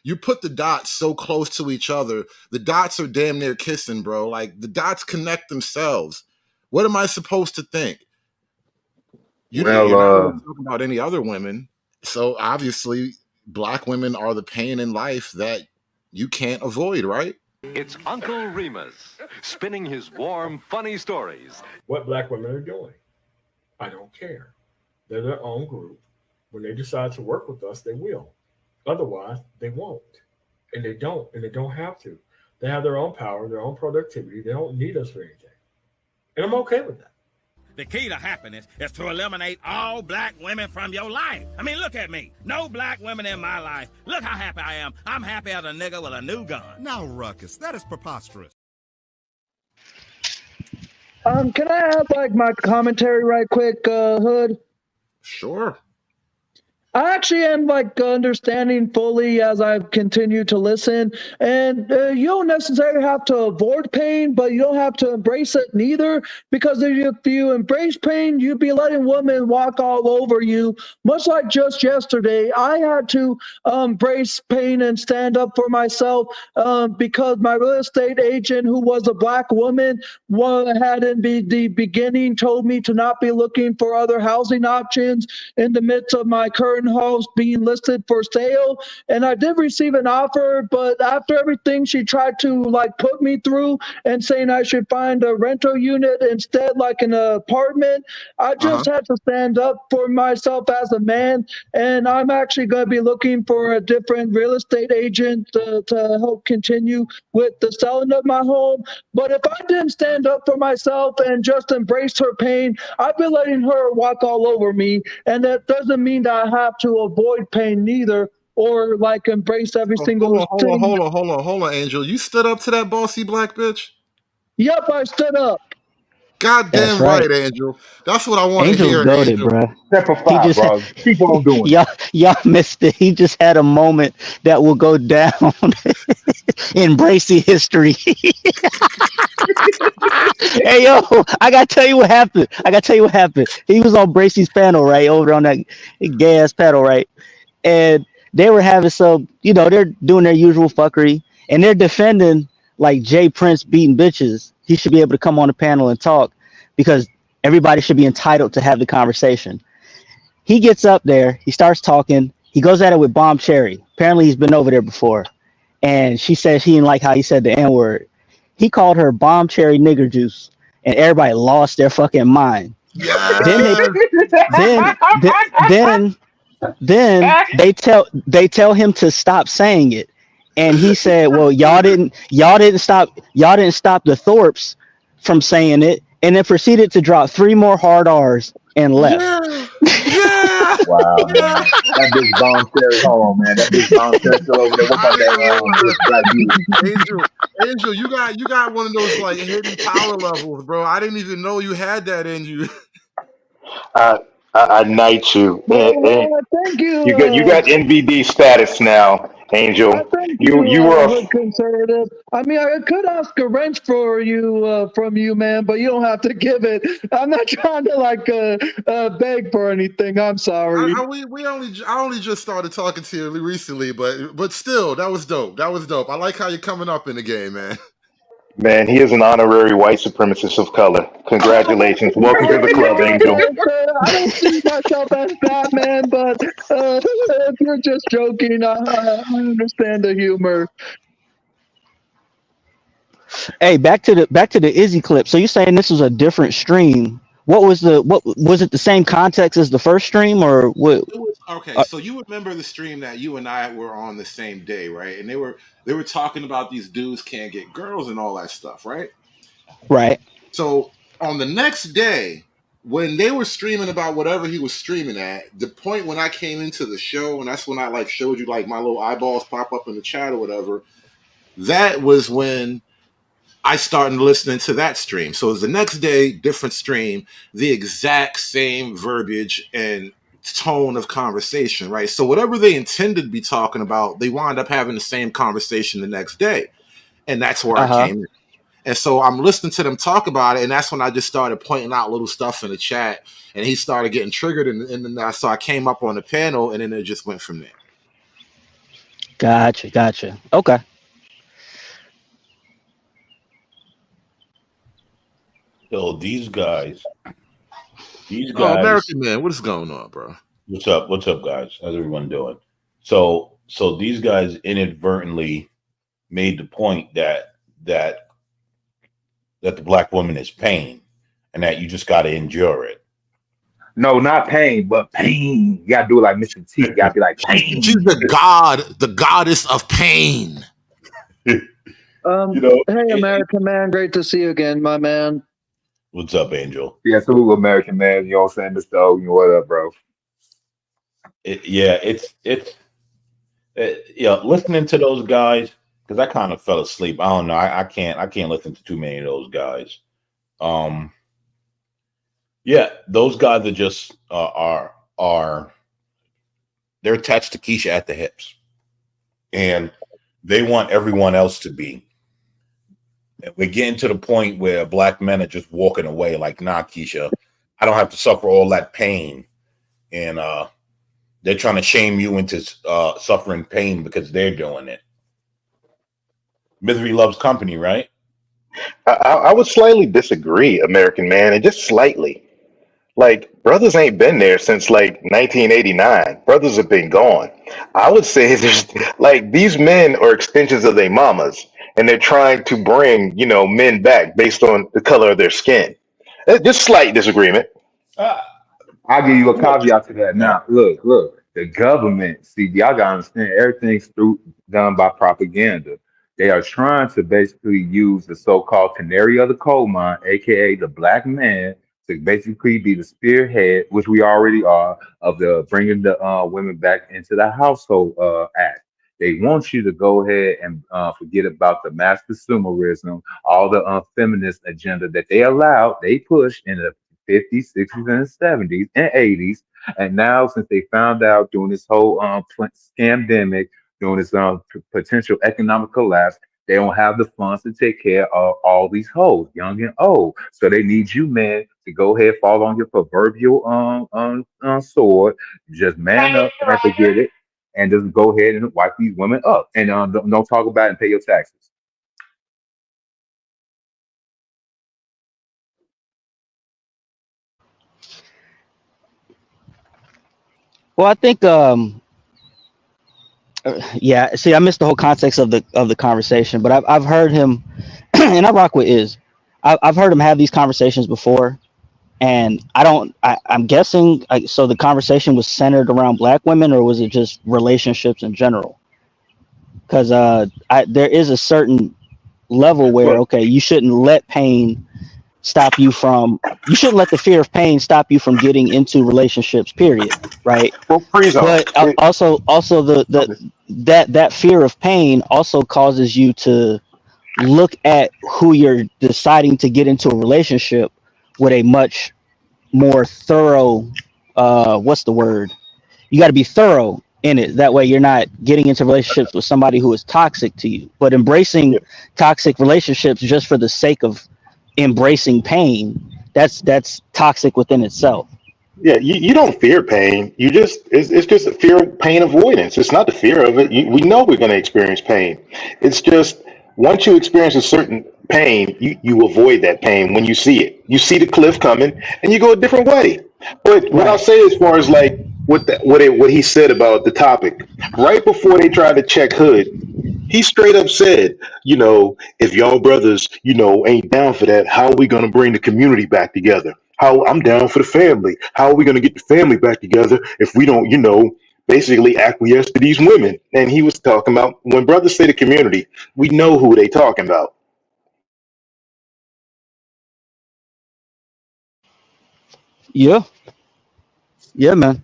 you put the dots so close to each other, the dots are damn near kissing, bro. Like the dots connect themselves. What am I supposed to think? You're not Well, really talking about any other women. So obviously, black women are the pain in life that you can't avoid, right? It's Uncle Remus spinning his warm, funny stories. What black women are doing. I don't care. They're their own group. When they decide to work with us, they will. Otherwise, they won't. And they don't. And they don't have to. They have their own power, their own productivity. They don't need us for anything. And I'm okay with that. The key to happiness is to eliminate all black women from your life. I mean, look at me. No black women in my life. Look how happy I am. I'm happy as a nigga with a new gun. Now, Ruckus, that is preposterous. Can I add like my commentary right quick, Hood? Sure. I actually am like understanding fully as I continue to listen, and you don't necessarily have to avoid pain, but you don't have to embrace it neither. Because if you embrace pain, you'd be letting women walk all over you. Much like just yesterday, I had to embrace pain and stand up for myself because my real estate agent, who was a black woman, had in the beginning told me to not be looking for other housing options in the midst of my current house being listed for sale. And I did receive an offer, but after everything she tried to like put me through and saying I should find a rental unit instead, like an apartment, I just had to stand up for myself as a man. And I'm actually going to be looking for a different real estate agent to help continue with the selling of my home. But if I didn't stand up for myself and just embrace her pain, I've been letting her walk all over me. And that doesn't mean that I have to avoid pain neither, or like embrace every single thing. Hold on, Angel. You stood up to that bossy black bitch? Yep, I stood up. Goddamn right, Angel. That's what I want to Angel's hear, goated, Angel. bro. step for He five, just bro. Keep on doing it. y'all missed it. He just had a moment that will go down in Bracy history. Hey yo, I gotta tell you what happened. He was on Bracy's panel, right, over on that gay ass panel, right? And they were having some, they're doing their usual fuckery, and they're defending like Jay Prince beating bitches. He should be able to come on the panel and talk because everybody should be entitled to have the conversation. He gets up there, he starts talking, he goes at it with Bomb Cherry. Apparently he's been over there before. And she says she didn't like how he said the N-word. He called her Bomb Cherry nigger juice, and everybody lost their fucking mind. Yes. Then they tell him to stop saying it. And he said, well, y'all didn't stop the Thorpes from saying it, and then proceeded to drop 3 more hard R's and left. Yeah. Wow, man. That bitch Bomb Cherry. Hold on, man. That bitch Bomb Cherry still over there. What about that black dude? Angel, you got one of those like hidden power levels, bro. I didn't even know you had that in you. I knight you. Thank you. You got NBD status now, Angel. Thank You were Hood Conservative. I mean, I could ask a wrench for you from you, man, but you don't have to give it. I'm not trying to like beg for anything. I'm sorry. I only just started talking to you recently, but still, that was dope. I like how you're coming up in the game, man. Man, he is an honorary white supremacist of color. Congratulations. Welcome to the club, Angel. I don't see myself as Batman, but if you're just joking, I understand the humor. Hey, back to the Izzy clip. So you're saying this was a different stream? What was it the same context as the first stream, or what? Okay, so you remember the stream that you and I were on the same day, right? And they were talking about these dudes can't get girls and all that stuff, right? Right. So on the next day, when they were streaming about whatever he was streaming at, the point when I came into the show, and that's when I like showed you like my little eyeballs pop up in the chat or whatever, that was when I started listening to that stream. So it was the next day, different stream, the exact same verbiage and tone of conversation, right? So whatever they intended to be talking about, they wound up having the same conversation the next day. And that's where I came in. And so I'm listening to them talk about it, and that's when I just started pointing out little stuff in the chat, and he started getting triggered, and then so I came up on the panel, and then it just went from there. Gotcha. Okay. So these Oh, guys, American man, what is going on, bro? what's up? What's up, guys? How's everyone doing? So these guys inadvertently made the point that that the black woman is pain, and that you just got to endure it. No, not pain, but pain. You gotta do it like Mr. T. You gotta be like She's pain. the goddess of pain. You know, Hey, American man, great to see you again, my man. what's up, Angel? Yeah, salute American man. You know what I'm saying? Mr. O, you know what up, bro? Yeah, listening to those guys, because I kind of fell asleep. I don't know. I can't listen to too many of those guys. Um, yeah, those guys are just are they're attached to Keisha at the hips, and they want everyone else to be. And we're getting to the point where black men are just walking away, like, nah, Keisha, I don't have to suffer all that pain, and they're trying to shame you into suffering pain because they're doing it. Misery loves company, right? I would slightly disagree, American man, and just slightly. Like, brothers ain't been there since like 1989. Brothers have been gone. I would say there's like these men are extensions of their mamas, and they're trying to bring, men back based on the color of their skin. Just slight disagreement. Uh, I'll give you a what you caveat to that. know? Now, look, the government, see, y'all gotta understand everything's done by propaganda. They are trying to basically use the so-called canary of the coal mine, aka the black man, to basically be the spearhead, which we already are, of the bringing the women back into the household act. They want you to go ahead and forget about the mass consumerism, all the feminist agenda that they allowed, they pushed in the 50s, 60s, and 70s and 80s. And now, since they found out during this whole scamdemic, during this potential economic collapse, they don't have the funds to take care of all these hoes, young and old. So they need you, man, to go ahead, fall on your proverbial sword, just man up and forget it, and just go ahead and wipe these women up. And don't talk about it and pay your taxes. Well, I think yeah. See, I missed the whole context of the conversation, but I've heard him, and I rock with Iz. I've heard him have these conversations before, and I don't. I'm guessing. So the conversation was centered around black women, or was it just relationships in general? Because there is a certain level where, Well, okay, you shouldn't let the fear of pain stop you from getting into relationships, period, right? freeze on. But also that fear of pain also causes you to look at who you're deciding to get into a relationship with a much more thorough, what's the word, you got to be thorough in it. That way you're not getting into relationships with somebody who is toxic to you, but embracing Yeah, toxic relationships just for the sake of embracing pain, that's toxic within itself. yeah. You don't fear pain. It's just a fear of pain avoidance. It's not the fear of it. We know we're going to experience pain. It's just once you experience a certain pain, you avoid that pain when you see it. You see the cliff coming, and you go a different way. But what I'll Right. say as far as like what he said about the topic, right before they tried to check Hood, he straight up said, if y'all brothers, ain't down for that, how are we gonna bring the community back together? How I'm down for the family. How are we gonna get the family back together if we don't, basically acquiesce to these women? And he was talking about when brothers say the community, we know who they talking about. Yeah. Yeah, man.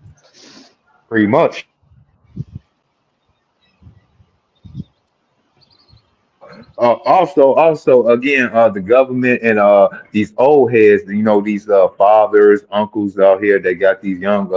Pretty much. Also, again, the government and these old heads, these fathers, uncles out here, they got these young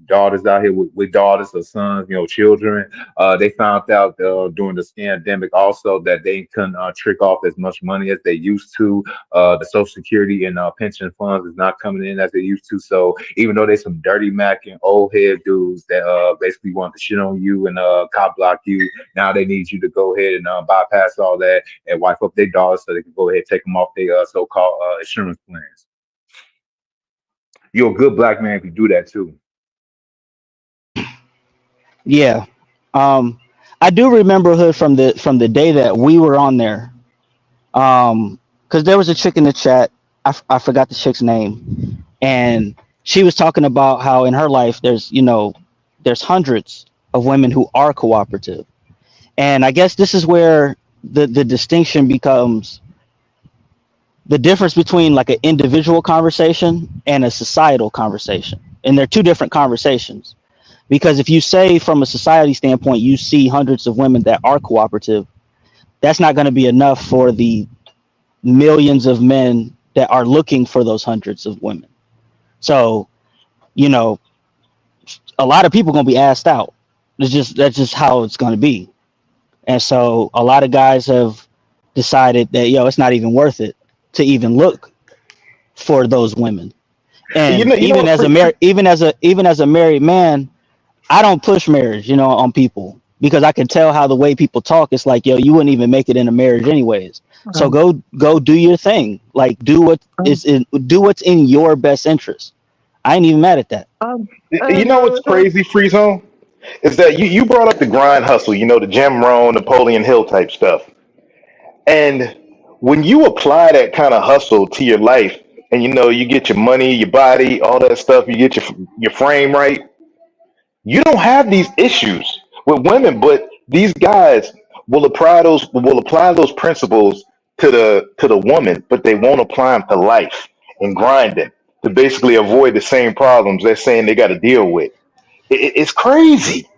daughters out here with daughters or sons, children. They found out during the scandemic also that they couldn't trick off as much money as they used to. The Social Security and pension funds is not coming in as they used to. So even though there's some dirty Mac and old head dudes that basically want to shit on you and cop block you, now they need you to go ahead and bypass all that and wipe up their dollars so they can go ahead and take them off their so-called insurance plans. You're a good black man if you do that too. Yeah. I do remember Hood from the day that we were on there. Because there was a chick in the chat. I forgot the chick's name. And she was talking about how in her life there's hundreds of women who are cooperative. And I guess this is where the distinction becomes the difference between like an individual conversation and a societal conversation. And they're two different conversations. Because if you say from a society standpoint, you see hundreds of women that are cooperative, that's not going to be enough for the millions of men that are looking for those hundreds of women. So, a lot of people are going to be asked out. That's just how it's going to be. And so a lot of guys have decided that, it's not even worth it to even look for those women. And even as a married man, I don't push marriage, on people because I can tell how the way people talk. It's like, you wouldn't even make it in a marriage anyways. So go do your thing. Like do what's in your best interest. I ain't even mad at that. You know what's crazy, Free Zone? Is that you brought up the grind hustle, the Jim Rohn, Napoleon Hill type stuff. And when you apply that kind of hustle to your life and you get your money, your body, all that stuff, you get your frame right, you don't have these issues with women, but these guys will apply those principles to the woman, but they won't apply them to life and grinding to basically avoid the same problems they're saying they got to deal with. It's crazy.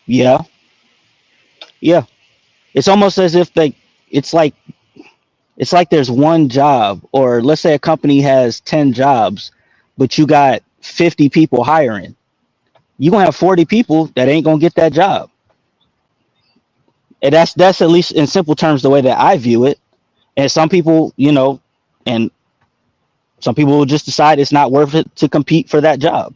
Yeah. It's almost as if it's like there's one job, or let's say a company has 10 jobs, but you got 50 people hiring. You're going to have 40 people that ain't going to get that job. And that's at least in simple terms the way that I view it. And some people, and some people will just decide it's not worth it to compete for that job.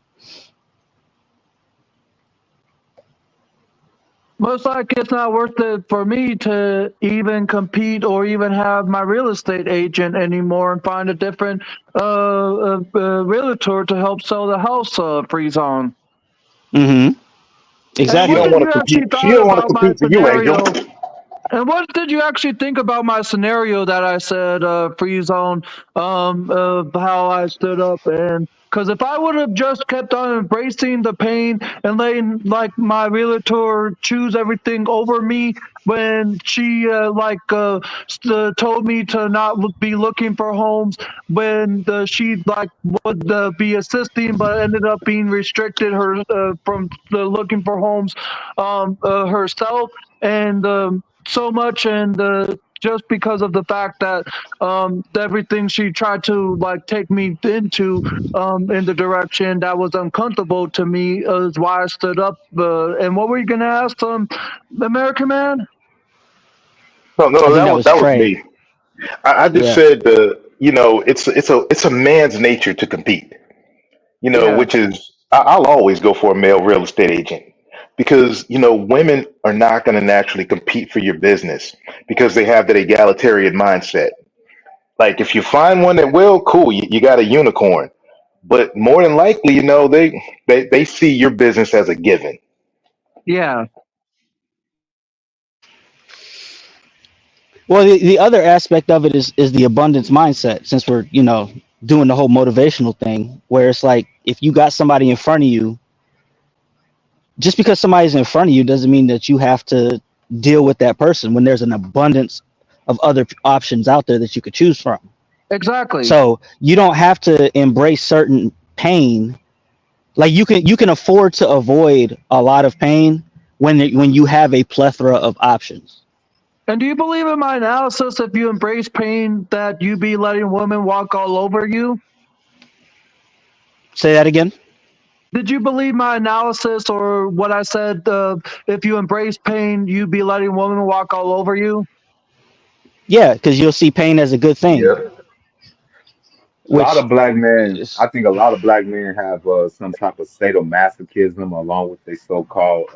Most like it's not worth it for me to even compete or even have my real estate agent anymore and find a different realtor to help sell the house Free Zone. Mm-hmm. Exactly. She don't want to compete. She don't want to compete for you, Angel. And what did you actually think about my scenario that I said, Free Zone, how I stood up? And because if I would have just kept on embracing the pain and letting like my realtor choose everything over me when she told me to not be looking for homes, when she would be assisting but ended up being restricted her from looking for homes herself, and so much, and just because of the fact that everything she tried to take me into in the direction that was uncomfortable to me is why I stood up. And what were you gonna ask American Man? No, that was me. I just said it's a man's nature to compete. Which is I'll always go for a male real estate agent. Because women are not going to naturally compete for your business because they have that egalitarian mindset. Like if you find one that will, cool, you got a unicorn. But more than likely, they see your business as a given. Yeah. Well, the other aspect of it is the abundance mindset. Since we're doing the whole motivational thing, where it's like if you got somebody in front of you. Just because somebody's in front of you doesn't mean that you have to deal with that person when there's an abundance of other options out there that you could choose from. Exactly. So you don't have to embrace certain pain. Like you can afford to avoid a lot of pain when you have a plethora of options. And do you believe in my analysis, if you embrace pain, that you be letting women walk all over you? Say that again. Did you believe my analysis or what I said? If you embrace pain, you'd be letting women walk all over you. Yeah, because you'll see pain as a good thing, Yeah. A lot which of black men, is I think a lot of black men have some type of sadomasochism along with their so-called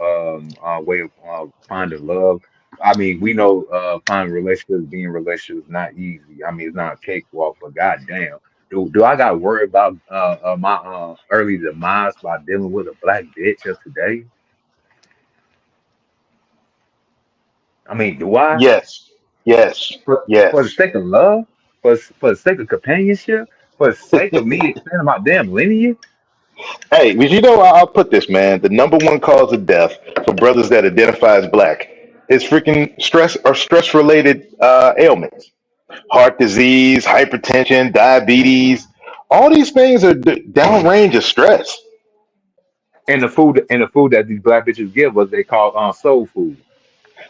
way of finding love. I mean, we know finding relationships, being in relationships is not easy. I mean, it's not a cakewalk, but goddamn, do I got to worry about my early demise by dealing with a black bitch of today? I mean, do I? Yes, yes, For the yes. sake of love, for the sake of companionship, for the sake of me extending my damn lineage? Hey, but you know, I'll put this, man. The number one cause of death for brothers that identify as black is freaking stress or stress related ailments, heart disease, hypertension, diabetes. All these things are downrange of stress. And the food that these black bitches give us, they call soul food.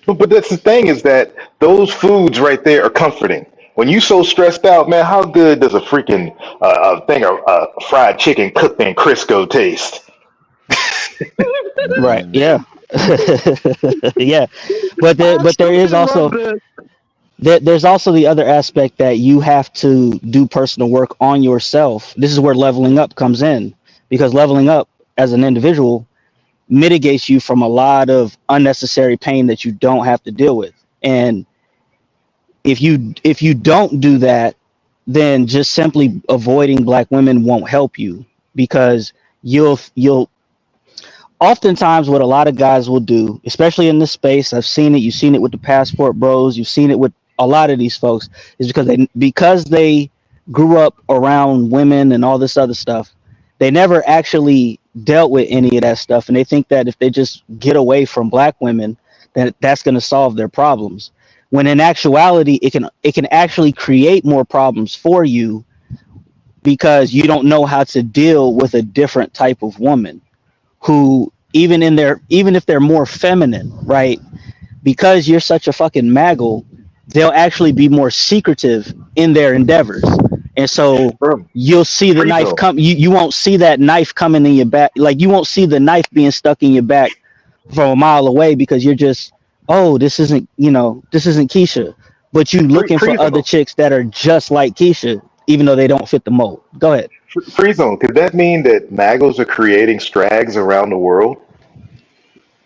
But that's the thing is that those foods right there are comforting. When you so stressed out, man, how good does a freaking thing of fried chicken cooked in Crisco taste? right. Mm. Yeah. Yeah, I but there is absolutely also loved it. there's also the other aspect that you have to do personal work on yourself. This is where leveling up comes in, because leveling up as an individual mitigates you from a lot of unnecessary pain that you don't have to deal with. And if you don't do that, then just simply avoiding black women won't help you, because you'll oftentimes what a lot of guys will do, especially in this space, I've seen it, you've seen it with the passport bros, you've seen it with a lot of these folks, is because they grew up around women and all this other stuff, they never actually dealt with any of that stuff, and they think that if they just get away from black women, then that's going to solve their problems. When in actuality, it can actually create more problems for you, because you don't know how to deal with a different type of woman who, even if they're more feminine, right? Because you're such a fucking maggle, they'll actually be more secretive in their endeavors. And so Bro, you'll see the knife Freezo. come, you won't see that knife coming in your back, like you won't see the knife being stuck in your back from a mile away, because you're just, oh, this isn't Keisha. But you looking for other Freezo. chicks that are just like Keisha, even though they don't fit the mold. Go ahead. Freezo. Could that mean that magos are creating strags around the world?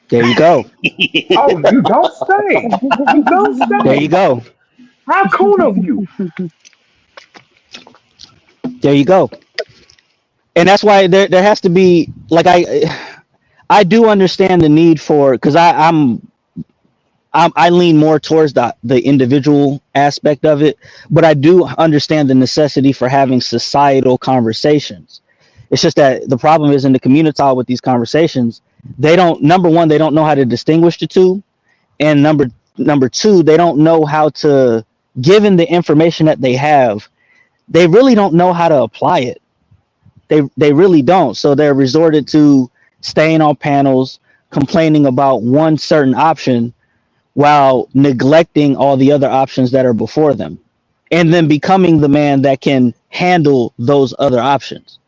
There you go. Oh, you don't say. You don't There you say. go. How cool of you. There you go. And that's why there has to be, like, I do understand the need for, because I lean more towards the individual aspect of it, but I do understand the necessity for having societal conversations. It's just that the problem is, in the community with these conversations, they don't, number one, they don't know how to distinguish the two, and number two, they don't know how to, given the information that they have, they really don't know how to apply it. They really don't. So they're resorted to staying on panels, complaining about one certain option while neglecting all the other options that are before them, and then becoming the man that can handle those other options.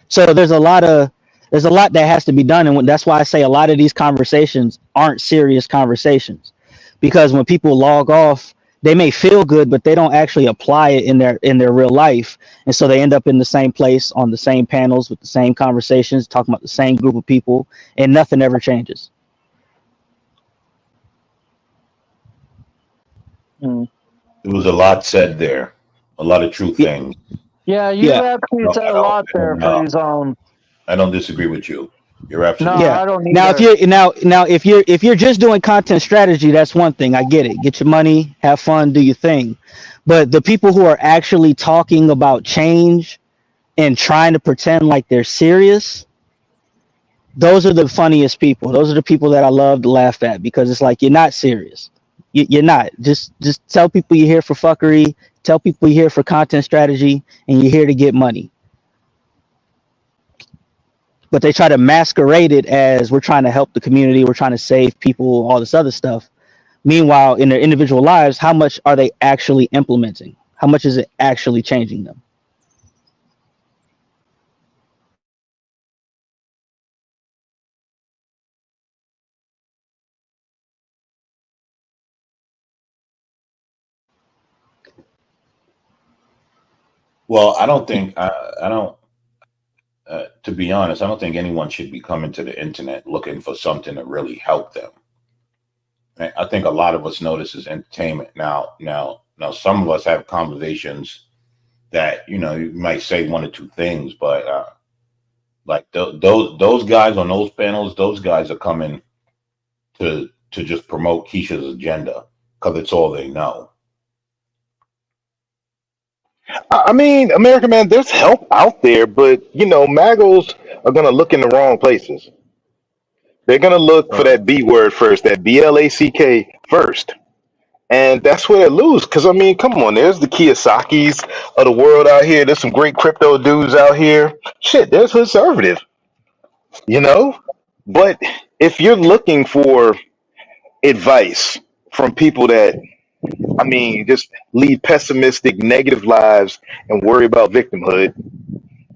So there's a lot that has to be done, and that's why I say a lot of these conversations aren't serious conversations, because when people log off, they may feel good, but they don't actually apply it in their real life, and so they end up in the same place on the same panels with the same conversations, talking about the same group of people, and nothing ever changes. Mm. There was a lot said there, a lot of true Yeah, things. Yeah, you yeah, actually No, said I a don't. lot there, Free Zone. I don't disagree with you. You're No, absolutely yeah. I don't Now, if either. you're now if you're just doing content strategy, that's one thing. I get it. Get your money, have fun, do your thing. But the people who are actually talking about change and trying to pretend like they're serious, those are the funniest people. Those are the people that I love to laugh at, because it's like, you're not serious. You're not. Just tell people you're here for fuckery. Tell people you're here for content strategy, and you're here to get money. But they try to masquerade it as, we're trying to help the community, we're trying to save people, all this other stuff. Meanwhile, in their individual lives, how much are they actually implementing? How much is it actually changing them? Well, I don't think I don't. To be honest, I don't think anyone should be coming to the internet looking for something to really help them. I think a lot of us know this is entertainment. Now, some of us have conversations that you might say one or two things, but like those guys on those panels, those guys are coming to just promote Keisha's agenda because it's all they know. I mean, American man, there's help out there, but magos are gonna look in the wrong places. They're gonna look for that B word first, that BLACK first. And that's where they lose. Because, I mean, come on, there's the Kiyosakis of the world out here. There's some great crypto dudes out here. Shit, there's conservative, you know? But if you're looking for advice from people that, I mean, just lead pessimistic, negative lives and worry about victimhood,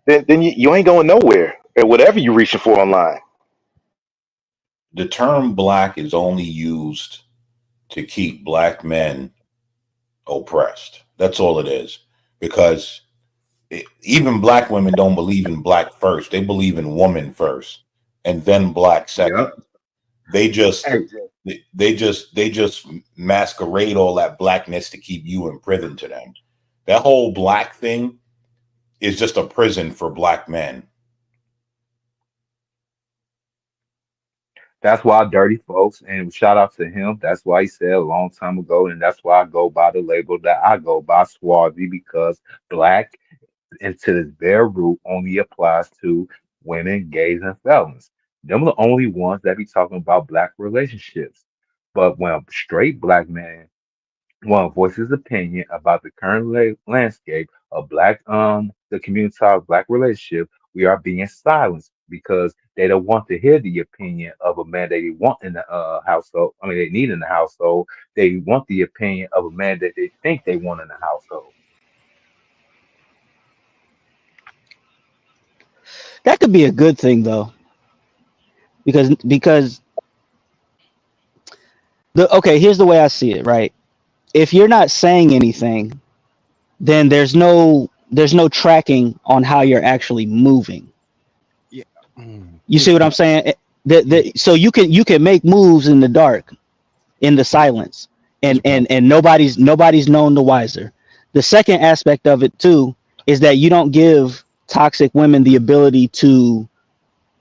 then you ain't going nowhere at whatever you're reaching for online. The term black is only used to keep black men oppressed. That's all it is. Because even black women don't believe in black first. They believe in woman first and then black second. Yep. They just masquerade all that blackness to keep you in prison to them. That whole black thing is just a prison for black men. That's why Dirty Folks, and shout out to him. That's why he said a long time ago, and that's why I go by the label that I go by, Swarthy, because black, and to this bare root, only applies to women, gays, and felons. Them are the only ones that be talking about black relationships. But when a straight black man want to voice his opinion about the current landscape of the community of black relationship, we are being silenced because they don't want to hear the opinion of a man that they want in the household. I mean, they need in the household. They want the opinion of a man that they think they want in the household. That could be a good thing though, because here's the way I see it. Right, if you're not saying anything, then there's no tracking on how you're actually moving. Yeah. You see what I'm saying? So you can make moves in the dark, in the silence, and nobody's known the wiser. The second aspect of it too is that you don't give toxic women the ability to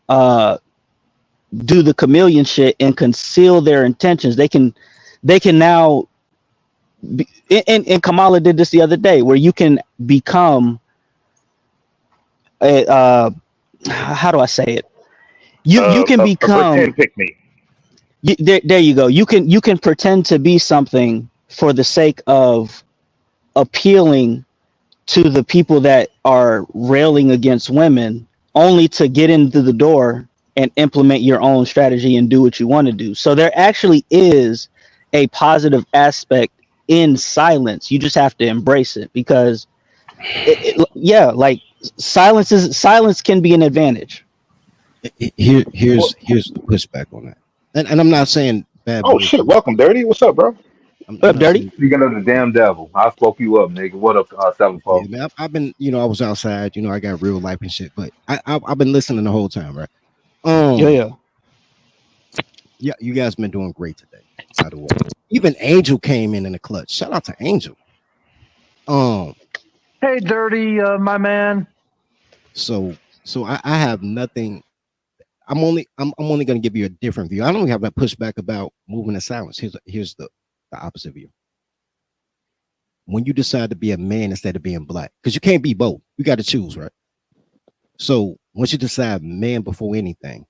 do the chameleon shit and conceal their intentions. They can now be, and Kamala did this the other day, where you can become a how do I say it? You can become pretend pick me. There you go. You can pretend to be something for the sake of appealing to the people that are railing against women, only to get into the door and implement your own strategy and do what you want to do. So there actually is a positive aspect in silence. You just have to embrace it, because like silence can be an advantage. Here's the pushback on that, and I'm not saying bad. Oh shit! Welcome, Dirty. What's up, bro? What up, Dirty? Speaking of the damn devil, I spoke you up, nigga. What up, Seven Folks? Yeah, man, I've been, I was outside. I got real life and shit, but I've been listening the whole time, right? Yeah, you guys been doing great today. By the way, even Angel came in the clutch. Shout out to Angel. Hey, Dirty, my man. So I have nothing. I'm only going to give you a different view. I don't have that pushback about moving in silence. Here's the opposite view. When you decide to be a man instead of being black, because you can't be both, you got to choose, right? So once you decide man before anything,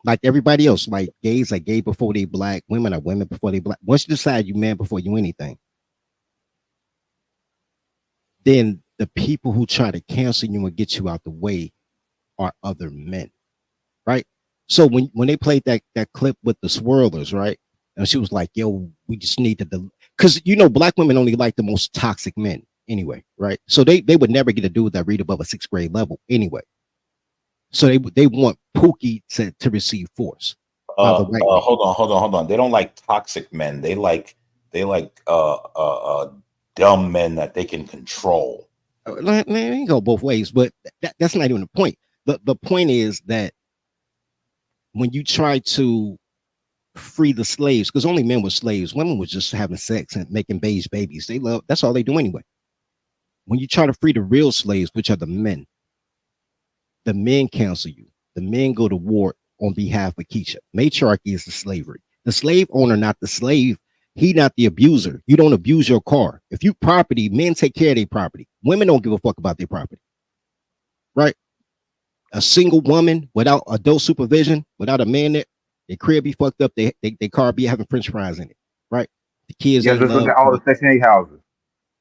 like everybody else, like gays are gay before they black, women are women before they black. Once you decide you man before you anything, then the people who try to cancel you and get you out the way are other men, right? So when they played that clip with the swirlers, right? And she was like, yo, we just need to, because black women only like the most toxic men anyway, right? So they would never get a dude that read above a 6th grade level anyway. So they want Pookie to receive force. Hold on. They don't like toxic men. They like dumb men that they can control. Man, it ain't go both ways, but that's not even the point. The point is that when you try to free the slaves, because only men were slaves, women was just having sex and making beige babies. That's all they do anyway. When you try to free the real slaves, which are the men counsel you. The men go to war on behalf of Keisha. Matriarchy is the slavery. The slave owner, not the slave. He not the abuser. You don't abuse your car. If you property, men take care of their property. Women don't give a fuck about their property. Right? A single woman without adult supervision, without a man there, their crib be fucked up, their car be having French fries in it. Right? The kids Yeah, ain't just look loved. at all the Section 8 houses.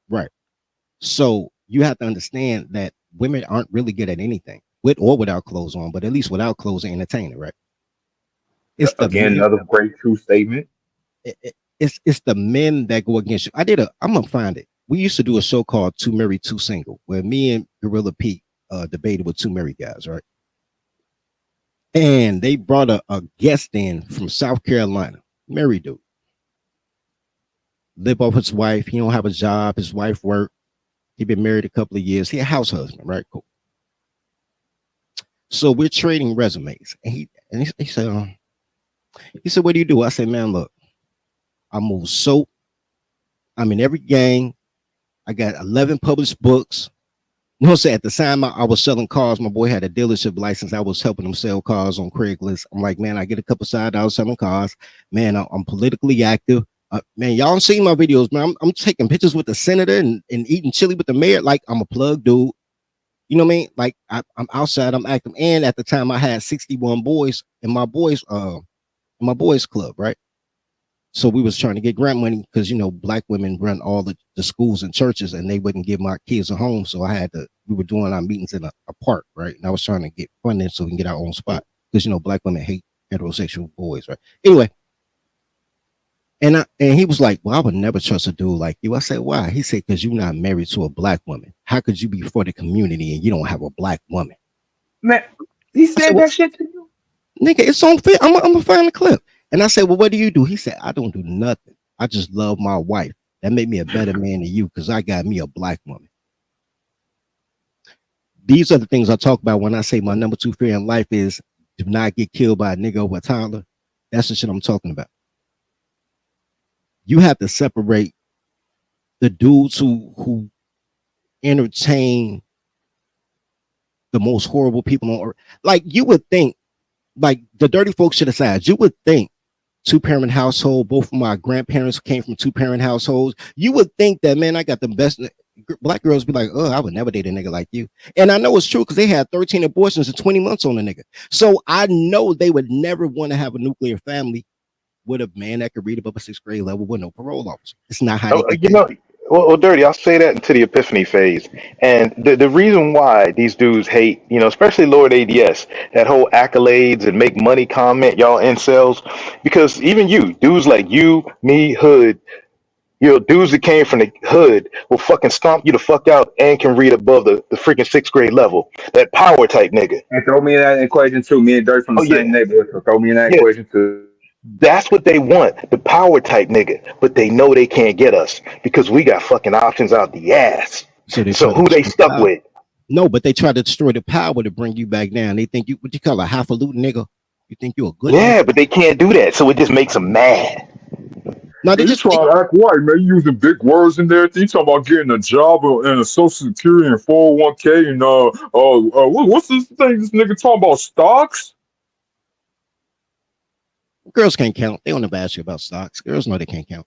Right. So you have to understand that women aren't really good at anything, with or without clothes on, but at least without clothes, they entertain it, right? It's the Again, men, another great true statement. it's the men that go against you. I'm gonna find it. We used to do a show called Too Married, Too Single, where me and Gorilla Pete debated with two married guys, right? And they brought a guest in from South Carolina, married dude. Live off his wife. He don't have a job. His wife worked. He been married a couple of years. He a house husband, right? Cool. So we're trading resumes, and he said, "What do you do?" I said, "Man, look, I move soap. I'm in every gang. I got 11 published books. You know, so at the time I was selling cars. My boy had a dealership license. I was helping him sell cars on Craigslist. I'm like, man, I get a couple side dollars selling cars. Man, I'm politically active. Man, y'all don't see my videos, man. I'm taking pictures with the senator and eating chili with the mayor. Like, I'm a plug dude. You know what I mean? Like, I'm outside, I'm active. And at the time I had 61 boys in my boys club, right? So we was trying to get grant money because, you know, black women run all the schools and churches, and they wouldn't give my kids a home. So we were doing our meetings in a park, right? And I was trying to get funding so we can get our own spot because, you know, black women hate heterosexual boys, right? Anyway, and he was like, well, I would never trust a dude like you. I said, why? He said, because you're not married to a black woman. How could you be for the community and you don't have a black woman? Man, he said that shit to you? Nigga, it's on film. I'm gonna find the clip. And I said, well, what do you do? He said, I don't do nothing. I just love my wife. That made me a better man than you because I got me a black woman. These are the things I talk about when I say my number 2 fear in life is do not get killed by a nigga over Tyler. That's the shit I'm talking about. You have to separate the dudes who entertain the most horrible people on earth. Like, you would think, like, the dirty folks shit aside, you would think 2-parent household, both of my grandparents came from 2-parent households. You would think that, man, I got the best. Black girls be like, oh, I would never date a nigga like you. And I know it's true because they had 13 abortions in 20 months on a nigga. So I know they would never want to have a nuclear family with a man that could read above a 6th grade level with no parole officer. It's not how they get You know, well, Dirty, I'll say that into the epiphany phase. And the reason why these dudes hate, you know, especially Lord ADS, that whole accolades and make money comment, y'all incels, because even you, dudes like you, me, Hood, you know, dudes that came from the hood will fucking stomp you the fuck out and can read above the freaking 6th grade level. That power type nigga. And throw me in that equation too. Me and Dirt from the same neighborhood, so throw me in that equation too. That's what they want, the power type nigga. But they know they can't get us because we got fucking options out the ass. So who they stuck with? No, but they try to destroy the power to bring you back down. They think you, what you call a highfalutin nigga. You think you're a good nigga? But they can't do that. So it just makes them mad. No, they just try to act white, man. You using big words in there. You talking about getting a job and a Social Security and 401k and what's this thing? This nigga talking about stocks? Girls can't count. They don't never ask you about stocks. Girls know they can't count.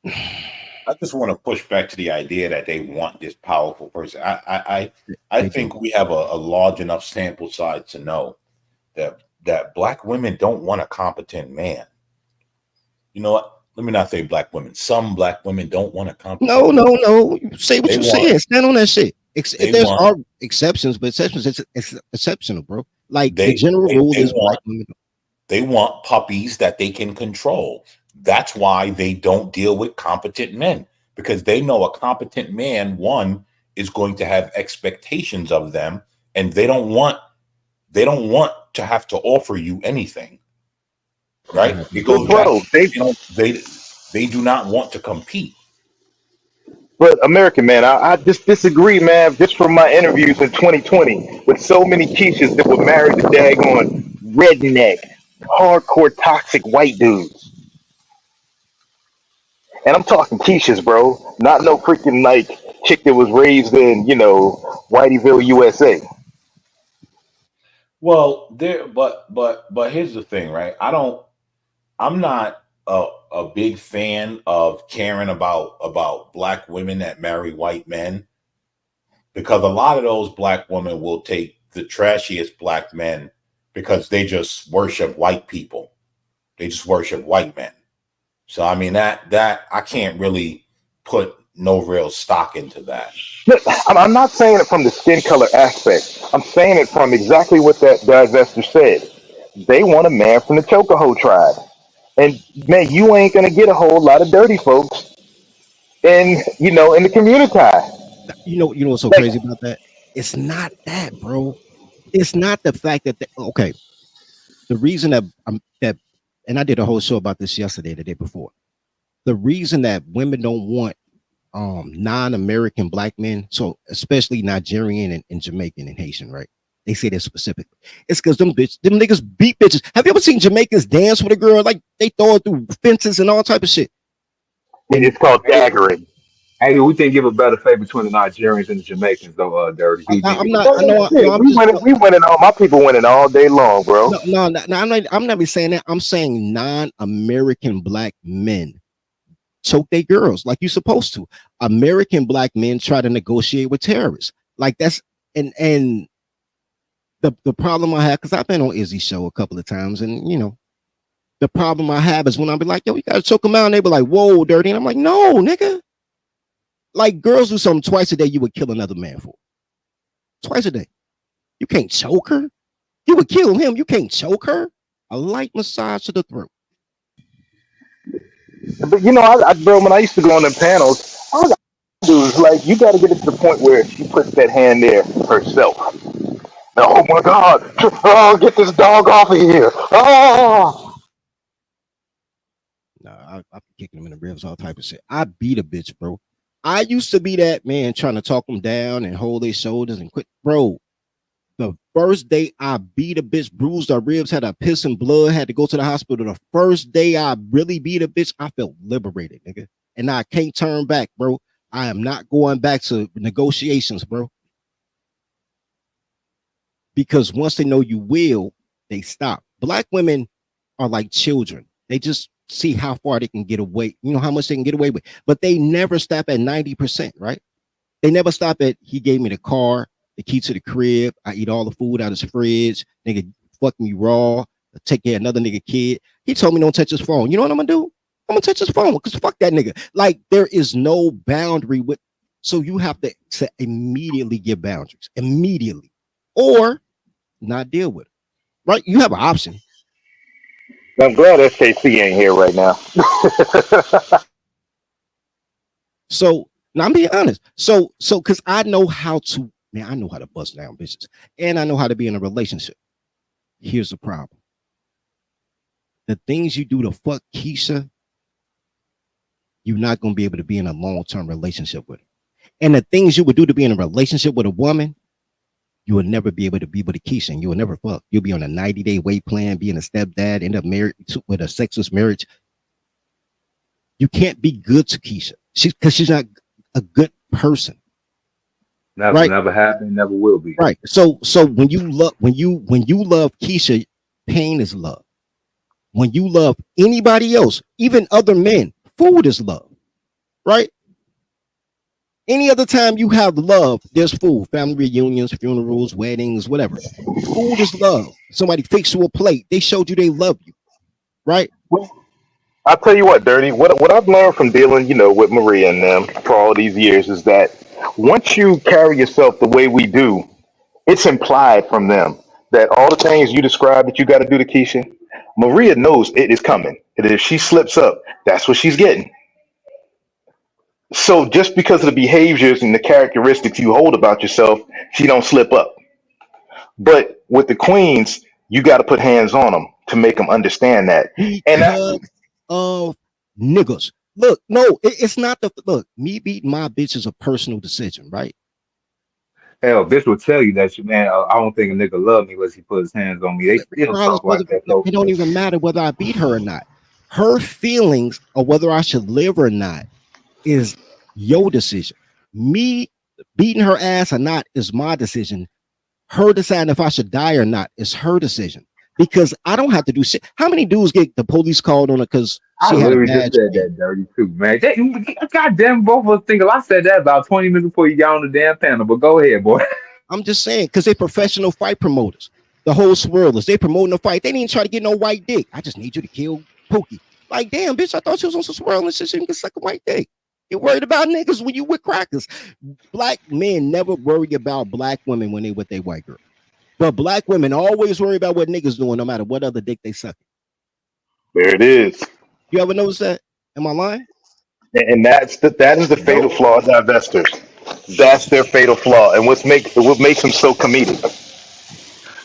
I just want to push back to the idea that they want this powerful person. I think we have a large enough sample size to know that black women don't want a competent man. You know what? Let me not say black women. Some black women don't want a competent man. No. Say what you said. Stand on that shit. There's are exceptions, but exceptions it's exceptional, bro. Like the general rule is black women. They want puppies that they can control. That's why they don't deal with competent men, because they know a competent man, one, is going to have expectations of them, and they don't want to have to offer you anything. Right? It goes back, they do not want to compete. But American man, I just disagree, man. Just from my interviews in 2020 with so many Keishas that were married to daggone redneck, hardcore, toxic white dudes. And I'm talking Keishas, bro. Not no freaking like chick that was raised in, Whiteyville, USA. Well, but here's the thing, right? I'm not a big fan of caring about black women that marry white men, because a lot of those black women will take the trashiest black men because they just worship white people. They just worship white men. So I mean that I can't really put no real stock into that. Look, I'm not saying it from the skin color aspect. I'm saying it from exactly what that divester said. They want a man from the Chocoho tribe. And man, you ain't gonna get a whole lot of dirty folks in the community. You know what's so Like, crazy about that? It's not that, bro. It's not the fact that okay. The reason that and I did a whole show about this yesterday, the day before. The reason that women don't want non-American black men, so especially Nigerian and Jamaican and Haitian, right? They say that specifically. It's because them niggas beat bitches. Have you ever seen Jamaicans dance with a girl? Like they throw her through fences and all type of shit. it's called daggering. Hey, we think give a better favor between the Nigerians and the Jamaicans, though, Dirty. I'm not. I know. I'm We just. winning all my people winning all day long, bro. No. I'm not even saying that. I'm saying non-American black men choke their girls like you're supposed to. American black men try to negotiate with terrorists. Like that's and the problem I have, because I've been on Izzy's show a couple of times, and the problem I have is when I be like, yo, you gotta choke them out, and they be like, whoa, Dirty, and I'm like, no, nigga. Like girls do something twice a day, you would kill another man for. Twice a day. You can't choke her. You would kill him. You can't choke her. A light massage to the throat. But bro, when I used to go on them panels, all I got to do is like, you got to get it to the point where she puts that hand there herself. Oh my God! Oh, get this dog off of here! Oh. Nah, I be kicking him in the ribs, all type of shit. I beat a bitch, bro. I used to be that man trying to talk them down and hold their shoulders and quit. Bro, the first day I beat a bitch, bruised her ribs, had a piss and blood, had to go to the hospital. The first day I really beat a bitch, I felt liberated, nigga. And I can't turn back, bro. I am not going back to negotiations, bro. Because once they know you will, they stop. Black women are like children. They just see how far they can get away, how much they can get away with. But they never stop at 90%, right? They never stop at, he gave me the car, the key to the crib, I eat all the food out of his fridge, nigga fuck me raw, take care of another nigga kid. He told me don't touch his phone. You know what I'm gonna do? I'm gonna touch his phone because fuck that nigga. Like there is no boundary with, so you have to immediately give boundaries, immediately, or not deal with it, right? You have an option. I'm glad SKC ain't here right now. So now I'm being honest. So because I know how to bust down bitches, and I know how to be in a relationship. Here's the problem: the things you do to fuck Keisha, you're not gonna be able to be in a long-term relationship with her. And the things you would do to be in a relationship with a woman, you will never be able to be with a Keisha, and you will never fuck. You'll be on a 90-day wait plan, being a stepdad, end up married with a sexless marriage. You can't be good to Keisha. Because she's not a good person. Never, right? Never happened, never will be. Right. So when you love Keisha, pain is love. When you love anybody else, even other men, food is love. Right? Any other time you have love, there's food, family reunions, funerals, weddings, whatever. Food is love. Somebody fixed you a plate. They showed you they love you, right? I'll tell you what, Dirty, what I've learned from dealing, with Maria and them for all these years is that once you carry yourself the way we do, it's implied from them that all the things you describe that you got to do to Keisha, Maria knows it is coming. And if she slips up, that's what she's getting. So just because of the behaviors and the characteristics you hold about yourself, she don't slip up. But with the queens, you got to put hands on them to make them understand that. And Because of niggas. Look, no, it's not the look. Me beating my bitch is a personal decision, right? Hell, bitch will tell you that shit, man. I don't think a nigga love me unless he put his hands on me. They still Regardless talk whether like that though. it don't even matter whether I beat her or not. Her feelings or whether I should live or not is your decision. Me beating her ass or not is my decision. Her deciding if I should die or not is her decision. Because I don't have to do shit. How many dudes get the police called on her because I she had a literally bad just said that dirty too, man. Goddamn, both of us think I said that about 20 minutes before you got on the damn panel. But go ahead, boy. I'm just saying, because they're professional fight promoters. The whole swirlers, they promoting the fight. They didn't try to get no white dick. I just need you to kill Pookie. Like, damn, bitch, I thought she was on some swirling shit. She can suck a white dick. You're worried about niggas when you with crackers. Black men never worry about black women when they with their white girl. But black women always worry about what niggas doing, no matter what other dick they suck. There it is. You ever notice that? Am I lying? And that is the fatal flaw of divestors. That's their fatal flaw, and what makes them so comedic.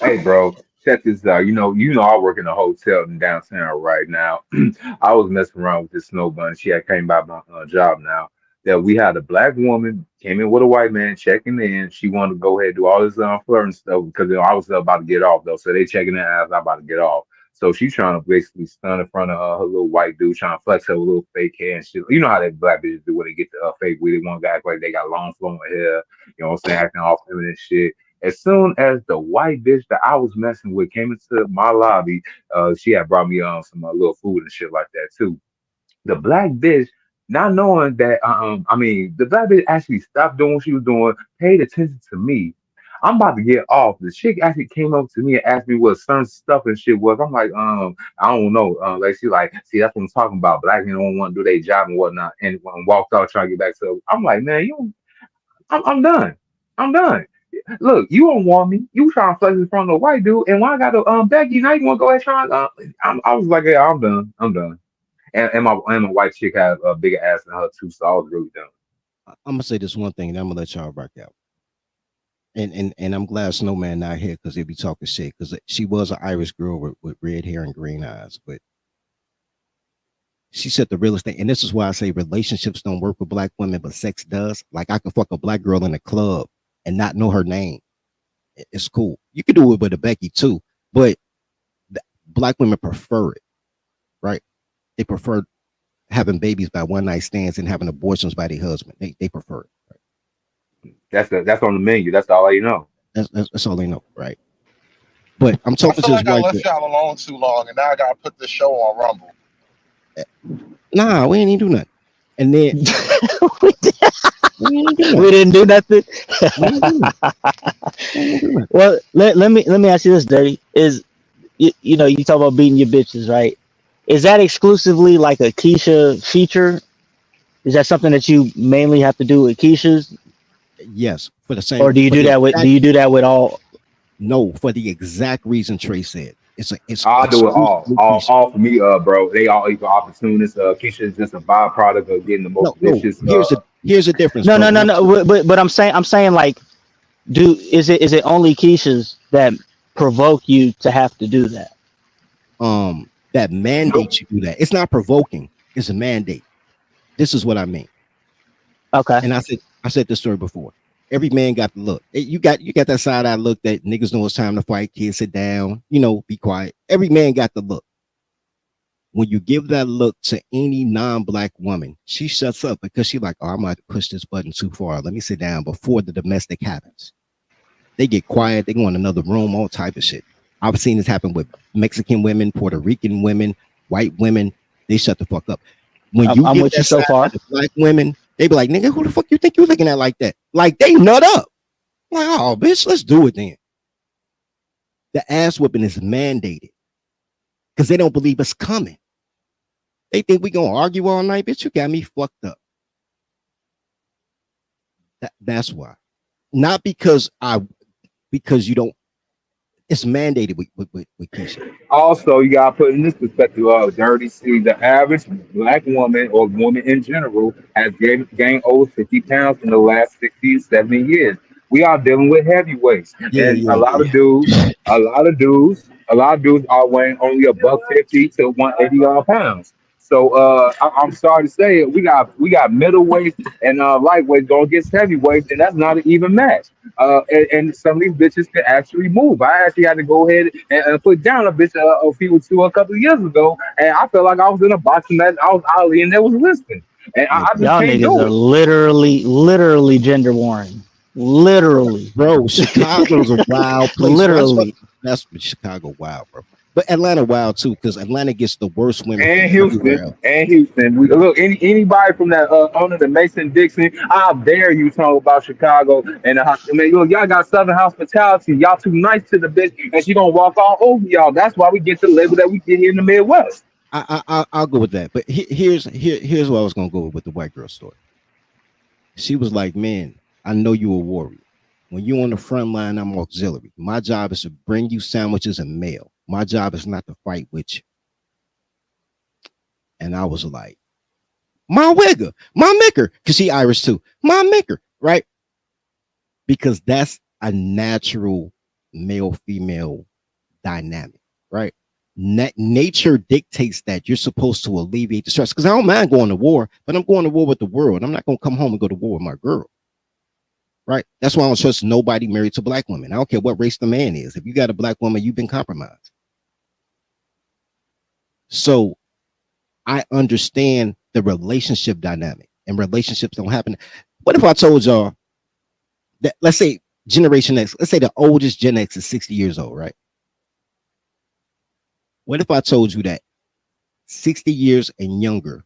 Hey, bro, check this out. You know, I work in a hotel in downtown right now. I was messing around with this snow bunny. She had came by my job now. That we had a black woman came in with a white man checking in. She wanted to go ahead and do all this flirting stuff because I was about to get off though. So they checking in as I'm about to get off. So she's trying to basically stun in front of her little white dude, trying to flex her little fake hair and shit. You know how that black bitches do when they get the fake weed. They want to act like they got long flowing hair. You know what I'm saying? Acting all feminine shit. As soon as the white bitch that I was messing with came into my lobby, she had brought me some little food and shit like that too. The black bitch, not knowing that, the black bitch actually stopped doing what she was doing, paid attention to me. I'm about to get off. The chick actually came up to me and asked me what certain stuff and shit was. I'm like, I don't know. Like she like, see, that's what I'm talking about. Black men don't want to do their job and whatnot. And walked out trying to get back to her. I'm like, man, I'm done. I'm done. Look, you don't want me. You trying to flex in front of a white dude, and when I got to beg you, now you want to go ahead and try. I was like, yeah, I'm done. I'm done. And my white chick had a bigger ass than her too, so I was really done. I'm gonna say this one thing, and I'm gonna let y'all rock out. And I'm glad Snowman not here because he'd be talking shit. Because she was an Irish girl with red hair and green eyes, but she said the real estate, and this is why I say relationships don't work with black women, but sex does. Like I could fuck a black girl in a club and not know her name. It's cool. You could do it with a Becky too, but black women prefer it, right? They prefer having babies by one night stands and having abortions by their husband. They prefer it. Right? That's on the menu. That's all you know. That's all they know, right? But I'm talking I feel to like I his left wife. y'all alone too long, and now I gotta put this show on Rumble. Nah, we ain't even do nothing. And then we didn't do nothing. Well, let me ask you this, Dirty. Is you know, you talk about beating your bitches, right? Is that exclusively like a Keisha feature? Is that something that you mainly have to do with Keisha's? Yes, for the same. Or do you do that with all? No, for the exact reason Trey said. I'll do it all for me, bro. They all equal opportunists. Keisha is just a byproduct of getting the most vicious. Here's the difference. No. But I'm saying like, is it only Keisha's that provoke you to have to do that? That mandate you do that. It's not provoking. It's a mandate. This is what I mean. Okay. And I said this story before. Every man got the look. You got that side-eye look that niggas know it's time to fight. Kids, sit down. You know, be quiet. Every man got the look. When you give that look to any non-black woman, she shuts up because she like, oh, I might push this button too far. Let me sit down before the domestic happens. They get quiet. They go in another room, all type of shit. I've seen this happen with Mexican women, Puerto Rican women, white women. They shut the fuck up. When I'm with you so far, black women, they be like, nigga, who the fuck you think you looking at like that? Like they nut up. Like, oh, bitch, let's do it then. The ass whipping is mandated because they don't believe it's coming. They think we gonna argue all night, bitch. You got me fucked up. That's why. Not because you don't. It's mandated with Keisha. Also, you gotta put in this perspective of Dirty. See, the average black woman or woman in general has gained over 50 pounds in the last 60, 70 years. We are dealing with heavyweights, and a lot of dudes are weighing only $150 to 180 pounds. So I'm sorry to say it. We got middleweights and lightweights going against heavyweights, and that's not an even match. And some of these bitches can actually move. I actually had to go ahead and put down a bitch a couple of years ago, and I felt like I was in a boxing match. I was Ali, and they was listening, and I just Y'all can't niggas do are it. literally gender warring. Literally. Bro, Chicago's a wild place. Literally. That's Chicago wild, bro. But Atlanta wild too, because Atlanta gets the worst women And from everywhere Houston, else. and Houston. Look, anybody from that owner, the Mason Dixon, I dare you talk about Chicago and the I mean, look, y'all got Southern hospitality. Y'all too nice to the bitch, and she gonna walk all over y'all. That's why we get the label that we get here in the Midwest. I'll go with that. But here's what I was gonna go with the white girl story. She was like, "Man, I know you a warrior. When you on the front line, I'm auxiliary. My job is to bring you sandwiches and mail. My job is not to fight with you." And I was like, "My wigger, my micker," because she Irish too. My micker, right? Because that's a natural male-female dynamic, right? Nature dictates that you're supposed to alleviate the stress. Because I don't mind going to war, but I'm going to war with the world. I'm not going to come home and go to war with my girl. Right. That's why I don't trust nobody married to black women. I don't care what race the man is. If you got a black woman, you've been compromised. So I understand the relationship dynamic, and relationships don't happen. What if I told y'all that, let's say Generation X, let's say the oldest Gen X is 60 years old, right? What if I told you that 60 years and younger,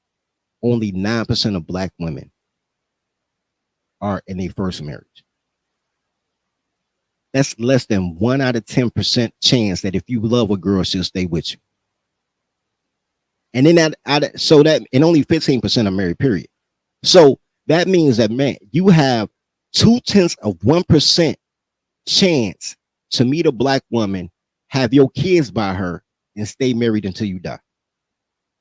only 9% of black women are in their first marriage? That's less than 1 out of 10% chance that if you love a girl, she'll stay with you. And then and only 15% are married, period. So that means that, man, you have 0.2% chance to meet a black woman, have your kids by her, and stay married until you die.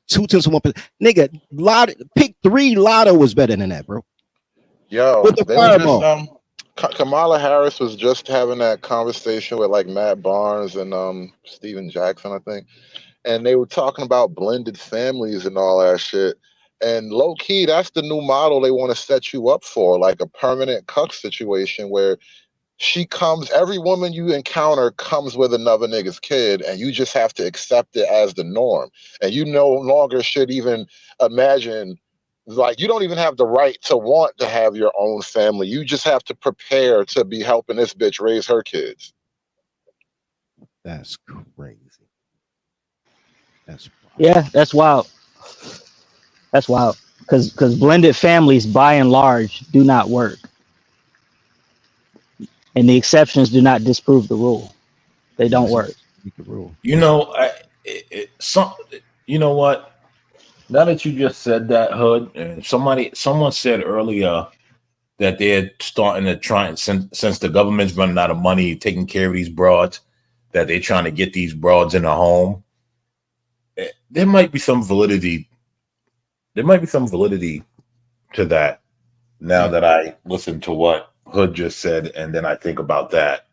0.2%. Nigga, pick 3 lotto was better than that, bro. Yo, With the they were just fireball. Kamala Harris was just having that conversation with like Matt Barnes and Steven Jackson, I think. And they were talking about blended families and all that shit. And low key, that's the new model they want to set you up for, like a permanent cuck situation where every woman you encounter comes with another nigga's kid, and you just have to accept it as the norm. And you no longer should even imagine, like, you don't even have the right to want to have your own family. You just have to prepare to be helping this bitch raise her kids. That's crazy. Yeah, that's wild. That's wild. Because blended families, by and large, do not work, and the exceptions do not disprove the rule. They don't work. You know, you know what? Now that you just said that, Hood, and someone said earlier that they're starting to try, since the government's running out of money taking care of these broads, that they're trying to get these broads in a home. There might be some validity. There might be some validity to that. Now that I listen to what Hood just said, and then I think about that.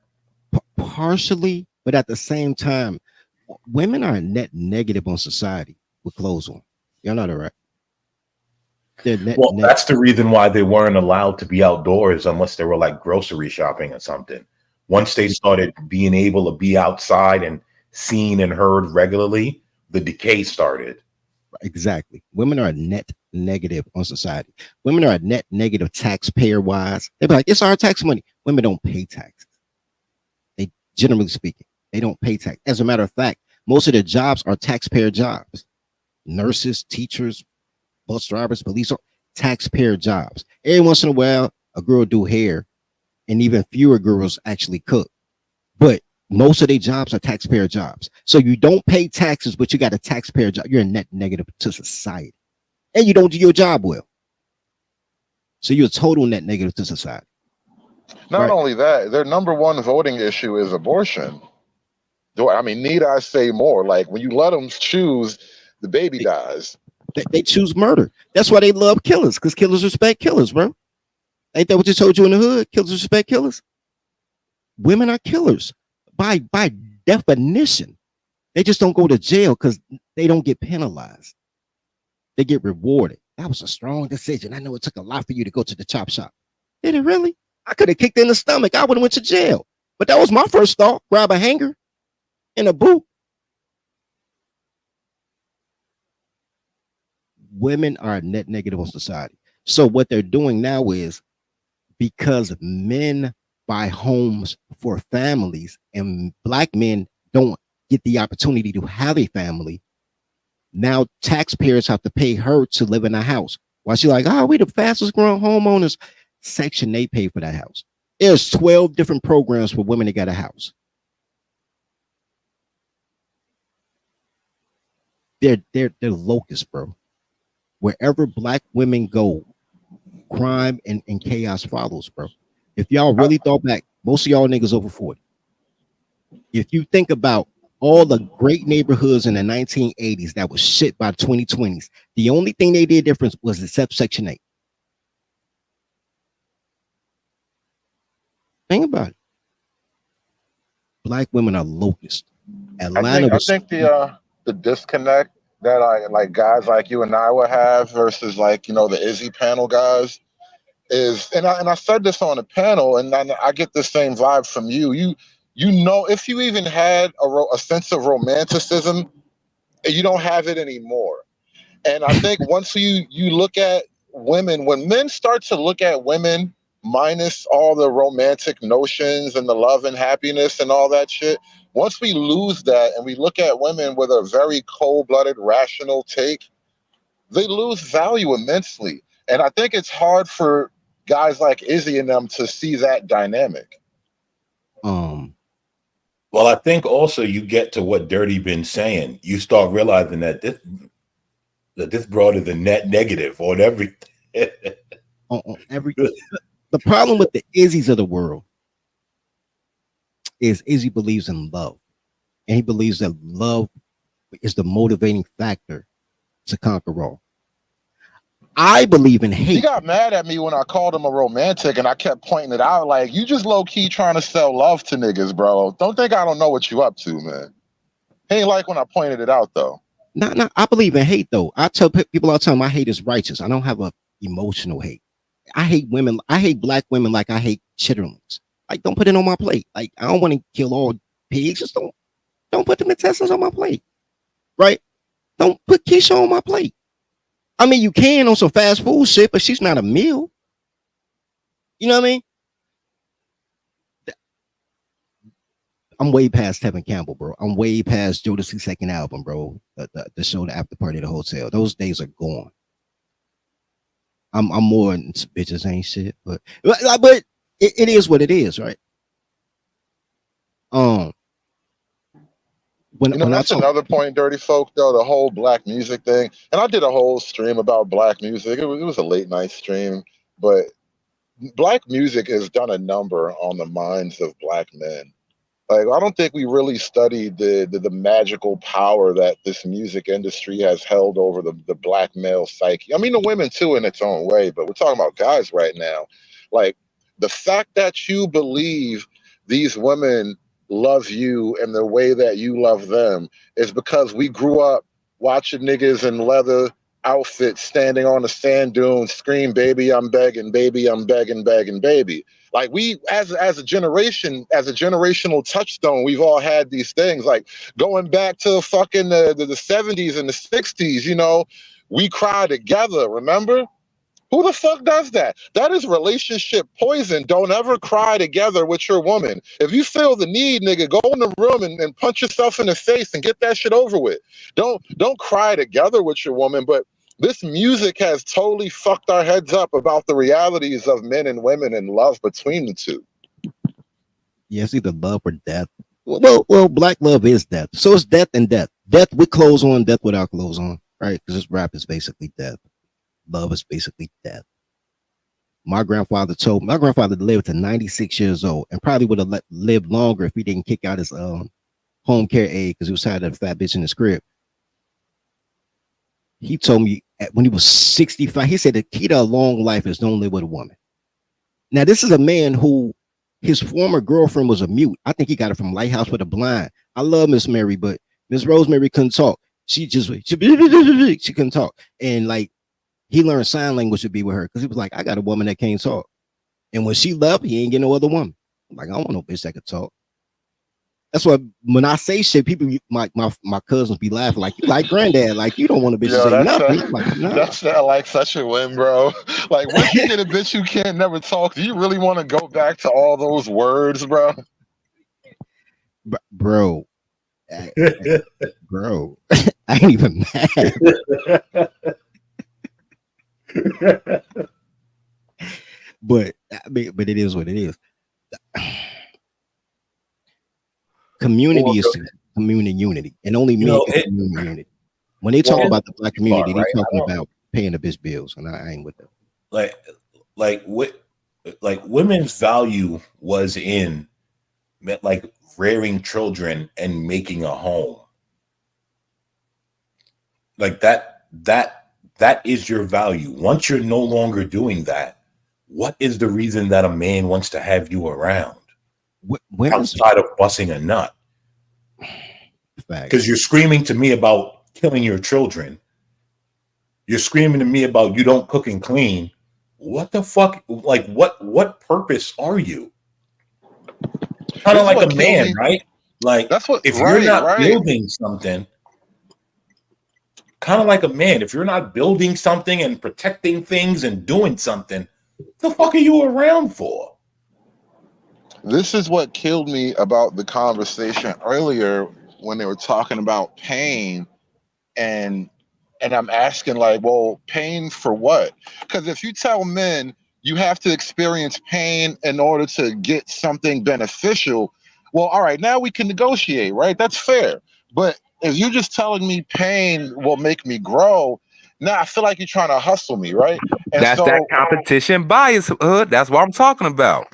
Partially, but at the same time, women are net negative on society with clothes on. You're not all right. They're That's the reason why they weren't allowed to be outdoors unless they were like grocery shopping or something. Once they started being able to be outside and seen and heard regularly, the decay started. Exactly. Women are net negative on society. Women are net negative taxpayer wise. They're like, it's our tax money. Women don't pay taxes. They, generally speaking, they don't pay tax. As a matter of fact, most of their jobs are taxpayer jobs. Nurses, teachers, bus drivers, police, taxpayer jobs. Every once in a while, a girl do hair, and even fewer girls actually cook. But most of their jobs are taxpayer jobs. So you don't pay taxes, but you got a taxpayer job. You're a net negative to society. And you don't do your job well. So you're a total net negative to society. Not only that, their number one voting issue is abortion. I mean, need I say more? Like, when you let them choose, the baby dies. They choose murder. That's why they love killers, because killers respect killers, bro. Ain't that what you told you in the hood? Killers respect killers. Women are killers by definition. They just don't go to jail because they don't get penalized. They get rewarded. That was a strong decision. I know it took a lot for you to go to the chop shop. Did it really? I could have kicked in the stomach. I would have went to jail. But that was my first thought. Grab a hanger and a boot. Women are a net negative on society. So what they're doing now is, because men buy homes for families and black men don't get the opportunity to have a family, now taxpayers have to pay her to live in a house. While she's like, we the fastest growing homeowners. Section 8 pay for that house. There's 12 different programs for women that got a house. They're locusts, bro. Wherever black women go, crime and chaos follows, bro. If y'all really thought back, most of y'all niggas over 40. If you think about all the great neighborhoods in the 1980s that was shit by 2020s, the only thing they did different was except Section 8. Think about it. Black women are locusts. I think the disconnect that like guys like you and I would have versus like, the Izzy panel guys is, and I said this on a panel, and I get the same vibe from you. If you even had a sense of romanticism, you don't have it anymore. And I think once you look at women, when men start to look at women minus all the romantic notions and the love and happiness and all that shit, once we lose that and we look at women with a very cold-blooded, rational take, they lose value immensely. And I think it's hard for guys like Izzy and them to see that dynamic. Well, I think also you get to what Dirty been saying. You start realizing that this broad is a net negative on everything. The problem with the Izzies of the world is Izzy believes in love, and he believes that love is the motivating factor to conquer all. I believe in hate. He got mad at me when I called him a romantic, and I kept pointing it out. Like, you just low key trying to sell love to niggas, bro. Don't think I don't know what you up to, man. He ain't like when I pointed it out, though. No, I believe in hate, though. I tell people all the time, my hate is righteous. I don't have a emotional hate. I hate women. I hate black women like I hate chitterlings. Like, don't put it on my plate. Like, I don't want to kill all pigs. Just don't put the intestines on my plate, right? Don't put Keisha on my plate. I mean, you can on some fast food shit, but she's not a meal. You know what I mean? I'm way past Tevin Campbell, bro. I'm way past Jodeci's second album, bro. The show, the after party, the hotel. Those days are gone. I'm more in bitches ain't shit, but it is what it is, right? That's another point, Dirty Folk, though, the whole black music thing. And I did a whole stream about black music. It was a late night stream, but black music has done a number on the minds of black men. Like, I don't think we really studied the magical power that this music industry has held over the black male psyche. I mean, the women too in its own way, but we're talking about guys right now. Like, the fact that you believe these women love you and the way that you love them is because we grew up watching niggas in leather outfits standing on a sand dune scream, baby, I'm begging, baby, I'm begging, begging, baby. Like, we, as a generation, as a generational touchstone, we've all had these things. Like, going back to fucking the 70s and the 60s, we cry together, remember? Who the fuck does that? That is relationship poison. Don't ever cry together with your woman. If you feel the need, nigga, go in the room and punch yourself in the face and get that shit over with. Don't cry together with your woman, but this music has totally fucked our heads up about the realities of men and women and love between the two. Yeah, it's either love or death. Well, black love is death. So it's death and death. Death with clothes on, death without clothes on, right? Because this rap is basically death. Love is basically death. My grandfather lived to 96 years old and probably would have lived longer if he didn't kick out his home care aide because he was tired of that fat bitch in his crib. He told me when he was 65, he said the key to a long life is don't live with a woman. Now, this is a man who his former girlfriend was a mute. I think he got it from Lighthouse with a Blind. I love Miss Mary, but Miss Rosemary couldn't talk. she couldn't talk. And like he learned sign language to be with her because he was like, I got a woman that can't talk. And when she left, he ain't get no other woman. I'm like, I don't want no bitch that could talk. That's why when I say shit, people, my cousins be laughing like granddad, like you don't want a bitch to say nothing. Like, no. That's like such a win, bro. Like once you get a bitch who can't never talk, do you really want to go back to all those words, bro? Bro, bro, I ain't even mad. But it is what it is. Community is community unity, and only me community unity. When they talk about the black community, they're talking about paying the bitch bills, and I ain't with them. Like women's value was in like rearing children and making a home. Like that is your value. Once you're no longer doing that, what is the reason that a man wants to have you around? Outside of busting a nut? Because you're screaming to me about killing your children. You're screaming to me about you don't cook and clean. What the fuck? Like what purpose are you? Kind of like a man, right? Like that's what if you're not building something, kind of like a man, if you're not building something and protecting things and doing something, the fuck are you around for? This is what killed me about the conversation earlier when they were talking about pain, and I'm asking like, well, pain for what? Because if you tell men you have to experience pain in order to get something beneficial, well, all right, now we can negotiate, right? That's fair. But if you're just telling me pain will make me grow, now I feel like you're trying to hustle me, right? And that's that competition bias, Hood. That's what I'm talking about.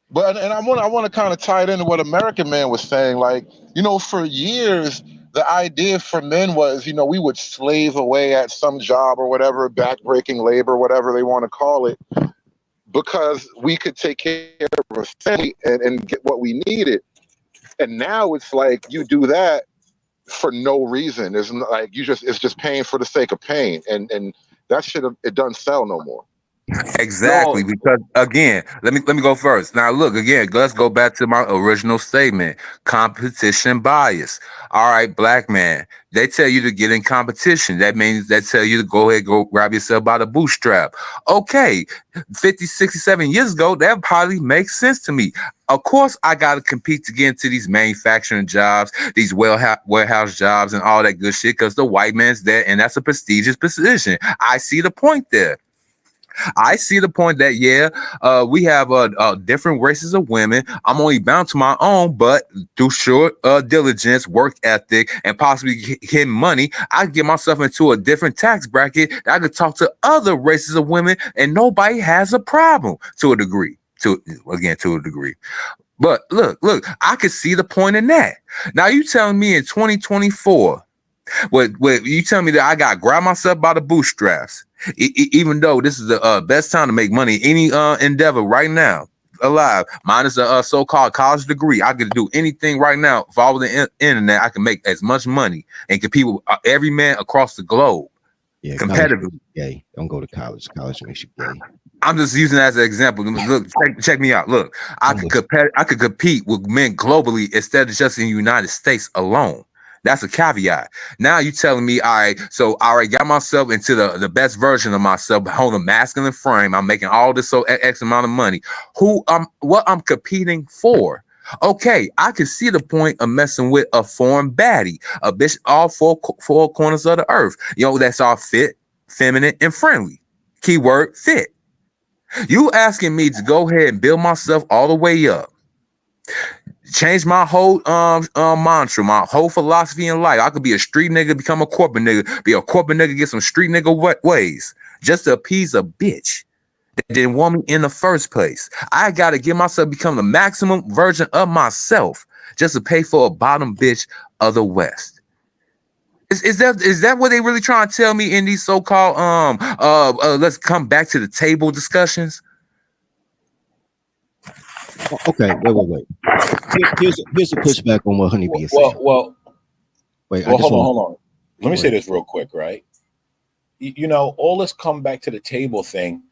But and I want to kind of tie it into what American Man was saying. Like, you know, for years, the idea for men was, you know, we would slave away at some job or whatever, backbreaking labor, whatever they want to call it, because we could take care of a family and get what we needed. And now it's like you do that for no reason. It's like it's just pain for the sake of pain, and that shit it doesn't sell no more. Exactly, because again, let me go first. Now, look again. Let's go back to my original statement: competition bias. All right, black man. They tell you to get in competition. That means they tell you to go ahead, go grab yourself by the bootstrap. Okay, 50, 67 years ago, that probably makes sense to me. Of course, I got to compete to get into these manufacturing jobs, these warehouse jobs, and all that good shit because the white man's there, and that's a prestigious position. I see the point there. I see the point that, we have different races of women. I'm only bound to my own, but through short diligence, work ethic, and possibly getting money, I can get myself into a different tax bracket. I could talk to other races of women, and nobody has a problem to a degree. To a degree. But look, I could see the point in that. Now you telling me in 2024, what you tell me that I got to grab myself by the bootstraps, even though this is the best time to make money, any endeavor right now, alive, minus a so-called college degree, I could do anything right now. Follow the internet, I can make as much money and compete with every man across the globe. Yeah, competitively. Gay. Don't go to college. College makes you gay. I'm just using that as an example. Look, check me out. Look, I could compete with men globally instead of just in the United States alone. That's a caveat. Now you telling me, all right, so I already got myself into the best version of myself, hold a masculine frame. I'm making all this X amount of money. What I'm competing for? Okay, I can see the point of messing with a foreign baddie, a bitch all four corners of the earth. You know, that's all fit, feminine, and friendly. Keyword fit. You asking me to go ahead and build myself all the way up. Change my whole mantra, my whole philosophy in life. I could be a street nigga, become a corporate nigga, be a corporate nigga, get some street nigga ways, just to appease a bitch that didn't want me in the first place. I gotta get myself become the maximum version of myself just to pay for a bottom bitch of the West. Is that what they really trying to tell me in these so-called let's come back to the table discussions? Okay, wait. Here's a pushback on what Honeybee is saying. Hold on. Let me say this real quick, right? You know, all this come back to the table thing.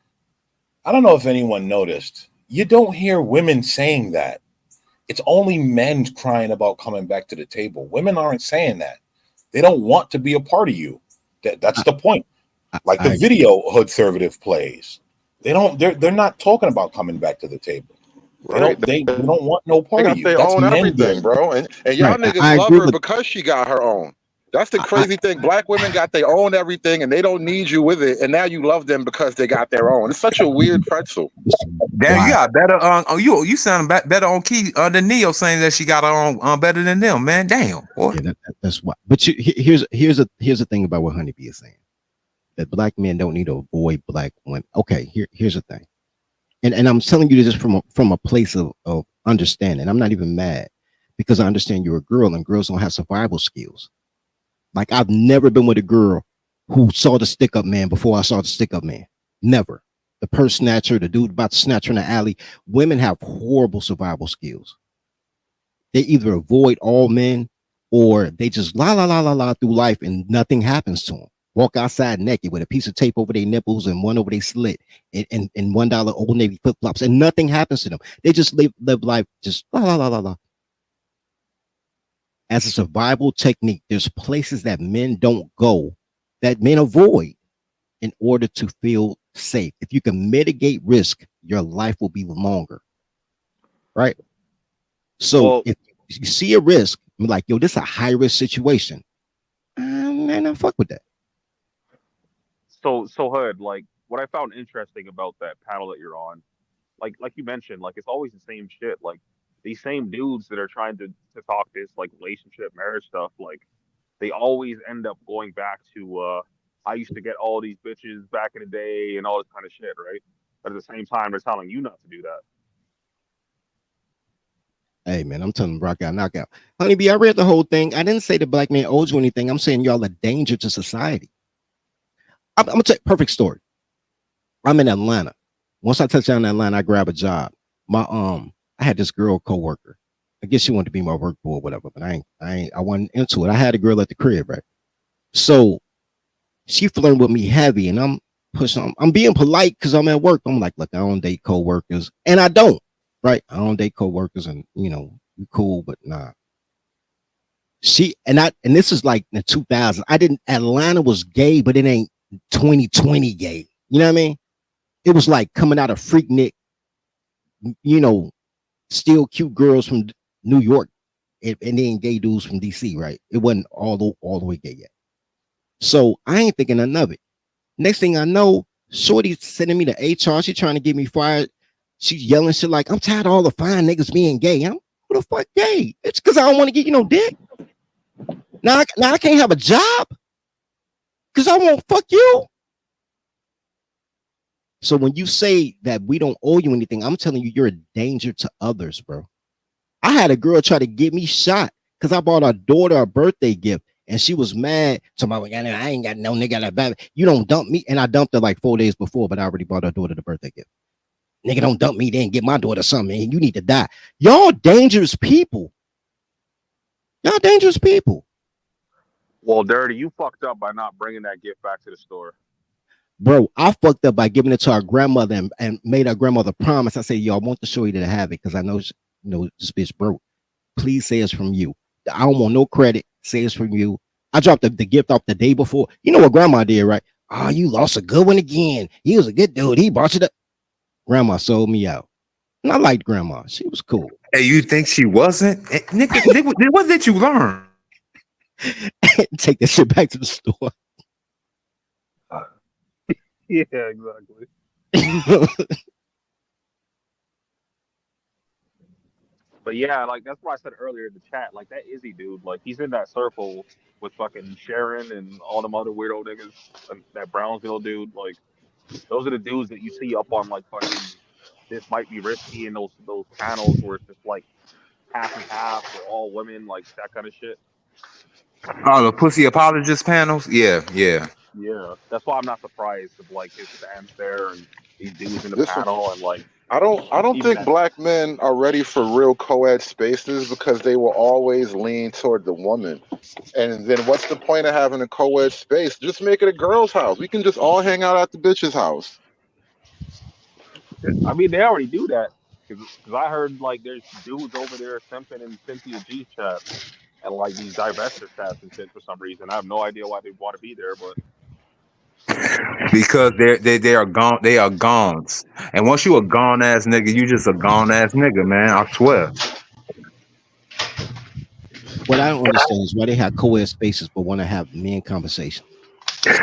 I don't know if anyone noticed. You don't hear women saying that. It's only men crying about coming back to the table. Women aren't saying that. They don't want to be a part of you. That's the point. Like the video Hood Conservative plays. They're not talking about coming back to the table. Right. They don't want no part They of got you. their That's own men everything, doing. bro. And y'all Right. niggas I love agree her with because she got her own. That's the crazy thing. Black women got their own everything and they don't need you with it. And now you love them because they got their own. It's such a weird pretzel. Damn, you why. got better. You sound better on key than Neo saying that she got her own better than them, man. Damn, boy. Yeah, that's why. But here's the thing about what Honeybee is saying, that black men don't need to avoid black women. Okay, here's the thing, and I'm telling you this from a place of understanding. I'm not even mad because I understand you're a girl and girls don't have survival skills. Like I've never been with a girl who saw the stick up man before I saw the stick up man. Never. The purse snatcher, the dude about to snatch her in the alley. Women have horrible survival skills. They either avoid all men or they just la through life and nothing happens to them. Walk outside naked with a piece of tape over their nipples and one over their slit and $1 Old Navy flip flops and nothing happens to them. They just live life just la. As a survival technique, there's places that men don't go, that men avoid in order to feel safe. If you can mitigate risk, your life will be longer. Right? So if you see a risk, you're like, yo, this is a high risk situation. Man, I fuck with that. So Hood, like what I found interesting about that panel that you're on, like you mentioned, like it's always the same shit. Like these same dudes that are trying to talk this like relationship, marriage stuff, like they always end up going back to I used to get all these bitches back in the day and all this kind of shit, right? But at the same time, they're telling you not to do that. Hey man, I'm telling rock out, knockout. Honeybee, I read the whole thing. I didn't say the black man owes you anything. I'm saying y'all a danger to society. I'm gonna tell you perfect story. I'm in Atlanta. Once I touch down in Atlanta, I grab a job. I had this girl coworker. I guess she wanted to be my work boy or whatever, but I wasn't into it. I had a girl at the crib, right? So she flirted with me heavy, and I'm pushing. I'm being polite because I'm at work. I'm like, look, I don't date coworkers, and I don't. Right? I don't date coworkers, and you know, we cool, but nah. And this is like in the 2000s. Atlanta was gay, but it ain't 2020 gay. You know what I mean? It was like coming out of Freaknik, you know, still cute girls from New York, and then gay dudes from DC, right? It wasn't all the way gay yet. So I ain't thinking none of it. Next thing I know, Shorty's sending me to HR. She trying to get me fired. She's yelling shit like, I'm tired of all the fine niggas being gay. I'm who the fuck gay? It's because I don't want to get you no dick. Now I can't have a job because I won't fuck you. So when you say that we don't owe you anything, I'm telling you, you're a danger to others, bro. I had a girl try to get me shot because I bought her daughter a birthday gift, and she was mad. Somebody, I ain't got no nigga like that. You don't dump me, and I dumped her like 4 days before, but I already bought her daughter the birthday gift. Nigga, don't dump me, then get my daughter something, and you need to die. Y'all dangerous people. Y'all dangerous people. Well, Dirty, you fucked up by not bringing that gift back to the store. Bro, I fucked up by giving it to our grandmother and made our grandmother promise. I said, yo, I want to show you that I have it because I know, this bitch broke. Please say it's from you. I don't want no credit. Say it's from you. I dropped the gift off the day before. You know what grandma did, right? Oh, you lost a good one again. He was a good dude. He brought you the... Grandma sold me out. And I liked grandma. She was cool. Hey, you think she wasn't? Nigga, what did you learn? Take that shit back to the store. Yeah, exactly. But yeah, like that's why I said earlier in the chat, like that Izzy dude, like he's in that circle with fucking Sharon and all them other weirdo niggas, and that Brownsville dude. Like those are the dudes that you see up on like fucking This Might Be Risky and those panels where it's just like half and half or all women, like that kind of shit. Oh, the pussy apologist panels? Yeah. Yeah, that's why I'm not surprised of like his stance there and these dudes in the This one, panel and like I don't even think that. black men are ready for real co-ed spaces because they will always lean toward the woman. And then what's the point of having a co-ed space? Just make it a girl's house. We can just all hang out at the bitch's house. I mean, they already do that because I heard like there's dudes over there simping in Cynthia G's chats and like these divester chats and shit for some reason. I have no idea why they want to be there, but Because they are gone. They are gones. And once you a gone ass nigga, you just a gone ass nigga, man. I swear. What I don't understand is why they have co-ed spaces but want to have men conversation.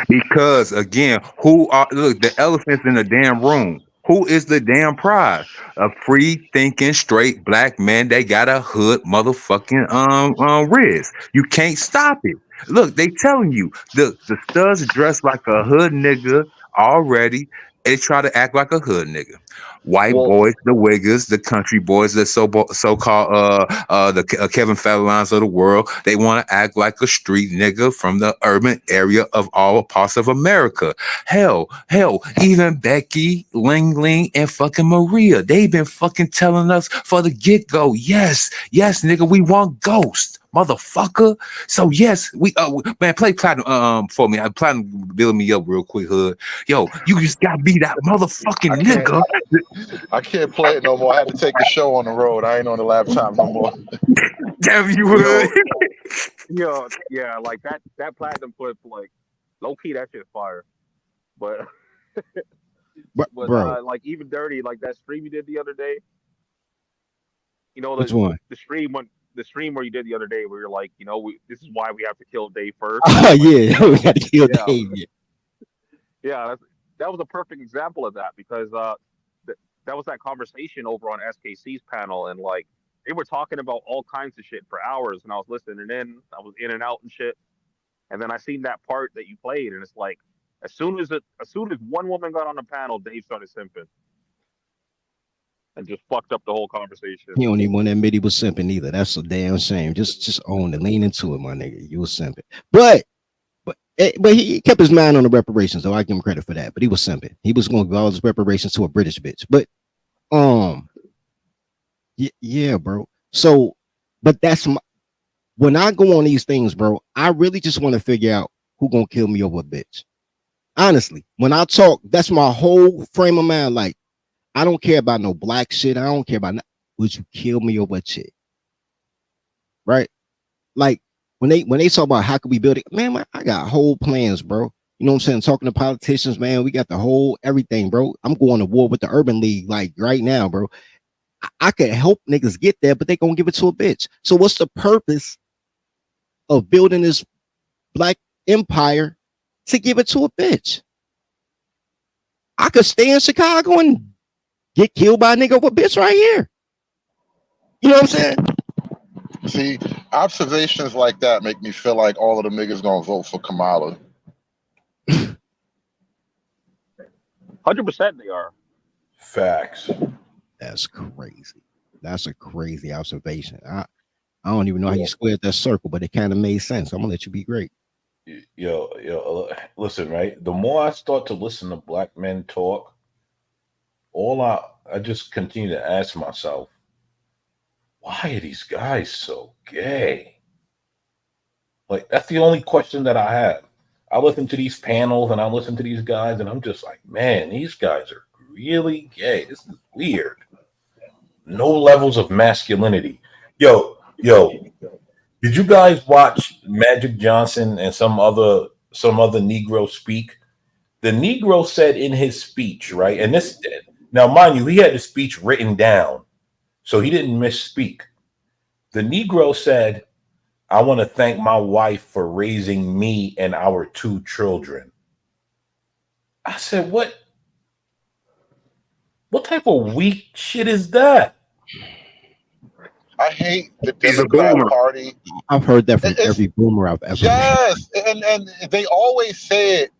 Because again, look, the elephant's in the damn room. Who is the damn prize? A free thinking straight black man that got a hood motherfucking Riz. You can't stop it. Look, they telling you the studs dress like a hood nigga already. They try to act like a hood nigga. White well, boys, the Wiggers, the country boys, the so called Kevin Federlines of the world. They want to act like a street nigga from the urban area of all parts of America. Hell, even Becky, Ling Ling, and fucking Maria. They've been fucking telling us for the get-go. Yes, nigga, we want Ghost. Motherfucker. So yes, we man, play Platinum for me. Platinum build me up real quick, hood. Yo, you just gotta be that motherfucking nigga. I can't play it no more. I had to take the show on the road. I ain't on the laptop no more. Damn you would. Yeah, like that platinum clip, like low key, that shit fire. But Bro, like even dirty, like that stream you did the other day. You know, which one? the stream where you did the other day, where you're like, you know, this is why we have to kill Dave first. Oh yeah, we got to kill Dave. Yeah, that was a perfect example of that because that was that conversation over on SKC's panel, and like they were talking about all kinds of shit for hours, and I was listening in, I was in and out and shit, and then I seen that part that you played, and it's like as soon as one woman got on the panel, Dave started simping. And just fucked up the whole conversation. He don't even want to admit he was simping either. That's a damn shame. Just own it, lean into it, my nigga. You was simping, but he kept his mind on the reparations, though. I give him credit for that. But he was simping. He was going to give all his reparations to a British bitch. But yeah, bro. So, but that's when I go on these things, bro. I really just want to figure out who gonna kill me over a bitch. Honestly, when I talk, that's my whole frame of mind. Like, I don't care about no black shit. I don't care about would you kill me over a chick? Right? Like when they talk about how can we build it, man, I got whole plans, bro. You know what I'm saying? Talking to politicians, man, we got the whole everything, bro. I'm going to war with the Urban League, like right now, bro. I could help niggas get there, but they gonna give it to a bitch. So what's the purpose of building this black empire to give it to a bitch? I could stay in Chicago and get killed by a nigga over a bitch right here. You know what I'm saying? See, observations like that make me feel like all of the niggas gonna vote for Kamala. 100% they are. Facts. That's crazy. That's a crazy observation. I don't even know how you squared that circle, but it kind of made sense. I'm gonna let you be great. Yo, listen, right? The more I start to listen to black men talk, I just continue to ask myself, why are these guys so gay? Like, that's the only question that I have. I listen to these panels and I listen to these guys and I'm just like, man, these guys are really gay. This is weird. No levels of masculinity. Yo, did you guys watch Magic Johnson and some other Negro speak? The Negro said in his speech, right? And this, now mind you, he had the speech written down, so he didn't misspeak. The Negro said, I want to thank my wife for raising me and our 2 children. I said, what type of weak shit is that? I hate the Democrat Party. I've heard that from every boomer I've ever Yes, and they always say it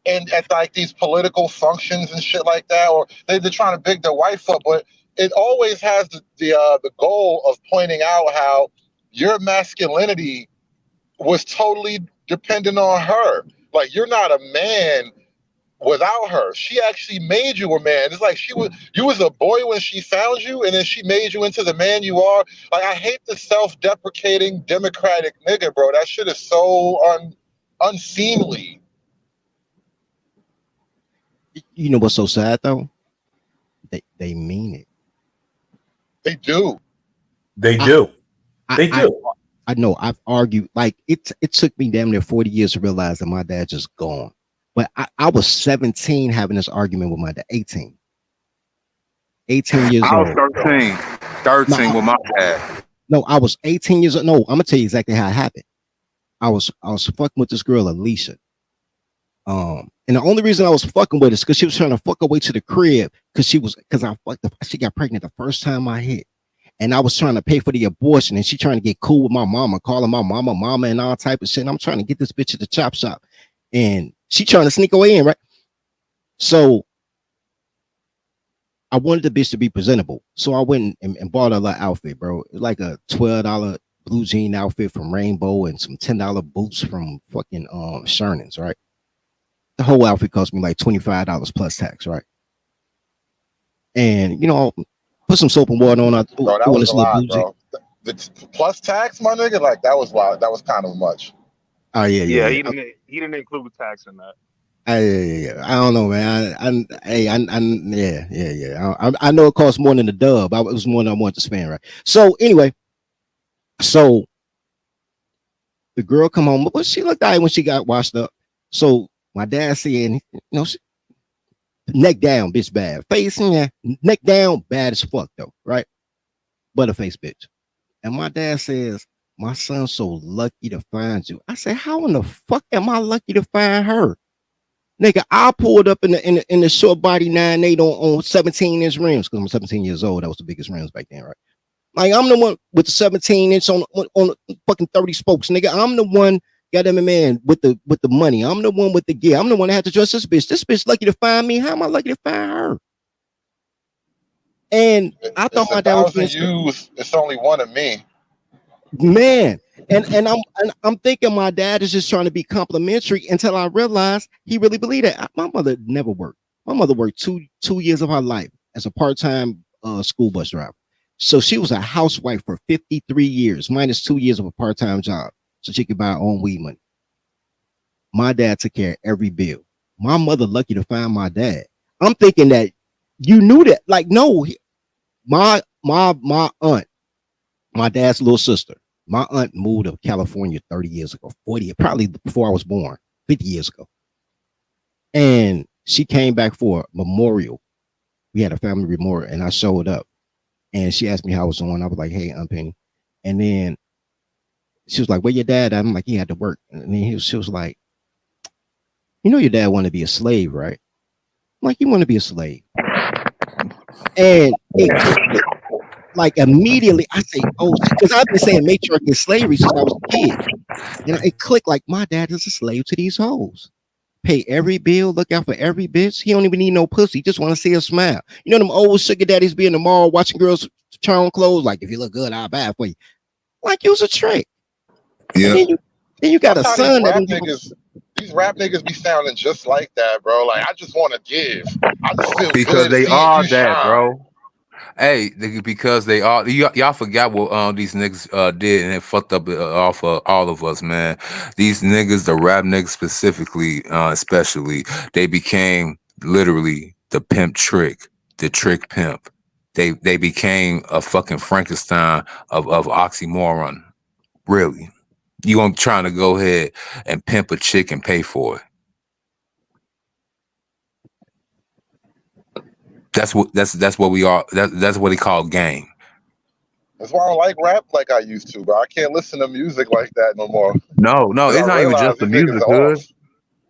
at like these political functions and shit like that, or they're trying to big their wife up, but it always has the goal of pointing out how your masculinity was totally dependent on her. Like, you're not a man without her. She actually made you a man. It's like you was a boy when she found you, and then she made you into the man you are. Like, I hate the self-deprecating democratic nigga, bro. That shit is so unseemly. You know what's so sad though? They mean it. They do. They do. I know. I've argued. Like, it took me damn near 40 years to realize that my dad just gone. But I was 17 having this argument with my dad. 18 years I was old. 13 with my dad. No, I was 18 years old. No, I'm gonna tell you exactly how it happened. I was fucking with this girl, Alicia. And the only reason I was fucking with her is because she was trying to fuck her way to the crib because she got pregnant the first time I hit. And I was trying to pay for the abortion, and she trying to get cool with my mama, calling my mama and all type of shit. And I'm trying to get this bitch at the chop shop. And she trying to sneak away in, right? So I wanted the bitch to be presentable. So I went and bought her little outfit, bro. Like a $12 blue jean outfit from Rainbow and some $10 boots from fucking Shernan's, right? The whole outfit cost me like $25 plus tax, right? And put some soap and water on. Bro, that was a lot, bro. The plus tax, my nigga, like that was wild. That was kind of much. Oh yeah. He didn't include tax in that. Yeah. I don't know, man. I know it costs more than the dub. It was more than I wanted to spend, right? So anyway, the girl come home, but she looked alright when she got washed up. So my dad saying, neck down, bitch, bad. Face in there, neck down, bad as fuck though, right? Butterface bitch. And my dad says, my son's so lucky to find you. I said, how in the fuck am I lucky to find her? Nigga, I pulled up in the short body 9.8 on 17-inch rims because I'm 17 years old. That was the biggest rims back then, right? Like, I'm the one with the 17-inch on fucking 30 spokes, nigga. I'm the one, goddamn man, with the money. I'm the one with the gear. I'm the one that had to dress this bitch. This bitch lucky to find me. How am I lucky to find her? And I thought my dad was it's only one of me. Man, and I'm thinking my dad is just trying to be complimentary until I realized he really believed that. My mother never worked. My mother worked two years of her life as a part-time school bus driver. So she was a housewife for 53 years, minus 2 years of a part-time job, so she could buy her own weed money. My dad took care of every bill. My mother lucky to find my dad. I'm thinking that you knew that. Like, no, my aunt, my dad's little sister, my aunt moved to California 30 years ago, 40, probably before I was born, 50 years ago. And she came back for a memorial. We had a family memorial, and I showed up. And she asked me how I was doing. I was like, hey, Aunt Penny. And then she was like, where your dad at? I'm like, he had to work. And then she was like, your dad wanted to be a slave, right? I'm like, you want to be a slave? And it like immediately I say, oh, because I've been saying matriarchy and slavery since I was a kid. And it clicked like my dad is a slave to these hoes. Pay every bill, look out for every bitch. He don't even need no pussy. He just want to see her smile. You know them old sugar daddies be in the mall watching girls try on clothes. Like, if you look good, I'll buy it for you. Like, it was a trick. Yeah. Then you got a son these rap niggas be sounding just like that, bro. Like, I just want to give. I just feel because good they seeing are you that, shine. bro. Hey, because they are. Y'all forgot what these niggas did, and it fucked up off of all of us, man. These niggas, the rap niggas specifically, especially, they became literally the pimp trick, the trick pimp. They became a fucking Frankenstein of oxymoron. Really, you gonna trying to go ahead and pimp a chick and pay for it? That's what we are. That's what they call game. That's why I don't like rap like I used to, bro. I can't listen to music like that no more. No, it's not even just the these niggas music, are Hood.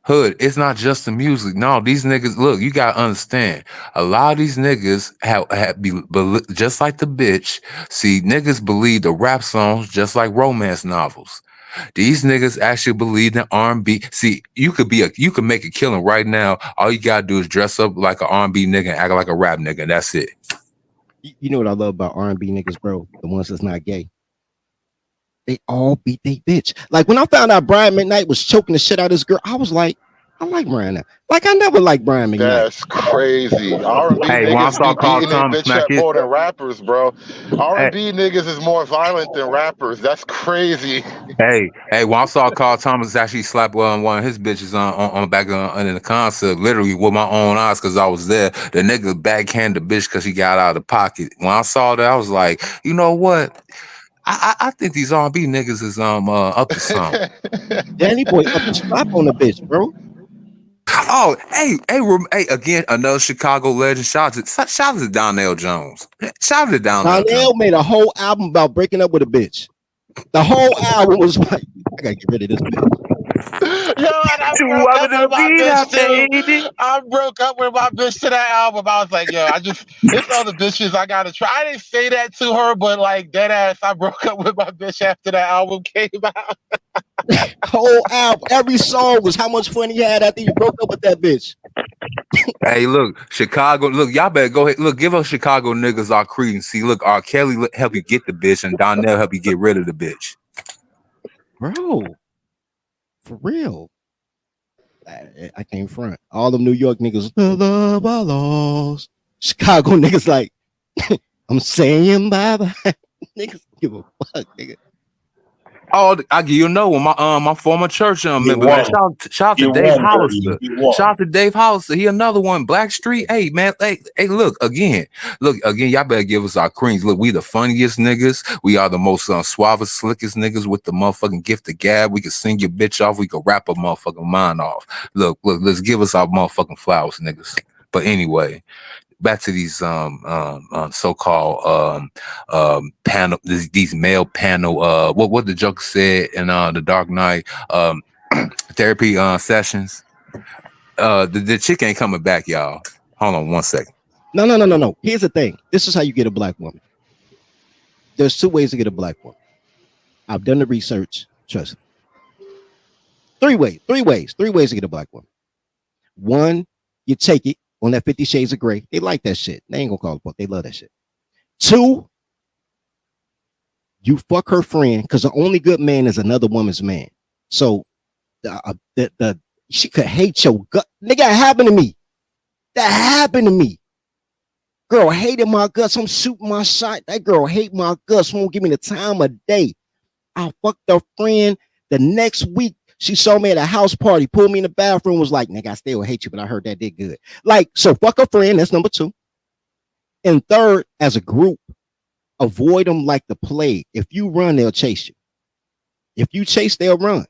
Hood, it's not just the music. No, these niggas, look, you gotta understand. A lot of these niggas have just like the bitch. See, niggas believe the rap songs just like romance novels. These niggas actually believe in R&B. See, you could make a killing right now. All you gotta do is dress up like an R&B nigga and act like a rap nigga. That's it. You know what I love about R&B niggas, bro? The ones that's not gay. They all beat their bitch. Like when I found out Brian McKnight was choking the shit out of this girl, I was like, I like Brian now. Like I never liked Brian McKnight. That's crazy. R&B Hey, when I niggas saw be Carl beating their Thomas bitch smack up his, more than rappers, bro. hey, R&B niggas is more violent than rappers. That's crazy. hey, when I saw Carl Thomas actually slap one of his bitches on back in the concert, literally with my own eyes, because I was there. The nigga backhanded the bitch because she got out of the pocket. When I saw that, I was like, you know what? I think these R&B niggas is up to something. Danny Boy up to slap on the bitch, bro. Oh, hey, again, another Chicago legend. Shout out to Donnell Jones. Shout out to Donnell Jones. Donnell made a whole album about breaking up with a bitch. The whole album was like, I gotta get rid of this bitch. Yo, and I broke up with my bitch too. I broke up with my bitch to that album. I was like, yo, it's other bitches I gotta try. I didn't say that to her, but like dead ass, I broke up with my bitch after that album came out. Whole album, every song was how much fun he had after you broke up with that bitch. Hey, look, Chicago. Look, y'all better go ahead. Look, give us Chicago niggas our credence. See, look, R. Kelly help you get the bitch, and Donnell help you get rid of the bitch. Bro, for real. I can't front. All them New York niggas, the love I lost. Chicago niggas like, I'm saying bye-bye. Niggas give a fuck, nigga. Oh, I give you another one. My former church member, man. Shout out to Dave Hollister. Shout out to Dave Hollister. He another one. Black Street. Hey, man. Hey, look again. Y'all better give us our creams. Look, we the funniest niggas. We are the most suavest, slickest niggas with the motherfucking gift of gab. We can sing your bitch off. We can rap a motherfucking mind off. Look. Let's give us our motherfucking flowers, niggas. But anyway, back to these so-called panel, these male panel, what the Joker said in the Dark Knight therapy sessions. The chick ain't coming back, y'all. Hold on 1 second. No. Here's the thing. This is how you get a black woman. There's two ways to get a black woman. I've done the research. Trust me. Three ways to get a black woman. One, you take it on that 50 Shades of Grey. They like that shit. They ain't gonna call it fuck. They love that shit. Two, you fuck her friend, because the only good man is another woman's man. So she could hate your gut. Nigga, that happened to me. Girl hated my guts. I'm shooting my shot. That girl hate my guts. Won't give me the time of day. I fucked her friend. The next week, she saw me at a house party, pulled me in the bathroom, was like, nigga, I still hate you, but I heard that did good. Like, so fuck a friend, that's number two. And third, as a group, avoid them like the plague. If you run, they'll chase you. If you chase, they'll run.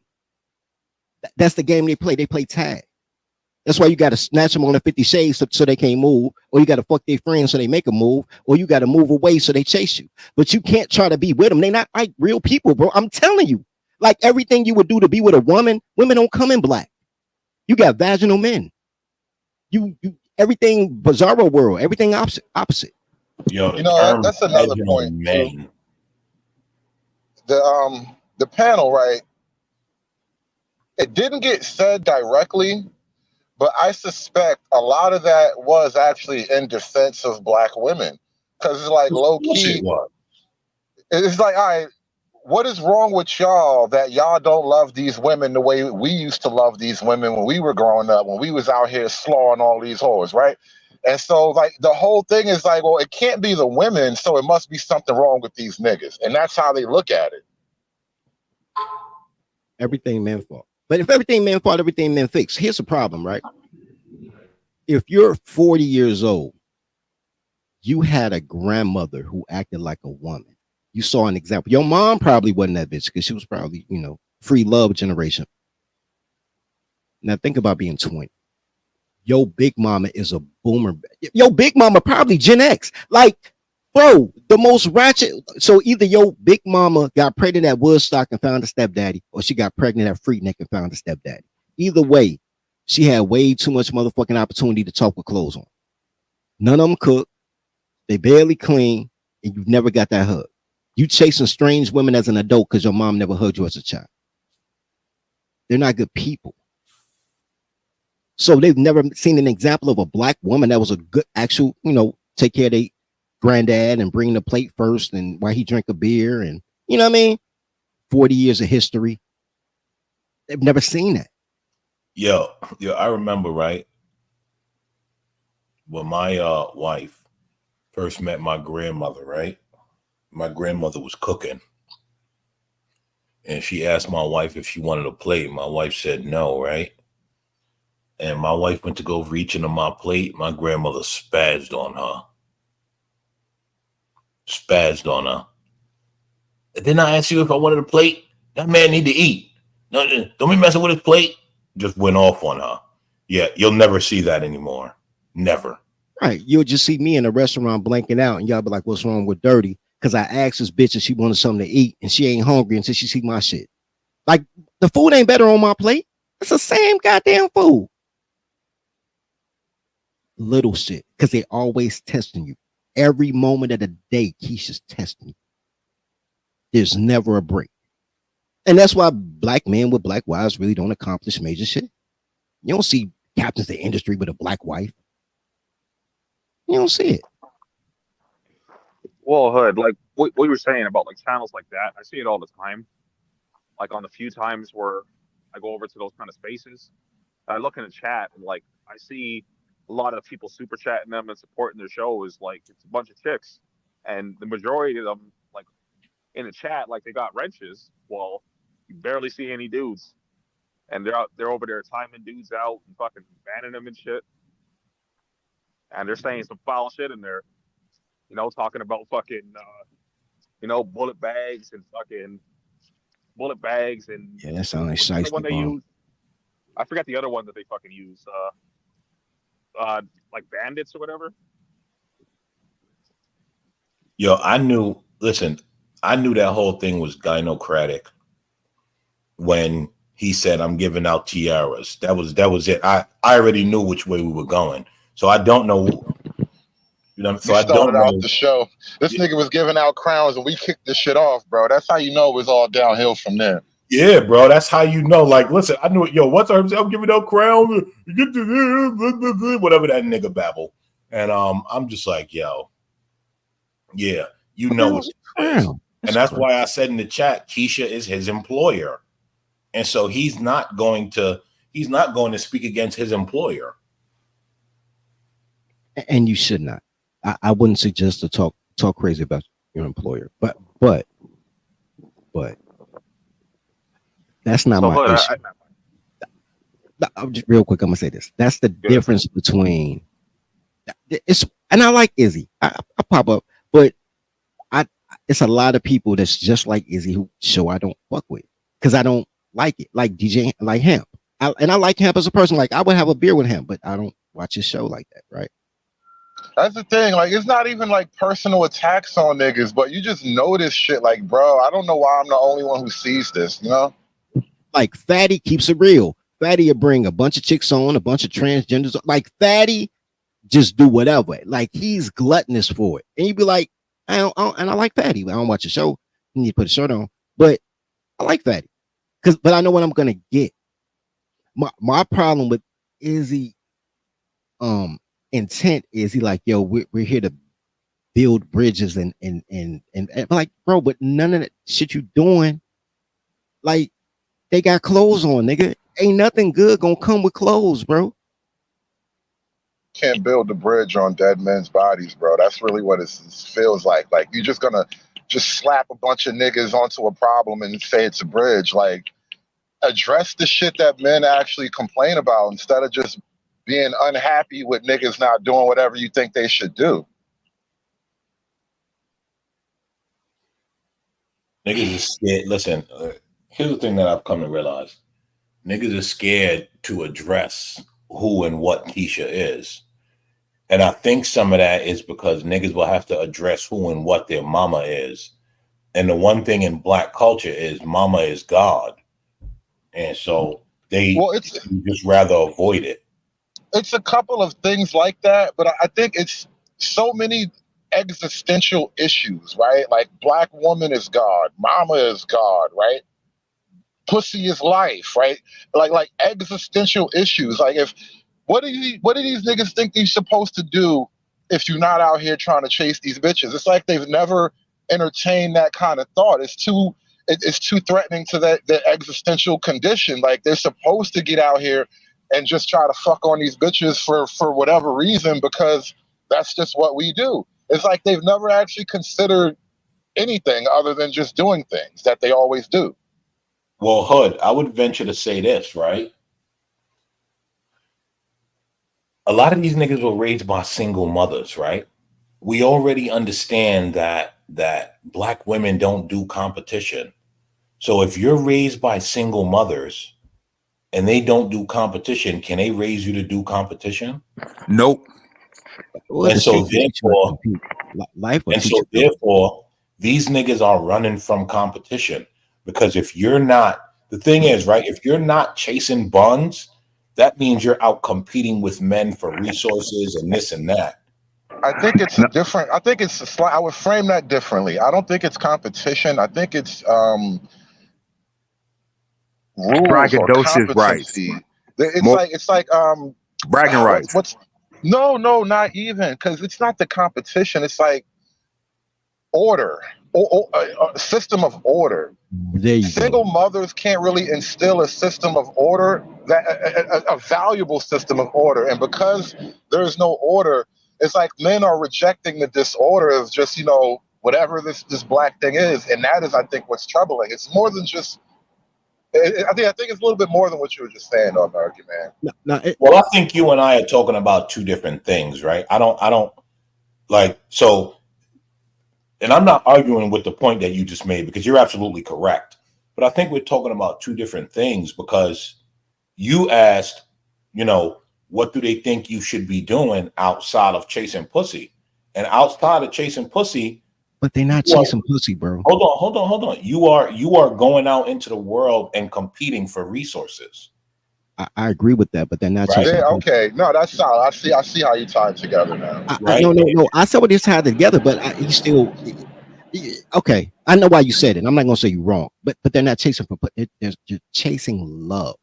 That's the game they play. They play tag. That's why you got to snatch them on the 50 Shades so they can't move, or you got to fuck their friends so they make a move, or you got to move away so they chase you. But you can't try to be with them. They're not like real people, bro. I'm telling you. Like everything you would do to be with a woman, women don't come in black. You got vaginal men. You everything bizarro world, everything opposite. Yo, that's another point. Man. The panel, right? It didn't get said directly, but I suspect a lot of that was actually in defense of black women, because it's like low key. It's like, all right. What is wrong with y'all that y'all don't love these women the way we used to love these women when we were growing up, when we was out here slawing all these whores, right? And so, like, the whole thing is like, well, it can't be the women, so it must be something wrong with these niggas. And that's how they look at it. Everything men fault. But if everything men fault, everything men fix. Here's the problem, right? If you're 40 years old, you had a grandmother who acted like a woman. You saw an example. Your mom probably wasn't that bitch because she was probably, free love generation. Now think about being 20. Your big mama is a boomer. Your big mama probably Gen X. Like, bro, the most ratchet. So either your big mama got pregnant at Woodstock and found a stepdaddy, or she got pregnant at Freaknik and found a stepdaddy. Either way, she had way too much motherfucking opportunity to talk with clothes on. None of them cook. They barely clean, and you never got that hug. You chasing strange women as an adult because your mom never hugged you as a child. They're not good people. So they've never seen an example of a black woman that was a good actual, take care of their granddad and bring the plate first and while he drank a beer and, you know what I mean? 40 years of history. They've never seen that. Yo, I remember, right, when my wife first met my grandmother, right? My grandmother was cooking. And she asked my wife if she wanted a plate. My wife said no, right? And my wife went to go reach into my plate. My grandmother spazzed on her. Didn't I ask you if I wanted a plate? That man need to eat. No, don't be messing with his plate. Just went off on her. Yeah, you'll never see that anymore. Never. Right. You'll just see me in a restaurant blanking out, and y'all be like, what's wrong with Dirty? Because I asked this bitch if she wanted something to eat, and she ain't hungry until she see my shit. Like, the food ain't better on my plate. It's the same goddamn food. Little shit. Because they always testing you. Every moment of the day, Keisha's testing you. There's never a break. And that's why black men with black wives really don't accomplish major shit. You don't see captains of the industry with a black wife. You don't see it. Well, Hood, like what you were saying about like channels like that, I see it all the time. Like on the few times where I go over to those kind of spaces, I look in the chat and like I see a lot of people super chatting them and supporting their show is like it's a bunch of chicks, and the majority of them like in the chat like they got wrenches. Well, you barely see any dudes, and they're over there timing dudes out and fucking banning them and shit, and they're saying some foul shit in there. You know, talking about fucking, bullet bags and Yeah, that sounds like what's the other shiesty one they bomb. use? I forgot the other one that they fucking use. Like bandits or whatever. Yo, I knew that whole thing was gynocratic when he said, I'm giving out tiaras. That was it. I already knew which way we were going. So I don't know. You know, so We I don't started out know. the show. This nigga was giving out crowns and we kicked this shit off, bro. That's how you know it was all downhill from there. Yeah, bro, that's how you know. Like, listen, I knew it. Yo, what's I'm giving out crowns, you get to whatever that nigga babble, and I'm just like, yo, yeah, you know what it is. And that's why I said in the chat, Keisha is his employer, and so he's not going to speak against his employer. And you should not. I wouldn't suggest to talk crazy about your employer, but that's not my issue. Just real quick, I'm gonna say this. That's the difference between it's, and I like Izzy. I pop up, but it's a lot of people that's just like Izzy who show I don't fuck with because I don't like it. Like DJ, like Hemp, and I like Hemp as a person. Like I would have a beer with him, but I don't watch his show like that, right? That's the thing. Like, it's not even like personal attacks on niggas, but you just notice shit. Like, bro, I don't know why I'm the only one who sees this, you know? Like Fatty keeps it real. Fatty will bring a bunch of chicks on, a bunch of transgenders. Like Fatty just do whatever. Like he's gluttonous for it. And you'd be like, and I like Fatty. I don't watch the show. You need to put a shirt on. But I like Fatty. But I know what I'm gonna get. My problem with Izzy intent is he like, yo, we're here to build bridges and like, bro, but none of that shit you doing, like they got clothes on, nigga. Ain't nothing good gonna come with clothes, bro. Can't build the bridge on dead men's bodies, bro. That's really what it feels like. Like, you're just gonna just slap a bunch of niggas onto a problem and say it's a bridge. Like, address the shit that men actually complain about instead of just being unhappy with niggas not doing whatever you think they should do. Niggas is scared. Listen, here's the thing that I've come to realize. Niggas are scared to address who and what Keisha is. And I think some of that is because niggas will have to address who and what their mama is. And the one thing in black culture is mama is God. And so they just rather avoid it. It's a couple of things like that, but I think it's so many existential issues, right? Like, black woman is God, mama is God, right? Pussy is life, right? Like existential issues. Like, what do these niggas think they're supposed to do if you're not out here trying to chase these bitches? It's like they've never entertained that kind of thought. It's it's too threatening to their existential condition. Like they're supposed to get out here and just try to fuck on these bitches for whatever reason, because that's just what we do. It's like they've never actually considered anything other than just doing things that they always do. Well, Hood, I would venture to say this, right? A lot of these niggas were raised by single mothers, right? We already understand that black women don't do competition. So if you're raised by single mothers and they don't do competition, can they raise you to do competition? Nope. Well, And the so street teach you how to therefore, compete. Life will and teach so you. therefore, these niggas are running from competition, because if you're not, the thing is, right, if you're not chasing buns, that means you're out competing with men for resources and this and that. I think it's different. I think it's a slight, I would frame that differently. I don't think it's competition. I think it's rules or Braggadocious rights. competency. It's More like bragging rights. what's no, not even, because it's not the competition. It's like order, or a system of order. There you Single mothers can't really instill a system of order, that a valuable system of order. And because there's no order, it's like men are rejecting the disorder of just, you know, whatever this black thing is. And that is, I think, what's troubling. It's more than just, I think it's a little bit more than what you were just saying, American man. Well, I think you and I are talking about two different things, right? I don't like, so, and I'm not arguing with the point that you just made, because you're absolutely correct. But I think we're talking about two different things, because you asked, you know, what do they think you should be doing outside of chasing pussy? And outside of chasing pussy, but they're not chasing pussy, bro. Hold on. You are going out into the world and competing for resources. I agree with that, but they're not chasing Yeah, pussy. okay. No, that's solid. I see how you tie it together now. No. I said what it's tied together, but you still okay. I know why you said it. I'm not gonna say you're wrong, but they're not chasing for. They're chasing love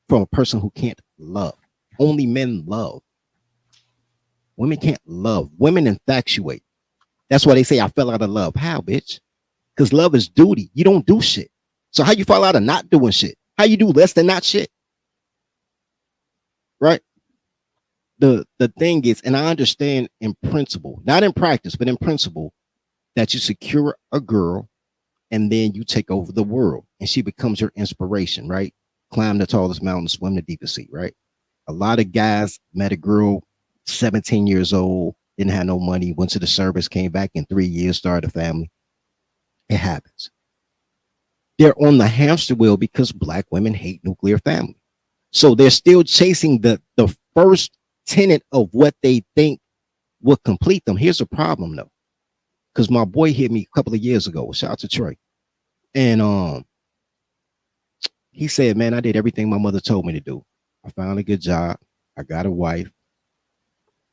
from a person who can't love. Only men love. Women can't love. Women infatuate. That's why they say I fell out of love. How, bitch? Because love is duty. You don't do shit. So how you fall out of not doing shit? How you do less than not shit? Right? The thing is, and I understand in principle, not in practice, but in principle, that you secure a girl and then you take over the world and she becomes your inspiration, right? Climb the tallest mountain, swim the deepest sea, right? A lot of guys met a girl 17 years old, didn't have no money, went to the service, came back in 3 years, started a family. It happens. They're on the hamster wheel because black women hate nuclear family. So they're still chasing the first tenet of what they think will complete them. Here's a problem though, because my boy hit me a couple of years ago. Shout out to Troy. And he said, man, I did everything my mother told me to do. I found a good job. I got a wife.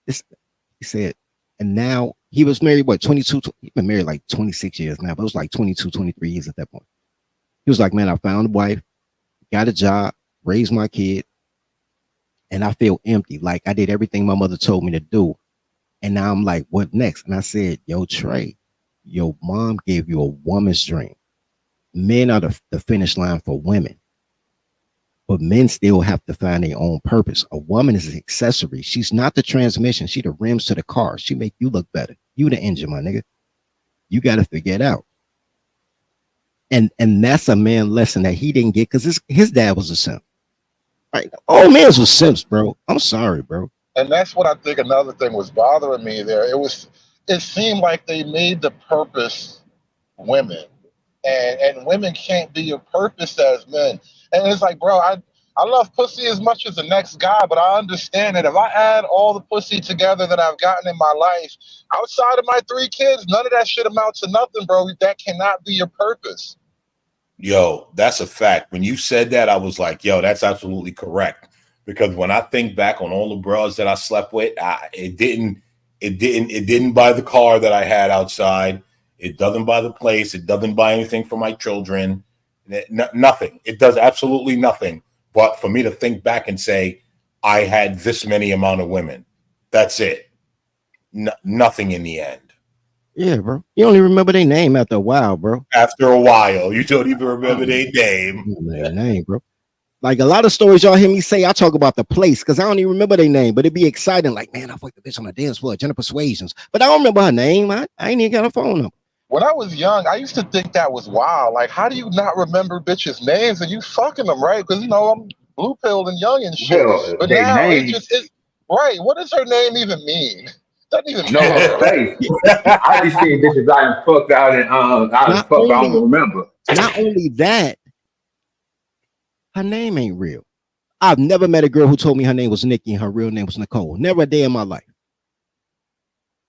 He said, and now he was married, what, 22? He's been married like 26 years now, but it was like 22, 23 years at that point. He was like, man, I found a wife, got a job, raised my kid, and I feel empty. Like I did everything my mother told me to do. And now I'm like, what next? And I said, yo, Trey, your mom gave you a woman's dream. Men are the finish line for women. But men still have to find their own purpose. A woman is an accessory. She's not the transmission. She the rims to the car. She make you look better. You the engine, my nigga. You got to figure it out. And that's a man lesson that he didn't get because his dad was a simp. Right? All men was simps, bro. I'm sorry, bro. And that's what I think another thing was bothering me there. It seemed like they made the purpose women. And women can't be your purpose as men. And it's like, bro, I love pussy as much as the next guy, but I understand that if I add all the pussy together that I've gotten in my life, outside of my 3 kids, none of that shit amounts to nothing, bro. That cannot be your purpose. Yo, that's a fact. When you said that, I was like, yo, that's absolutely correct. Because when I think back on all the bros that I slept with, it didn't buy the car that I had outside. It doesn't buy the place. It doesn't buy anything for my children. Nothing. It does absolutely nothing. But for me to think back and say, I had this many amount of women. That's it. Nothing in the end. Yeah, bro. You don't even remember their name after a while, bro. After a while, you don't even remember their name. Their name, bro. Like a lot of stories y'all hear me say, I talk about the place because I don't even remember their name, but it'd be exciting. Like, man, I fucked the bitch on the dance floor, Jennifer Persuasions. But I don't remember her name. I ain't even got a phone number. When I was young, I used to think that was wild. Like, how do you not remember bitches' names and you fucking them, right? Because, I'm blue pilled and young and shit. Hell, But they now name. it's right. What does her name even mean? Doesn't even No, matter. her face. I just seen bitches I done fucked out and out of fuck, but I don't remember. Not only that, her name ain't real. I've never met a girl who told me her name was Nikki and her real name was Nicole. Never a day in my life.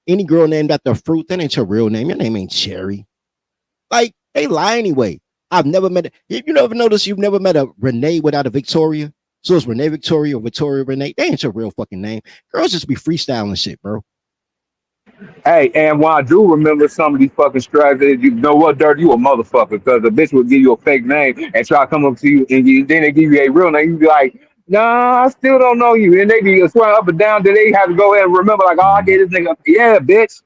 Any girl named after a fruit, that ain't your real name. Your name ain't Cherry. Like, they lie anyway. I've never met you never noticed you've never met a Renee without a Victoria? So it's Renee Victoria or Victoria Renee. They ain't your real fucking name. Girls just be freestyling shit, bro. Hey, and when I do remember some of these fucking strategies, you know what, Dirty? You a motherfucker, because the bitch will give you a fake name and try to come up to you, and then they give you a real name. You be like, nah, I still don't know you. And they be swearing up and down, then they have to go ahead and remember, like, oh, I gave this nigga, yeah, bitch.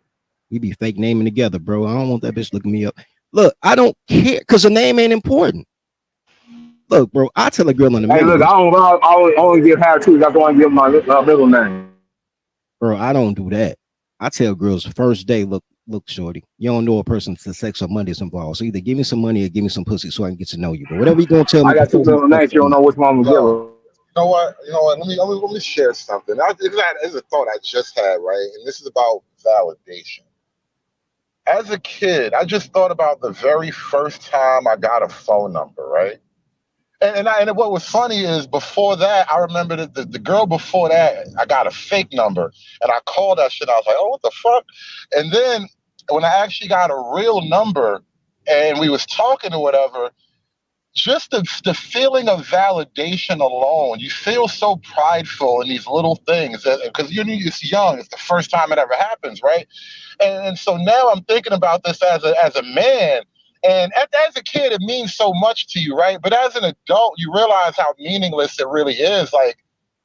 We be fake naming together, bro. I don't want that bitch looking me up. Look, I don't care, because the name ain't important. Look, bro, I tell a girl in the Hey, middle. look, I only give her two. That's why I give my middle name. Bro, I don't do that. I tell girls first day, look, shorty, you don't know a person to sex or money is involved. So either give me some money or give me some pussy so I can get to know you. But whatever you gonna tell me, I got two middle names. You don't know which one I'm gonna give her. You know what? Let me share something. It's a thought I just had, right? And this is about validation. As a kid, I just thought about the very first time I got a phone number, right? And what was funny is before that, I remember that the girl before that, I got a fake number and I called that shit. I was like, oh, what the fuck? And then when I actually got a real number and we was talking or whatever, just the feeling of validation alone, you feel so prideful in these little things because you're just young. It's the first time it ever happens, right? And so now I'm thinking about this as a man. And as a kid, it means so much to you, right? But as an adult, you realize how meaningless it really is. Like,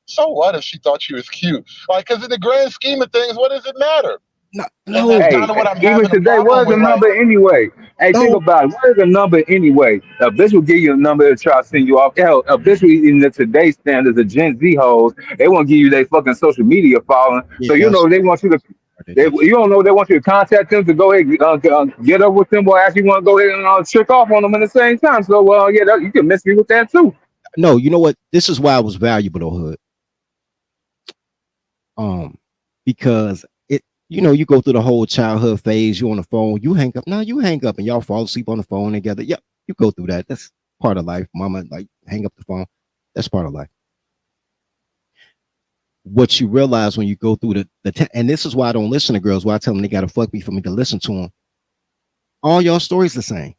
so what if she thought she was cute? Like, because in the grand scheme of things, what does it matter? No. That's kind of what I'm even having today, a what problem is the with. number anyway? Hey, think about it. What is the number anyway? A bitch will give you a number to try to send you off. Hell, a bitch will, in the today's standards, the Gen Z hoes, they won't give you their fucking social media following. So you know they want you to. You don't know they want you to contact them to go ahead get up with them, or actually want to go ahead and trick off on them at the same time. So you can miss me with that too. No, you know what? This is why I was valuable to Hood. Because you go through the whole childhood phase, you on the phone, you hang up. No, you hang up and y'all fall asleep on the phone together. Yep, you go through that. That's part of life. Mama, like, hang up the phone. That's part of life. What you realize when you go through and this is why I don't listen to girls, why I tell them they gotta fuck me for me to listen to them. All y'all stories the same.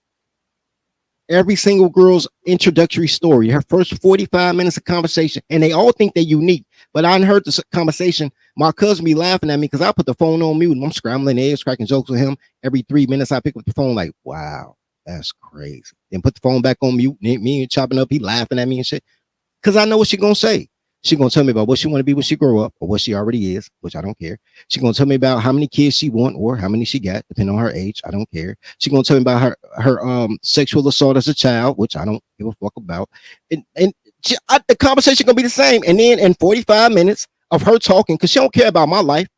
Every single girl's introductory story, her first 45 minutes of conversation, and they all think they're unique. But I heard this conversation. My cousin be laughing at me because I put the phone on mute and I'm scrambling eggs, cracking jokes with him. Every 3 minutes, I pick up the phone like, wow, that's crazy. Then put the phone back on mute. Me and chopping up, he laughing at me and shit. Because I know what she gonna say. She gonna tell me about what she want to be when she grow up, or what she already is, which I don't care. She gonna tell me about how many kids she want or how many she got, depending on her age. I don't care. She gonna tell me about her sexual assault as a child, which I don't give a fuck about. And the conversation gonna be the same. And then in 45 minutes of her talking, because she don't care about my life.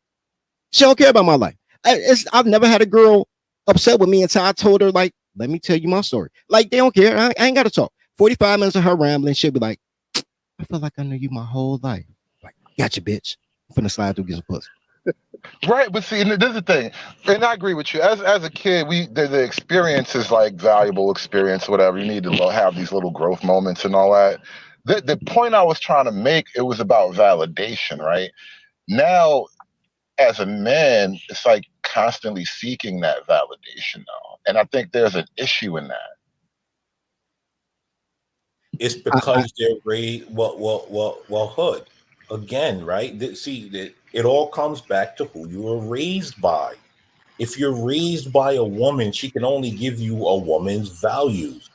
She don't care about my life. I've never had a girl upset with me until I told her, like, let me tell you my story. Like, they don't care. I ain't got to talk. 45 minutes of her rambling, she'll be like, I feel like I know you my whole life. Like, gotcha, bitch. I'm finna slide through, get some pussy. Right, but see, and this is the thing, and I agree with you. As a kid, the experience is like valuable experience, whatever. You need to have these little growth moments and all that. The point I was trying to make, it was about validation, right? Now, as a man, it's like constantly seeking that validation now, and I think there's an issue in that. It's because they're raised Hood again, right? It all comes back to who you were raised by. If you're raised by a woman, she can only give you a woman's values,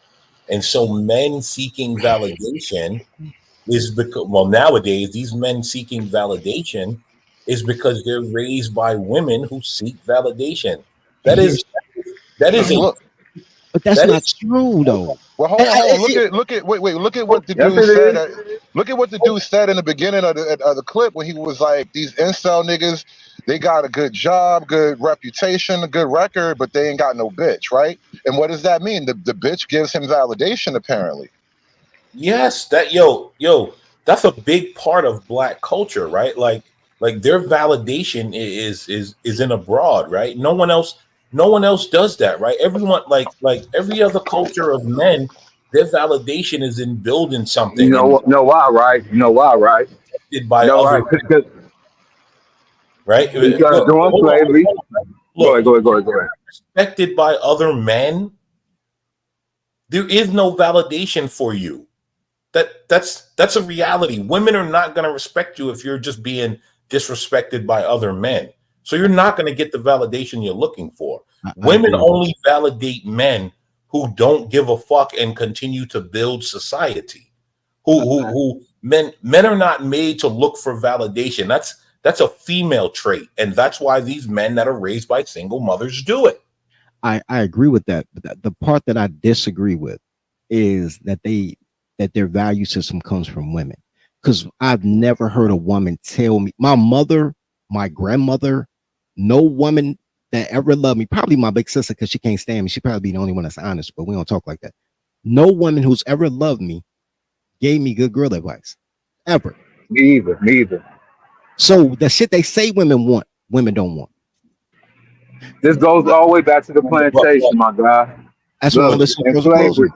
and so men seeking validation is because nowadays these men seeking validation is because they're raised by women who seek validation. That is that is a Look, But that's that not is true though. well, hold on, hold on. Look at wait, look at what the Yes, dude it said. is. Look at what the dude said in the beginning of the clip when he was like, "These incel niggas, they got a good job, good reputation, a good record, but they ain't got no bitch, right?" And what does that mean? The bitch gives him validation, apparently. yes, that's a big part of Black culture, right? Like their validation is in abroad, right? No one else does that, right? Everyone like every other culture of men, their validation is in building You something and know why, right? You know why, right? did by You know why? other, right? Because Look, during hold on, slavery. look, Go ahead. respected by other men, there is no validation for you. That's a reality. Women are not going to respect you if you're just being disrespected by other men. So you're not going to get the validation you're looking for. Women only validate men who don't give a fuck and continue to build society. Who men are not made to look for validation. That's a female trait, and that's why these men that are raised by single mothers do it. I agree with that, but the part that I disagree with is that their value system comes from women. Because I've never heard a woman tell me, my mother, my grandmother, no woman that ever loved me, probably my big sister, because she can't stand me. She probably be the only one that's honest, but we don't talk like that. No woman who's ever loved me gave me good girl advice. Ever. Me either. So the shit they say women want, women don't want. This goes all the way back to the plantation, my guy. That's what I'm listening to. Slavery.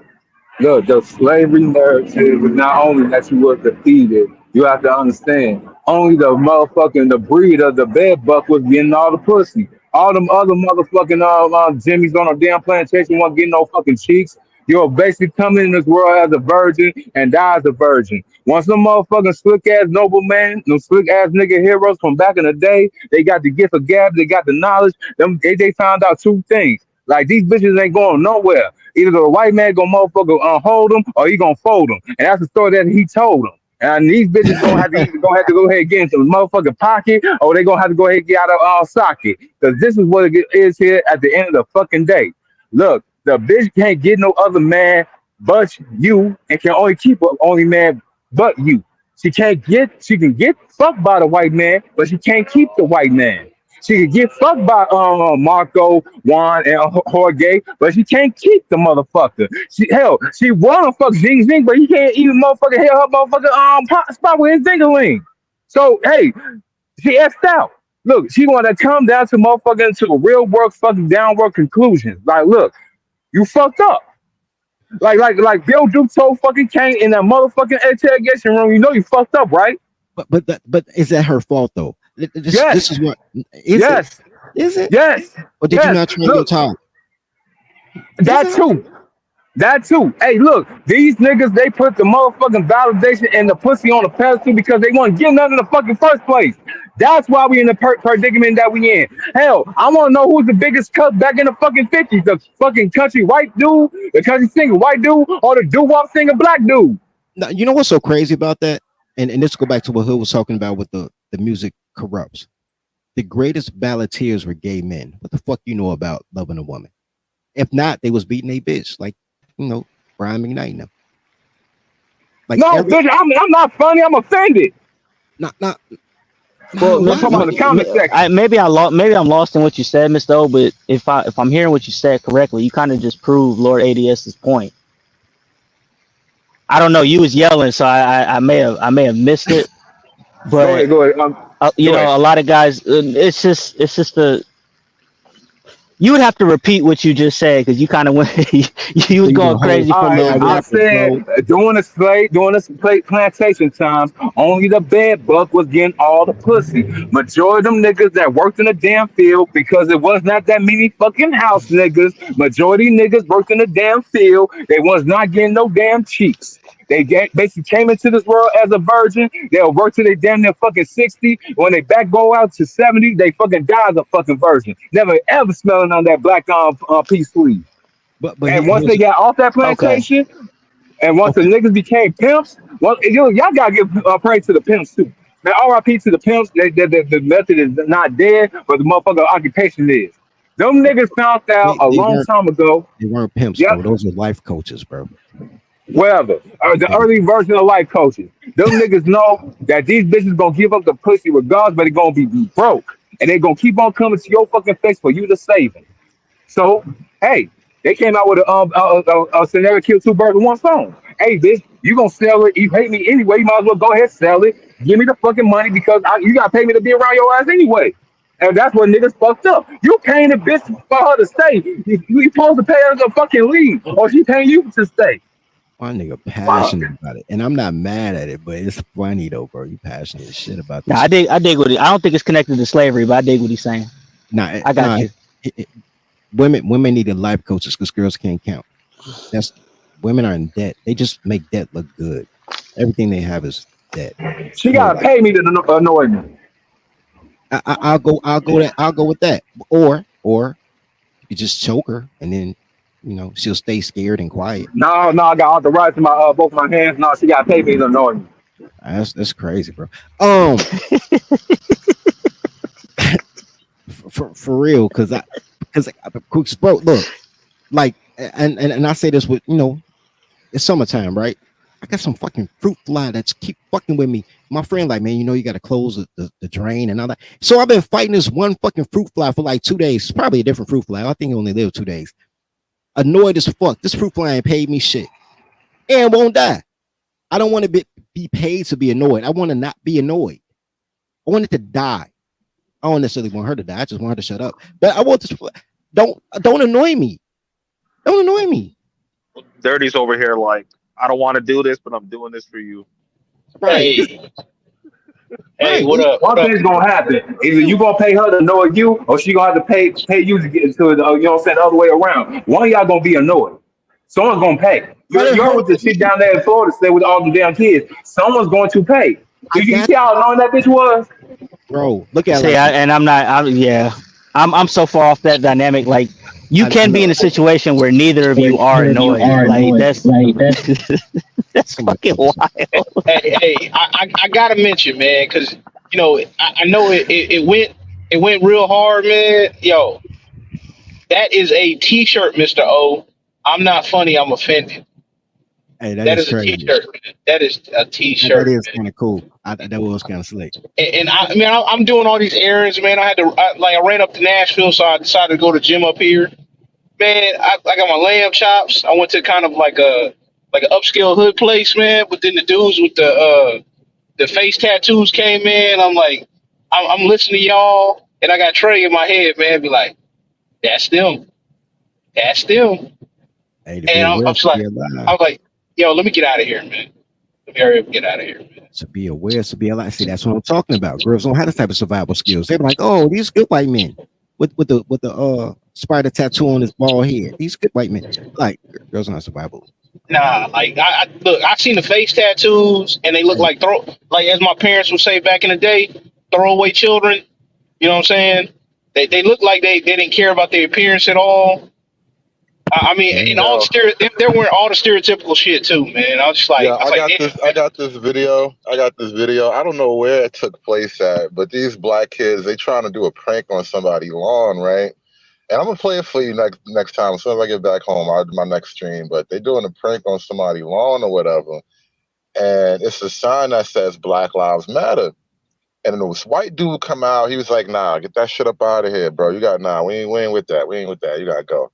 Look, the slavery narrative is not only that you were defeated, you have to understand, only the motherfucking, the breed of the bed buck was getting all the pussy. All them other motherfucking Jimmy's on a damn plantation weren't getting no fucking cheeks. You're basically coming in this world as a virgin and die as a virgin. Once some motherfucking slick ass nobleman, no slick ass nigga heroes from back in the day, they got the gift of gab, they got the knowledge. They found out two things. Like, these bitches ain't going nowhere. Either the white man gonna motherfucker hold them, or he gonna fold them. And that's the story that he told them. And these bitches gonna have to go ahead and get into the motherfucking pocket, or they gonna have to go ahead and get out of socket. Because this is what it is here at the end of the fucking day. Look, the bitch can't get no other man but you, and can only keep an only man but you. She can get fucked by the white man, but she can't keep the white man. She can get fucked by Marco, Juan, and Jorge, but she can't keep the motherfucker. She wanna fuck Zing Zing, but he can't even motherfucker hit her motherfucker spot with his zingaling. So hey, she effed out. Look, she wanna come down to motherfucking to real work fucking downward conclusions. Like, look, you fucked up. Like Bill Duke told fucking Kane in that motherfucking interrogation room, you know you fucked up, right? But is that her fault though? Yes. This is what is Yes. it? Is it? Yes. Or did you not train your time? That too. Hey, look, these niggas, they put the motherfucking validation and the pussy on the pedestal because they want to get nothing in the fucking first place. That's why we in the predicament that we in. Hell, I want to know who's the biggest cut back in the fucking 50s. The fucking country white dude, the country singer white dude, or the doo-wop singer black dude. Now, you know what's so crazy about that? And this go back to what Hood was talking about with the music corrupts. The greatest balladeers were gay men. What the fuck you know about loving a woman? If not, they was beating a bitch, like, you know, Brian McKnight now. Like, no, bitch, I'm not funny. I'm offended. Well, maybe I'm lost in what you said, Mr. O. But if I'm hearing what you said correctly, you kind of just proved Lord ADS's point. I don't know. You was yelling, so I may have missed it. But go ahead. You know, a lot of guys. It's just the. You would have to repeat what you just said because you kind of went. you was going crazy for me. I said during the plantation times, only the bed buck was getting all the pussy. Majority of them niggas that worked in the damn field, because it was not that many fucking house niggas. Majority niggas worked in the damn field. They was not getting no damn cheeks. They basically came into this world as a virgin. They'll work till they damn near fucking 60. When they back go out to 70, they fucking die as a fucking virgin. Never ever smelling on that black peace sleeve. But and once they got off that plantation, and once the niggas became pimps, y'all gotta give praise to the pimps too. Man, RIP to the pimps. The method is not dead, but the motherfucking occupation is. Them niggas found out a long time ago. They weren't pimps, Yep. bro. Those are life coaches, bro. Whatever. The early version of life coaching. Them niggas know that these bitches gonna give up the pussy regardless, but they gonna be broke. And they gonna keep on coming to your fucking face for you to save them. So, hey, they came out with a scenario kill two birds with one stone. Hey, bitch, you gonna sell it. You hate me anyway. You might as well go ahead and sell it. Give me the fucking money because you gotta pay me to be around your ass anyway. And that's what niggas fucked up. You paying the bitch for her to stay. You supposed to pay her to fucking leave, or she paying you to stay. My nigga passionate about it, and I'm not mad at it, but it's funny though, bro. You passionate as shit about this. Nah, I dig what I don't think it's connected to slavery, but I dig what he's saying. Nah, I got you. Women need life coaches because girls can't count. That's women are in debt. They just make debt look good. Everything they have is debt. She gotta pay me to annoy me. I'll go with that. Or you just choke her and then she'll stay scared and quiet. No, I got all the rights in my both my hands. No, she gotta pay me to annoy me. That's crazy, bro. For real, because bro, look, like, and I say this with it's summertime, right? I got some fucking fruit fly that's keep fucking with me. My friend, like, man, you got to close the drain and all that. So I've been fighting this one fucking fruit fly for like 2 days. It's probably a different fruit fly. I think it only lived 2 days. Annoyed as fuck. This fruit fly ain't paid me shit and won't die. I don't want to be paid to be annoyed. I want to not be annoyed. I want it to die. I don't necessarily want her to die. I just want her to shut up. But I want this. Don't annoy me. Don't annoy me. Dirty's over here like, I don't want to do this, but I'm doing this for you. Hey, hey, what up? One thing's gonna happen. Either you gonna pay her to annoy you, or she gonna have to pay you to get into it. You know what I'm saying? The other way around. One of y'all gonna be annoyed. Someone's gonna pay. You're with the shit down there in Florida, stay with all the damn kids. Someone's going to pay. Did you see how annoying that bitch was? Bro, look at See, I'm so far off that dynamic. Like, you can be in a situation where neither of you are annoyed. Like, that's that's fucking wild. Hey, I gotta mention, man, because I know it went real hard, man. Yo, that is a T-shirt, Mr. O. I'm not funny. I'm offended. Hey, that is crazy. a T-shirt, man. That is a T-shirt. That is kind of cool. That was kind of slick. And I'm doing all these errands, man. I ran up to Nashville, so I decided to go to the gym up here. Man, I got my lamb chops. I went to kind of like an upscale hood place, man. But then the dudes with the face tattoos came in. I'm like, I'm listening to y'all, and I got Trey in my head, man. Be like, that's them. That's them. Hey, and I'm like, yo, let me get out of here, man. Let me hurry up and get out of here, man. To be aware, to be alive. See, that's what I'm talking about. Girls don't have this type of survival skills. They're like, oh, these good white men with the spider tattoo on his bald head. These good white men. Like, girls are not survival. Nah, like I seen the face tattoos, and they look like as my parents would say back in the day, throwaway children. You know what I'm saying? They look like they didn't care about their appearance at all. I mean, in all they're wearing all the stereotypical shit too, man. I was just like, yeah, I got this video. I don't know where it took place at, but these black kids, they trying to do a prank on somebody's lawn, right? And I'm gonna play it for you next time. As soon as I get back home, I'll do my next stream. But they doing a prank on somebody's lawn or whatever, and it's a sign that says Black Lives Matter. And then this white dude come out. He was like, "Nah, get that shit up out of here, bro. We ain't with that. We ain't with that. You gotta go."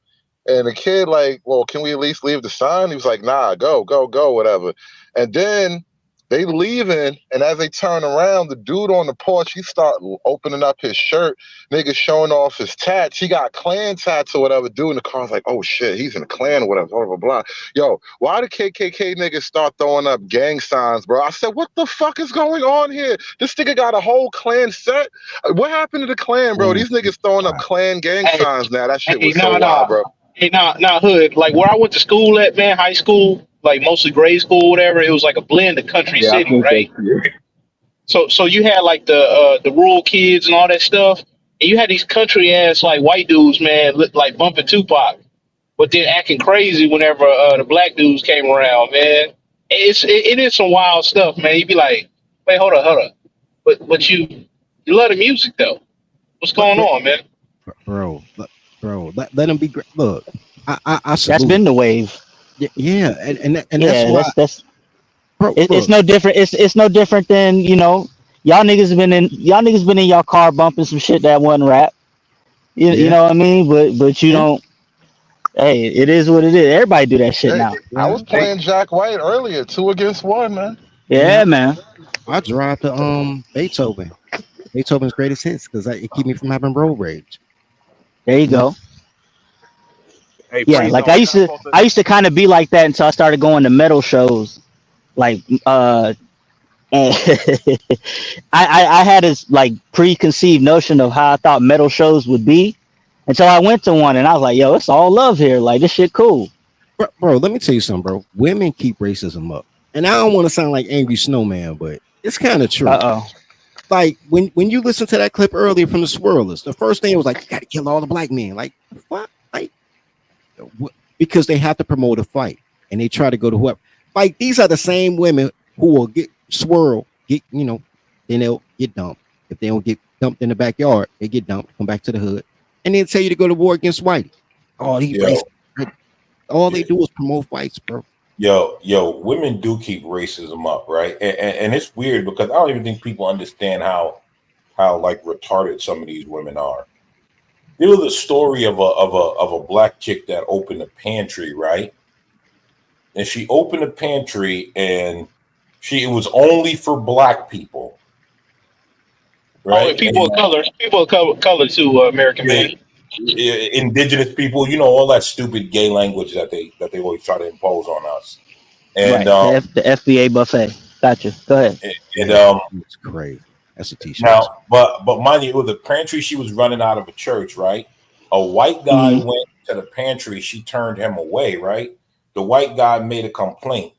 And the kid like, well, can we at least leave the sign? He was like, nah, go, whatever. And then they leaving, and as they turn around, the dude on the porch, he start opening up his shirt, nigga showing off his tats. He got Klan tats or whatever. Dude in the car's like, oh shit, he's in the Klan or whatever, blah, blah, blah. Yo, why the KKK niggas start throwing up gang signs, bro? I said, what the fuck is going on here? This nigga got a whole Klan set. What happened to the Klan, bro? These niggas throwing up Klan gang signs now. That shit was so wild, bro. Hey, nah, hood. Like where I went to school at, man, high school, like mostly grade school, whatever. It was like a blend of country city, right? So you had like the rural kids and all that stuff, and you had these country ass like white dudes, man, like bumping Tupac, but then acting crazy whenever the black dudes came around, man. It is some wild stuff, man. You'd be like, wait, hold up, but you love the music though. What's going on, man? bro. Let them be great. Look, I That's salute. been the wave. Yeah, and that's Yeah, why, that's bro. it's Look, no different. It's no different than y'all niggas been in y'all car bumping some shit that wasn't rap. You yeah, know what I mean? But you yeah, don't. Hey, it is what it is. Everybody do that shit Hey, now. I was yeah. Hey, playing Jack White earlier, 2 against 1, man. Man, Yeah, man. I drive to Beethoven's greatest hits because it keep me from having road rage. There you You know, go. Hey, Yeah, praise like though. I got something. I used to kind of be like that until I started going to metal shows. Like and I had this like preconceived notion of how I thought metal shows would be until I went to one and I was like, yo, it's all love here. Like this shit cool. bro. Let me tell you something, bro. Women keep racism up, and I don't want to sound like Angry Snowman, but it's kind of true. Uh-oh. Like when you listen to that clip earlier from the Swirlers, the first thing was like, you got to kill all the black men. Like what? Like because they have to promote a fight, and they try to go to whoever. Like these are the same women who will get then they'll get dumped. If they don't get dumped in the backyard, they get dumped, come back to the hood, and then tell you to go to war against Whitey. Oh, he Yo, racist. All they do is promote fights, bro. yo, women do keep racism up, right? And it's weird because I don't even think people understand how like retarded some of these women are. There was a story of a black chick that opened a pantry, right? And she opened a pantry and it was only for black people, right? Only people of color too, American man. Indigenous people, all that stupid gay language that they always try to impose on us. And Right. The FBA buffet. Gotcha. Go ahead. It's crazy. That's a t-shirt. Now, but mind you, it was a pantry she was running out of a church, right? A white guy went to the pantry. She turned him away, right? The white guy made a complaint.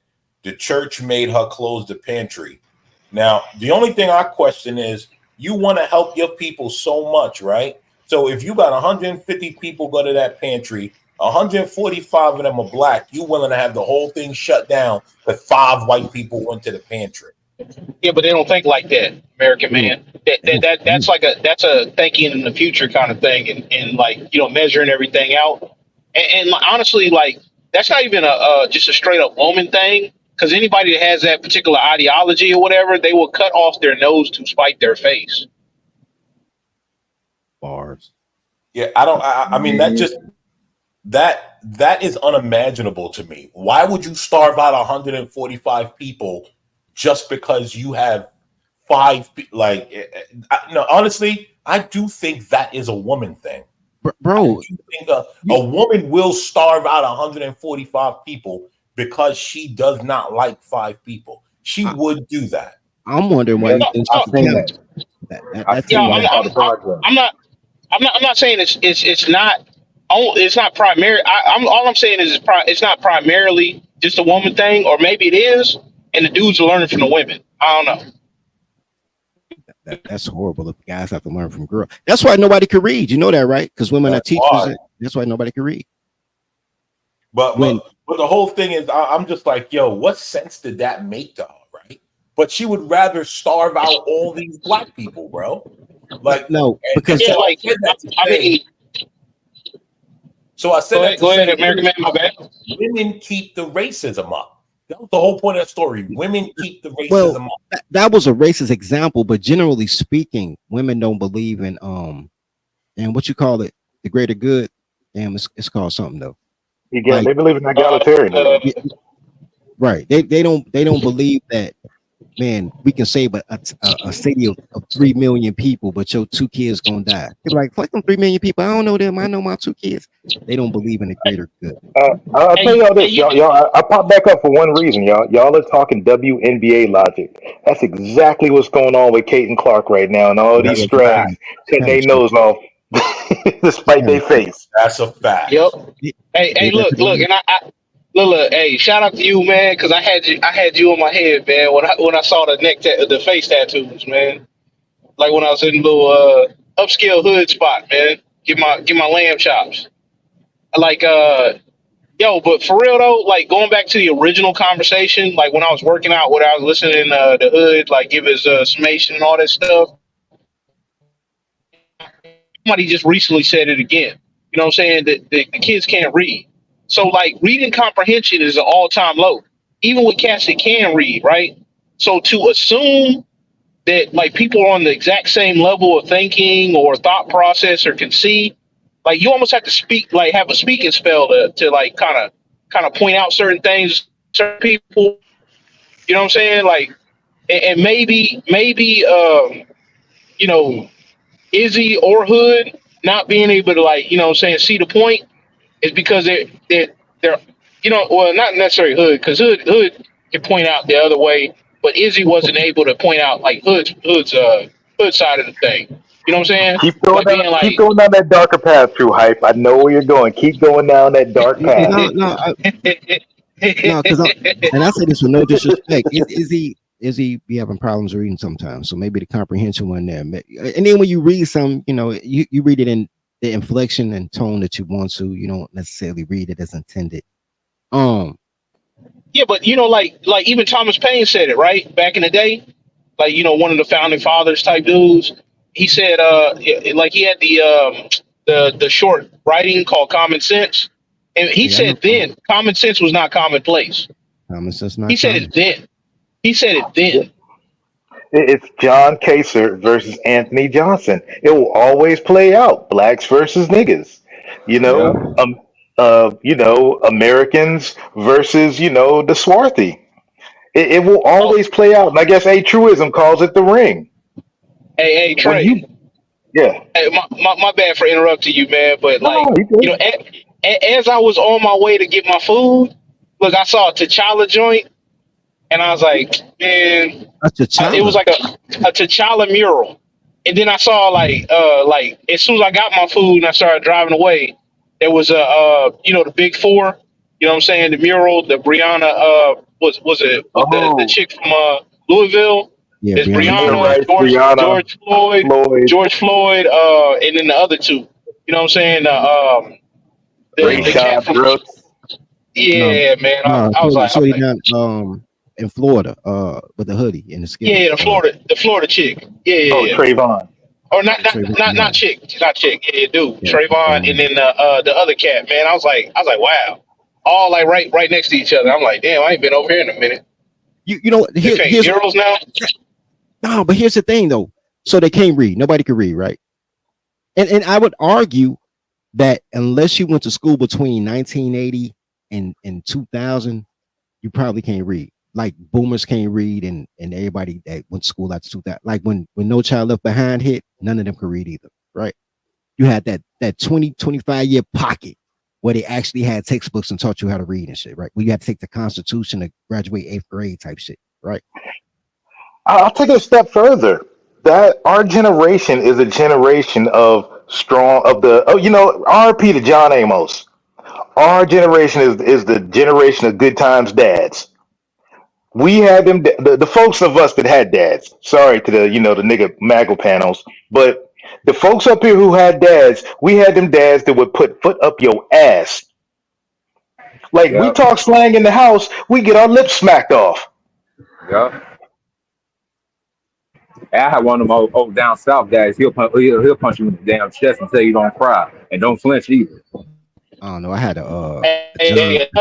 The church made her close the pantry. Now, the only thing I question is you want to help your people so much, right? So if you got 150 people go to that pantry, 145 of them are black, you willing to have the whole thing shut down because 5 white people went to the pantry. Yeah, but they don't think like that, American man. That's a thinking in the future kind of thing, and like measuring everything out. And honestly, like that's not even just a straight up woman thing. Because anybody that has that particular ideology or whatever, they will cut off their nose to spite their face. Bars. Yeah, I mean that is unimaginable to me. Why would you starve out 145 people just because you have 5 no, honestly, I do think that is a woman thing. Bro, I do think a woman will starve out 145 people because she does not like 5 people. She would do that. I'm wondering why you think I've seen that. I'm not saying it's not primary. All I'm saying is it's not primarily just a woman thing, or maybe it is, and the dudes are learning from the women. I don't know. That's horrible. If guys have to learn from girls, that's why nobody can read. You know that, right? Because women are teachers. That's why nobody can read. But the whole thing is, I'm just like, yo, what sense did that make to her, right? But she would rather starve out all these black people, bro. Like no, because yeah, like I mean. So I said, go ahead, American man. My bad. Women keep the racism up. That was the whole point of that story. Women keep the racism well, up. That was a racist example, but generally speaking, women don't believe in and what you call it, the greater good. Damn, it's called something though. They believe in egalitarianism. Right. They don't believe that. Man, we can save a city of 3 million people, but your 2 kids gonna die. They're like, fuck them 3 million people. I don't know them. I know my 2 kids. They don't believe in the greater good. I'll tell y'all this, y'all. I popped back up for one reason, y'all. Y'all are talking WNBA logic. That's exactly what's going on with Kate and Clark right now, and all these strays cutting their nose off despite their face. That's a fact. Yep. Hey, look, and I look, hey, shout out to you, man, because I had you on my head, man, when I saw the face tattoos, man. Like when I was in a little upscale hood spot, man. Get my lamb chops. Like but for real though, like going back to the original conversation, like when I was working out, when I was listening the hood, like give his summation and all that stuff. Somebody just recently said it again. You know what I'm saying? The kids can't read. So like reading comprehension is an all-time low, even with cats that can read, right? So to assume that like people are on the exact same level of thinking or thought process or can see, like you almost have to speak, like have a speaking spell to like kind of point out certain things, certain people. You know what I'm saying? Like, and maybe you know, Izzy or Hood not being able to like, you know what I'm saying, see the point is because they're you know, well, not necessarily Hood, because Hood can point out the other way, but Izzy wasn't able to point out like Hood's side of the thing. You know what I'm saying? Keep going Like down, being like, keep going down that darker path, True Hype. I know where you're going. Keep going down that dark path. No, because and I say this with no disrespect. Is he be having problems reading sometimes? So maybe the comprehension one there. And then when you read some, you know, you read it in the inflection and tone that you want to. You don't necessarily read it as intended. yeah, but you know, like even Thomas Paine said it right back in the day. Like, you know, one of the founding fathers type dudes. He said, like he had the short writing called Common Sense, and he Yeah, I know. said then common sense was not commonplace. Common sense not He said common. it then. He said it then. It's John Kaser versus Anthony Johnson. It will always play out. Blacks versus niggas. You Yeah. know, Americans versus, the swarthy. It will always play out. And I guess a truism calls it the ring. Hey, When Trey. Yeah. Hey, my bad for interrupting you, man. But like, No, you good. you know, as I was on my way to get my food, look, I saw a T'Challa joint, and I was like, man, it was like a T'Challa mural. And then I saw like as soon as I got my food and I started driving away, there was the big four. You know what I'm saying? The mural, the Brianna was it the chick from Louisville? Yeah, It's Brianna. Brianna, George Floyd, and then the other two. You know what I'm saying? The cat from yeah, man. I was like, Shorty down in Florida, with the hoodie and the skin. yeah, the Florida chick. Yeah. Trayvon. Or not chick. She's not chick. Yeah, dude. Trayvon, and then the other cat, man. I was like, wow. All like right next to each other. I'm like, damn, I ain't been over here in a minute. You know, here's murals now. No, but here's the thing though. So they can't read. Nobody can read, right? And I would argue that unless you went to school between 1980 and 2000, you probably can't read. Like boomers can't read, and everybody that went to school after 2000. Like when No Child Left Behind hit, none of them could read either, right? You had that 25 year pocket where they actually had textbooks and taught you how to read and shit, right? Where you had to take the Constitution to graduate 8th grade type shit, right? I'll take it a step further. That our generation is a generation of RP to John Amos. Our generation is the generation of good times dads. We had them, the folks of us that had dads. Sorry to the nigga maggle panels, but the folks up here who had dads, we had them dads that would put foot up your ass. Like we talk slang in the house, we get our lips smacked off. Yeah. I had one of them old down south guys. He'll punch you in the damn chest and tell you don't cry and don't flinch either. I don't know. I had a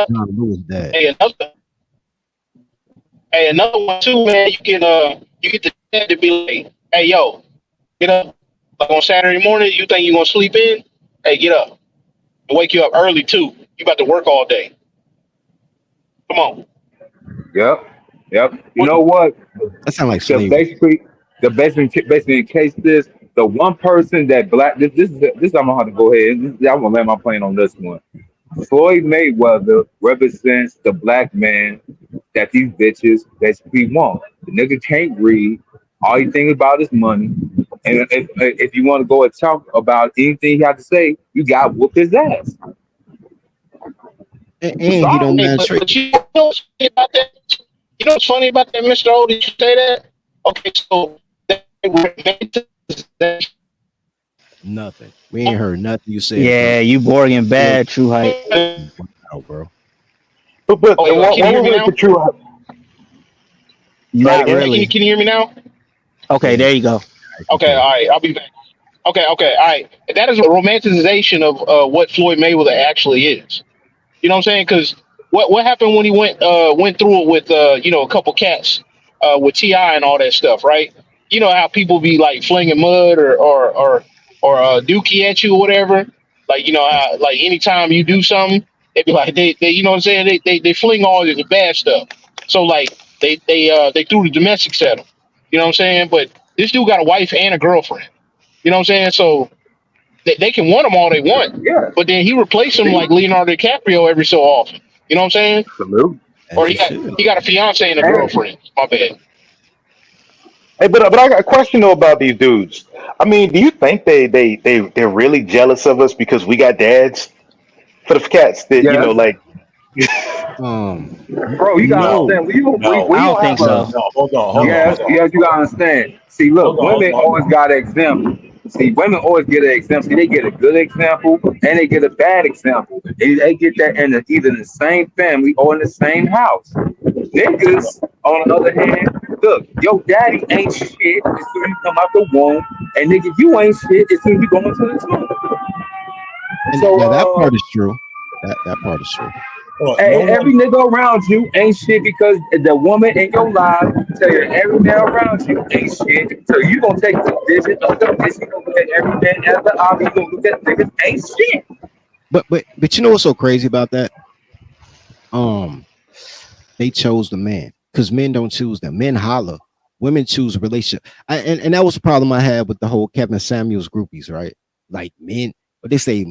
John Lewis dad. Another one too, man. You get the dad to be like, hey, yo, get up. Like on Saturday morning, you think you gonna sleep in? Hey, get up. And wake you up early too. You about to work all day. Come on. Yep. You know what? That sounds like slavery. Basically in case this, the one person that this I'm gonna have to go ahead. I'm gonna land my plane on this one. Floyd Mayweather represents the black man that these bitches basically want. The nigga can't read. All he thinks about is money. And if you want to go and talk about anything he had to say, you got to whoop his ass. And he don't mind straight. But you know what's funny about that? You know what's funny about that, Mr. O? Did you say that? Okay, so nothing. We ain't heard nothing you said. Yeah, you boring and bad, True Hype. Out, bro. But can you hear me now? For True Hype. Not really. Can you hear me now? Okay, there you go. Okay, all right, I'll be back. Okay, all right. That is a romanticization of what Floyd Mayweather actually is. You know what I'm saying? Because what happened when he went through it with a couple cats with Ti and all that stuff, right? You know how people be like flinging mud or dookie at you or whatever. Like how like anytime you do something, they be like they you know what I'm saying? They fling all the bad stuff. So like they threw the domestics at him. You know what I'm saying? But this dude got a wife and a girlfriend. You know what I'm saying? So they can want him all they want, Yeah. but then he replaced him like Leonardo DiCaprio every so often. You know what I'm saying? Salute. Or he got a fiance and a girlfriend. My bad. Hey, but I got a question though about these dudes. I mean, do you think they're really jealous of us because we got dads? For the cats that Yes. like, Bro, you gotta No, understand. We I don't don't think have a. so. No, hold on. Yes, you gotta understand. See, look, women always got an example. See, women always get an example. See, they get a good example and they get a bad example. They get that in either in the same family or in the same house. Niggas, on the other hand, look, your daddy ain't shit as soon as you come out the womb, and nigga, you ain't shit as soon as you go into the tomb. And So, yeah, that part is true. That part is true. and every nigga around you ain't shit because the woman in your life tell you every man around you ain't shit. So you gonna take the vision of the bitch, you gonna look at every man as the obvious, you gonna look at niggas ain't shit. But you know what's so crazy about that? They chose the man because men don't choose them. Men holler. Women choose a relationship. And that was the problem I had with the whole Kevin Samuels groupies, right? Like men, but they say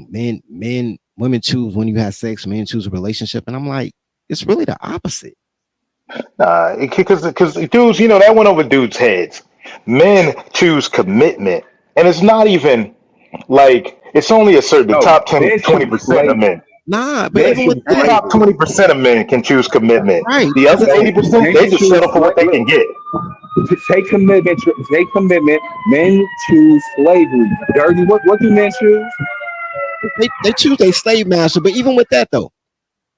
women choose when you have sex, men choose a relationship. And I'm like, it's really the opposite. because dudes, that went over dudes' heads. Men choose commitment, and it's not even like it's only a certain the No, top 10, men choose 20% of slavery. men. Nah, but Men even with choose The that, top slavery. 20% of men can choose commitment. right? The other No, 80%, men they just choose settle for what they can look, get. to take commitment. Take commitment. Men choose slavery. Dirty. What do men choose? They choose a slave master. But even with that though,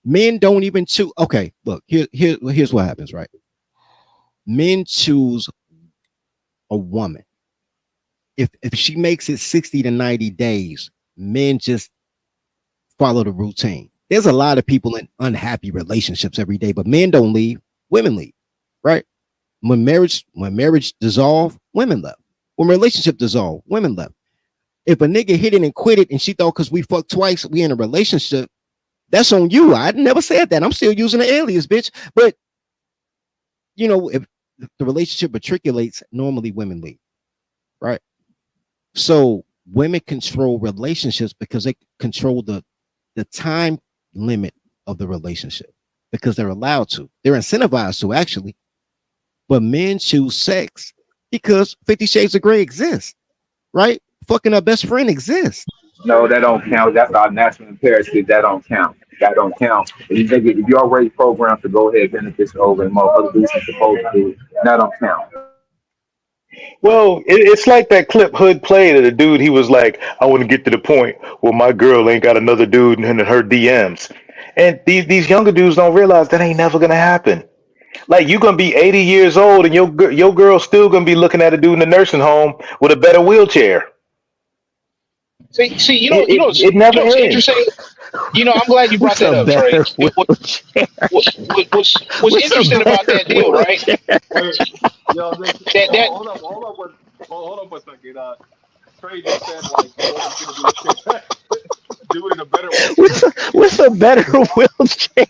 men don't even choose. Okay, look, here's what happens, right? Men choose a woman. If she makes it 60 to 90 days, men just follow the routine. There's a lot of people in unhappy relationships every day, but men don't leave, women leave, right? When marriage dissolved, women left. When relationship dissolved, women left. If a nigga hit it and quit it and she thought because we fucked twice, we in a relationship, that's on you. I never said that. I'm still using the alias, bitch. But if the relationship matriculates, normally women leave, right? So women control relationships because they control the time limit of the relationship because they're allowed to. They're incentivized to actually. But men choose sex because 50 Shades of Grey exists, right? Fucking our best friend exists. No, that don't count. That's our national imperative. That don't count. That don't count. If you're already programmed to go ahead and benefit over and motherfucker do what you're supposed to do, that don't count. Well, it's like that clip Hood played of the dude. He was like, I want to get to the point where my girl ain't got another dude in her DMs. And these younger dudes don't realize that ain't never going to happen. Like, you're going to be 80 years old and your girl's still going to be looking at a dude in the nursing home with a better wheelchair. See, It never what's ends. interesting? I'm glad you brought What's that a up, Trey. better wheelchair? What's What's a interesting about better that deal, right? Wait, yo, That hold up a second. Trey just said like a woman's gonna do do it in a better What's wheelchair. what's a better wheelchair?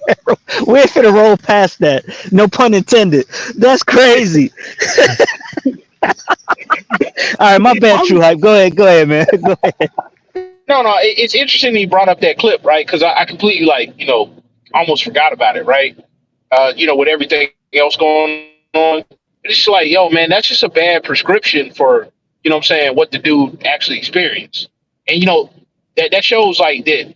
We're gonna roll past that. No pun intended. That's crazy. All right, my bad, True Hype. Go ahead, man. Go ahead. no, it's interesting he brought up that clip, right? Because I completely almost forgot about it, right? With everything else going on, it's just like, yo, man, that's just a bad prescription for what I'm saying, what the dude actually experienced, and that shows like that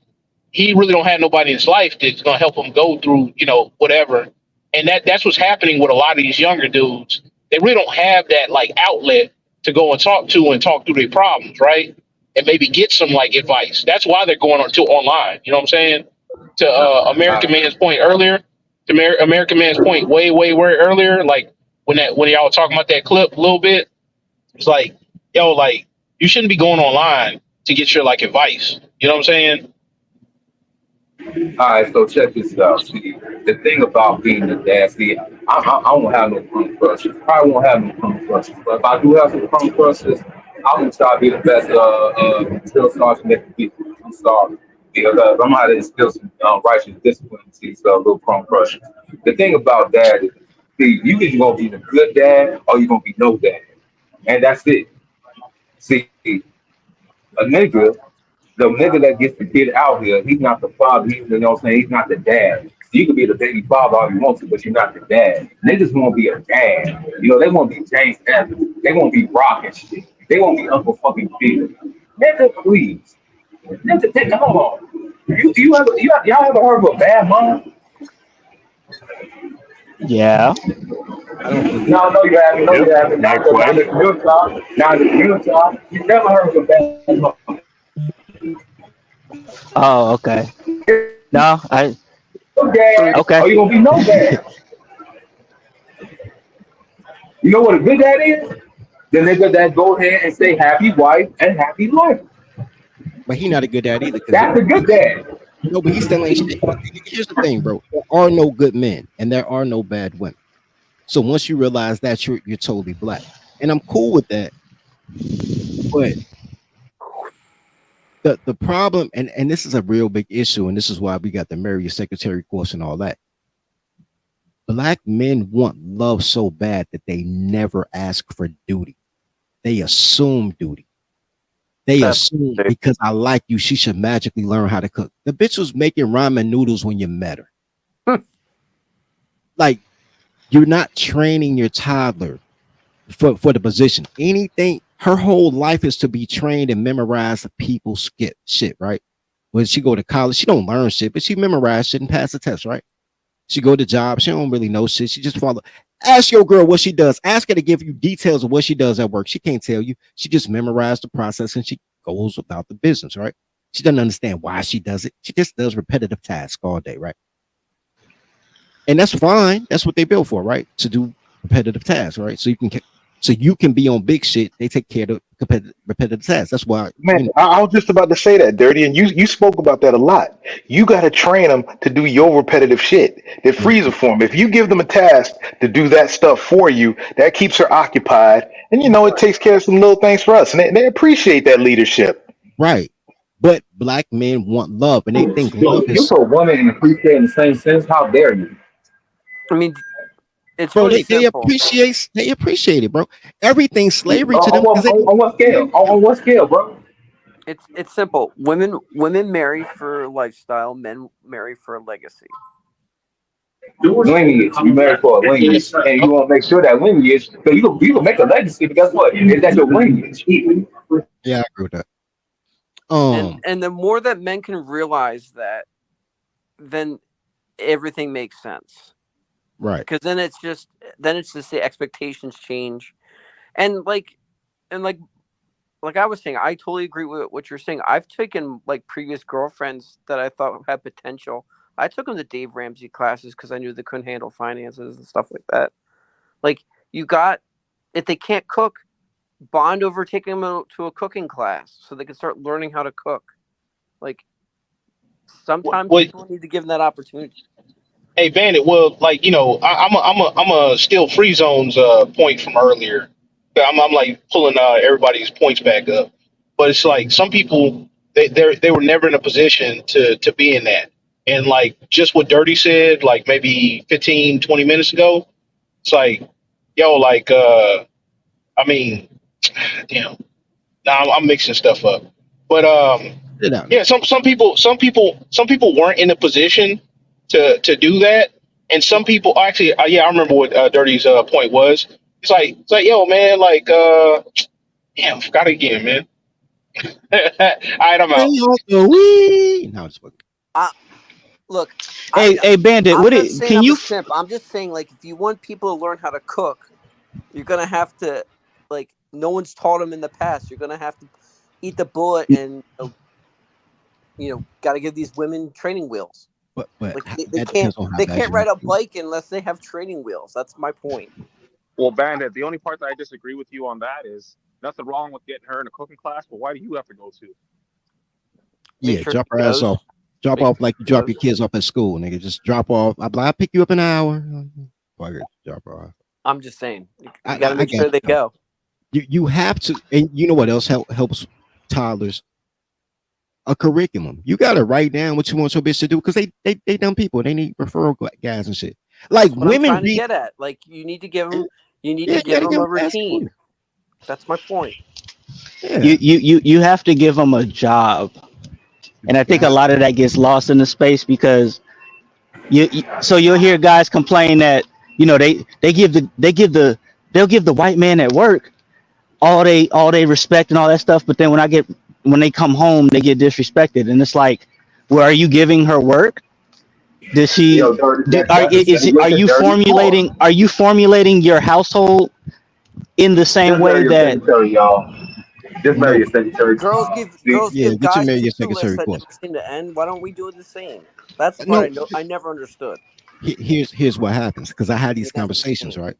he really don't have nobody in his life that's gonna help him go through, whatever. And that's what's happening with a lot of these younger dudes. They really don't have that like outlet to go and talk through their problems, right? And maybe get some like advice. That's why they're going on to online. You know what I'm saying? To American Man's point earlier, American Man's point way earlier, like when y'all were talking about that clip a little bit, it's like, yo, like You shouldn't be going online to get your like advice. You know what I'm saying? All right, so check this out. See, the thing about being a dad, see, I won't have no punk crushes. I won't have no punk crushes. But if I do have some punk crushes, I'm gonna try to be the best drill sergeant that can be. I'm sorry. Because I'm gonna have to instill some righteous discipline to these little punk crushes. The thing about that is, see, you either gonna be the good dad or you gonna be no dad. And that's it. See, a nigga, the nigga that gets the kid out here, he's not the father. He's, you know what I'm saying? He's not the dad. So you can be the baby father all you want to, but you're not the dad. Niggas want to be a dad. You know, they want to be James Evans. They want to be Rock and shit. They want to be Uncle fucking Phil. Nigga, please. Nigga, hold on. Y'all ever heard of a bad mom? Yeah. No, you haven't. No, you haven't. Now the real talk. You never heard of a bad mom. Oh, okay. No, I. Dad, Okay. or you gonna be no dad. You know what a good dad is? The nigga that go ahead and say happy wife and happy life. But he not a good dad either. That's a good dad. No, but he still ain't shit. Here's the thing, bro. There are no good men and there are no bad women. So once you realize that, you're totally black, and I'm cool with that. But the problem, and this is a real big issue, and this is why we got the marry your secretary course and all that. Black men want love so bad that they never ask for duty. They assume duty. They assume because I like you, she should magically learn how to cook. The bitch was making ramen noodles when you met her. Like, you're not training your toddler for the position. Anything, her whole life is to be trained and memorize the people's shit, right? When she go to college, she don't learn shit, but she memorize shit and pass the test, right? She go to job, she don't really know shit. She just follow. Ask your girl what she does. Ask her to give you details of what she does at work. She can't tell you. She just memorized the process and she goes about the business, right? She doesn't understand why she does it. She just does repetitive tasks all day, right? And that's fine. That's what they built for, right? To do repetitive tasks, right? So you can be on big shit. They take care of the repetitive tasks. That's why, Man, I was just about to say that, Dirty, and you spoke about that a lot. You got to train them to do your repetitive shit. That frees her for them. If you give them a task to do that stuff for you, that keeps her occupied, and it takes care of some little things for us, and they appreciate that leadership. Right. But black men want love, and they think love You is. put woman and appreciate in the same sense. How dare you? I mean, it's Bro, really they simple. appreciate it, bro. Everything's slavery to them. On what scale? On what scale, bro? It's simple. Women marry for lifestyle. Men marry for a legacy. Lineage. You married for a lineage, and you want to make sure that lineage. So you can make a legacy, but guess what? Is that your lineage? Yeah, I agree with that. And the more that men can realize that, then everything makes sense. Right. Because then it's just the expectations change, and like I was saying, I totally agree with what you're saying. I've taken like previous girlfriends that I thought had potential. I took them to Dave Ramsey classes because I knew they couldn't handle finances and stuff like that. Like, if they can't cook, bond over taking them to a cooking class so they can start learning how to cook. Like, sometimes people need to give them that opportunity. Hey, Bandit. Well, like I'm a steal free zones point from earlier. I'm like pulling everybody's points back up, but it's like some people they were never in a position to be in that, and like just what Dirty said, like maybe 15, 20 minutes ago, it's like, yo, like I mean, damn. Now I'm mixing stuff up, but yeah, some people weren't in a position to do that, and some people actually, yeah, I remember what Dirty's point was. It's like, yo, man, like, damn, forgot again, man. All right, I'm out. No, it's Look, Hey, Bandit, I'm what not it, saying can I'm you? a simp. I'm just saying, like, if you want people to learn how to cook, you're gonna have to, like, no one's taught them in the past. You're gonna have to eat the bullet, and got to give these women training wheels. But Like, they that can't depends on how they bad can't you ride a want to. bike unless they have training wheels. That's my point. Well, Bandit, the only part that I disagree with you on that is nothing wrong with getting her in a cooking class, but why do you have to go too? Yeah, sure drop she her ass goes. off. Drop Make off sure like you she drop your goes. kids off at school, nigga. Just drop off. I'll pick you up in an hour. Fuck it, drop her off. I'm just saying, you I got to make got sure you. they go. You have to, and you know what else helps toddlers? A curriculum. You got to write down what you want your bitch to do because they dumb people. They need referral guys and shit. Like That's what I'm women trying to read. get at. Like, you need to give them. You need Yeah, to give you them gotta a give 'em fast routine. food. That's my point. Yeah. You have to give them a job, and I think a lot of that gets lost in the space because so you'll hear guys complain that they'll give the white man at work all they respect and all that stuff, but then when they come home they get disrespected, and it's like, well, are you giving her work? Does she? Yo, dirty, Are you formulating your household in the same Just way marry your that? secretary, y'all. Just marry No. your secretary. Girls give Yeah, get your guys marry your to-do lists secretary that course. never seem to end. Why don't we do the same? That's what No, I never understood. here's what happens because I had these It doesn't conversations, seem. right?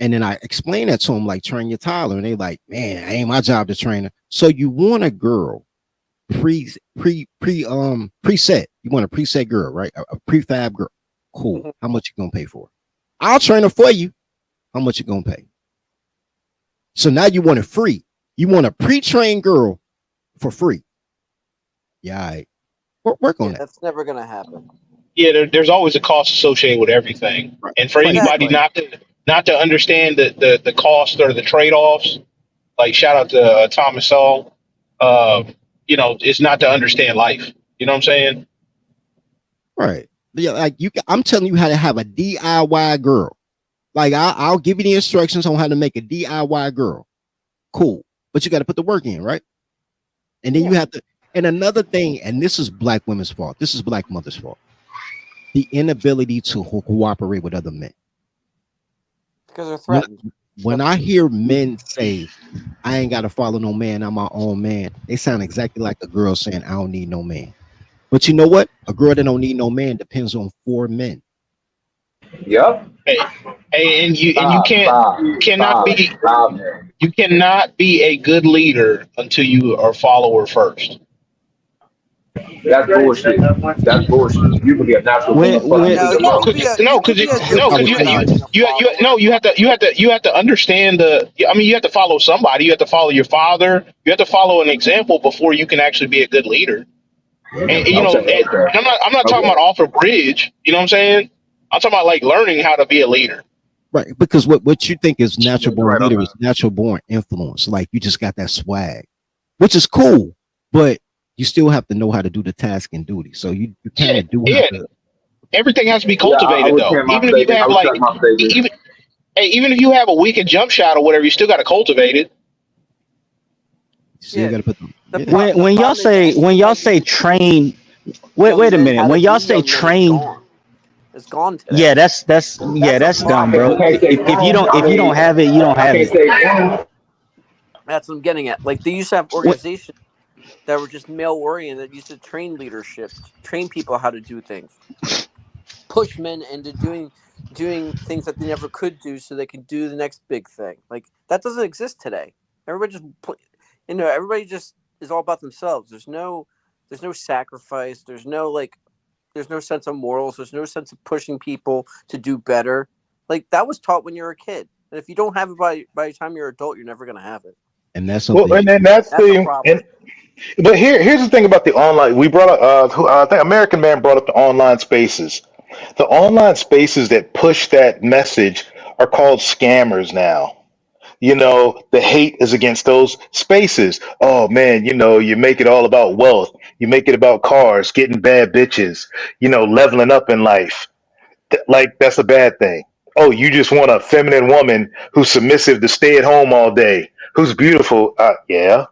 And then I explain that to them, like, train your toddler, and they like, man, it ain't my job to train her. So you want a girl preset. You want a preset girl, right? A prefab girl. Cool. Mhm. How much you gonna pay for her? I'll train her for you. How much you gonna pay? So now you want it free. You want a pre-trained girl for free. Yeah, all right. Work on that. That's never gonna happen. Yeah, there's always a cost associated with everything, and for anybody Exactly. not to understand the cost or the trade offs, like shout out to Thomas Sowell, it's not to understand life. You know what I'm saying? Right. Yeah, like I'm telling you how to have a DIY girl. Like I'll give you the instructions on how to make a DIY girl. Cool. But you got to put the work in, right? And then you have to. And another thing, and this is black women's fault. This is black mothers' fault. The inability to cooperate with other men. Because they're threatened. When I hear men say, I ain't got to follow no man, I'm my own man, they sound exactly like a girl saying, I don't need no man. But you know what? A girl that don't need no man depends on 4 men. Yep. Hey, and you cannot be a good leader until you are a follower first. That's bullshit. That's bullshit. You can be a natural When- born when- fucking No, leader. you have to understand you have to follow somebody. You have to follow your father. You have to follow an example before you can actually be a good leader. And I'm not talking about off a bridge. You know what I'm saying? I'm talking about like learning how to be a leader. Right. Because what you think is natural born Right on leader is natural born influence. Like you just got that swag, which is cool, but you still have to know how to do the task and duty. So you kind of do have to. Everything has to be Yeah, I cultivated would though. say my Even if you favorite. I have would say my favorite. even if you have a wicked jump shot or whatever, you still got to cultivate it. So you got to put them. when y'all say train, wait a minute. When y'all say train, it's gone today. yeah, that's dumb, bro. If you don't have it, you don't have it. That's what I'm getting at. Like they used to have organizations that were just male oriented that used to train leadership, train people how to do things, push men into doing things that they never could do so they can do the next big thing. Like that doesn't exist today. Everybody just everybody just is all about themselves. There's no sacrifice. There's no sense of morals. There's no sense of pushing people to do better. Like that was taught when you were a kid. And if you don't have it by the time you're an adult, you're never going to have it. And that's something. Well, and then that's That's the a problem. but here's the thing about the online. We brought up. I think American Man brought up the online spaces. The online spaces that push that message are called scammers now. The hate is against those spaces. Oh man, you make it all about wealth. You make it about cars, getting bad bitches. Leveling up in life. Like that's a bad thing. Oh, you just want a feminine woman who's submissive to stay at home all day, who's beautiful. Yeah.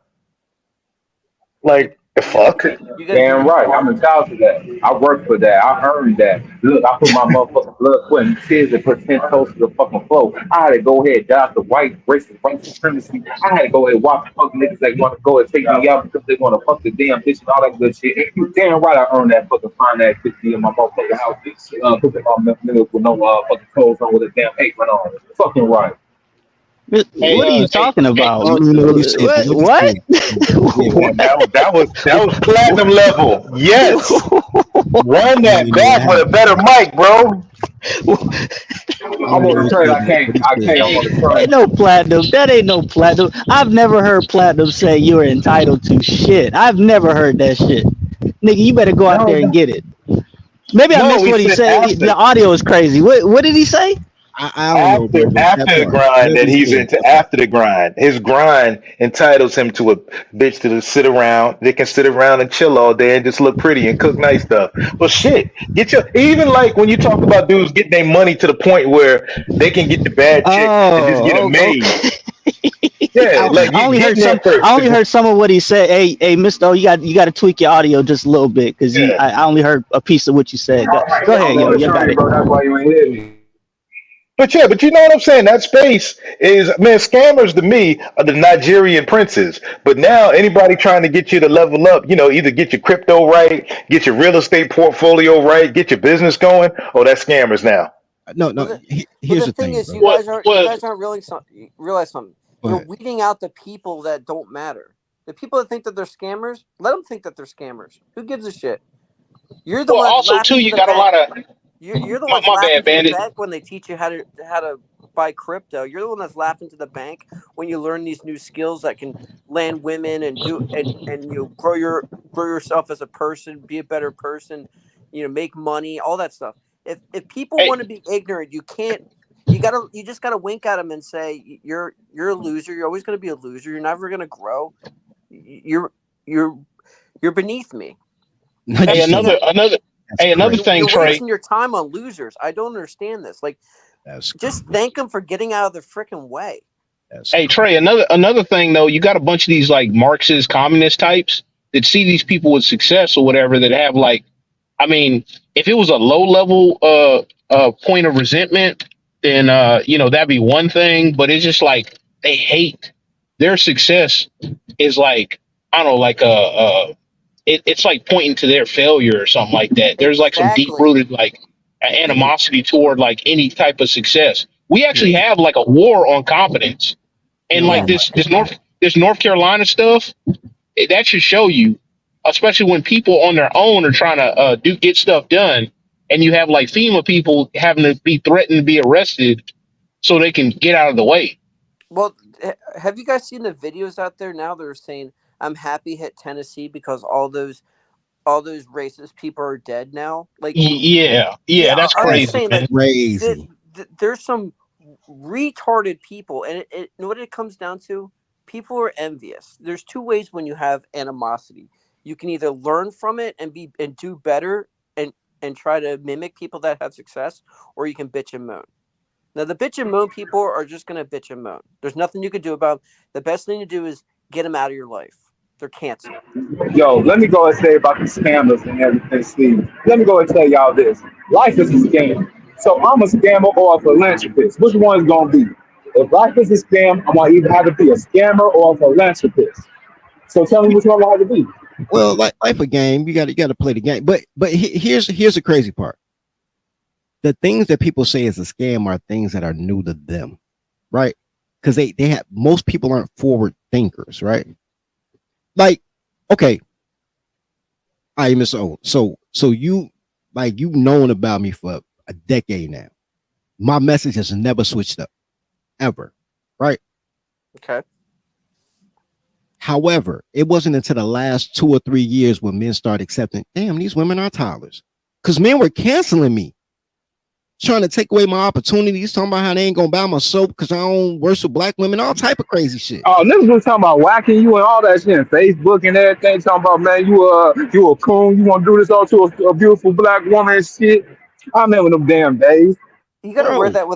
Like the fuck. Damn right. I'm entitled to that. I work for that. I earned that. Look, I put my motherfucking blood, sweat, and tears and put 10 toes to the fucking floor. I had to go ahead and dodge the white racist, white supremacy. I had to go ahead and watch the fucking niggas that want to go and take me out because they want to fuck the damn bitch and all that good shit. And you damn right I earned that fucking fine ass 50 in my motherfucking house. Put my niggas with no fucking clothes on with a damn apron on. Fucking right. What are you talking about? I don't even know what he said. What? That was platinum level. Yes. Run that back with a better mic, bro. I'm on the train. I can't. I'm on the train. Ain't no platinum. That ain't no platinum. I've never heard platinum say you are entitled to shit. I've never heard that shit. Nigga, you better go out there and get it. Maybe I missed what he said. The audio is crazy. What did he say? I don't know, bro, After the grind that he's into, after the grind, his grind entitles him to a bitch to sit around. They can sit around and chill all day and just look pretty and cook nice stuff. Well, shit, even like when you talk about dudes getting their money to the point where they can get the bad chick and just get a maid. Yeah, like I only heard some of what he said. Hey, Mr. O, you got to tweak your audio just a little bit because I only heard a piece of what you said. Go ahead, yo. You got it. That's why you ain't hear me. But you know what I'm saying? That space is, man, scammers to me are the Nigerian princes. But now anybody trying to get you to level up, either get your crypto right, get your real estate portfolio right, get your business going, that's scammers now. No. Here's the thing is, you guys aren't realize something. You're weeding out the people that don't matter. The people that think that they're scammers, let them think that they're scammers. Who gives a shit? You're the one. Also, too, you got a lot of. You're the one laughing to the bank when they teach you how to buy crypto. You're the one that's laughing to the bank when you learn these new skills that can land women and you grow yourself as a person, be a better person, make money, all that stuff. If people want to be ignorant, you can't. You just gotta wink at them and say you're a loser. You're always gonna be a loser. You're never gonna grow. You're beneath me. Hey, another thing, you're Trey. wasting your time on losers. I don't understand this. Like, just thank them for getting out of their freaking way. Hey, Trey. Another thing though, you got a bunch of these like Marxist communist types that see these people with success or whatever that have like, I mean, if it was a low level point of resentment, then that'd be one thing. But it's just like they hate their success is like, I don't know, like it's like pointing to their failure or something like that. There's like some deep rooted like animosity toward like any type of success. We actually have like a war on competence, and like this North Carolina stuff, that should show you, especially when people on their own are trying to get stuff done, and you have like FEMA people having to be threatened to be arrested so they can get out of the way. Well, have you guys seen the videos out there now? They're saying, I'm happy hit Tennessee because all those racist people are dead now. Like, yeah, that's crazy. Saying, man. Crazy. There's some retarded people, and what it comes down to, people are envious. There's two ways when you have animosity. You can either learn from it and do better and try to mimic people that have success, or you can bitch and moan. Now, the bitch and moan people are just going to bitch and moan. There's nothing you can do about it. The best thing to do is get them out of your life. They're canceled. Yo, let me go and say about the scammers and everything, Steve. Let me go and tell y'all this. Life is a scam. So I'm a scammer or a philanthropist. Which one's going to be? If life is a scam, I'm going to either have to be a scammer or a philanthropist. So tell me which one I have to be. Well, like life a game, you got to play the game. But here's the crazy part. The things that people say is a scam are things that are new to them, right? Because they have, most people aren't forward thinkers, right? Like, okay, I Mr. O. So you've known about me for a decade now. My message has never switched up, ever, right? Okay. However, it wasn't until the last 2 or 3 years when men started accepting, damn, these women are toddlers. Because men were canceling me, trying to take away my opportunities, talking about how they ain't gonna buy my soap because I don't worship black women, all type of crazy shit. Oh, niggas was talking about whacking you and all that shit in Facebook and everything, talking about, man, you a coon, you want to do this all to a beautiful black woman and shit. I remember them damn days. You gotta wear that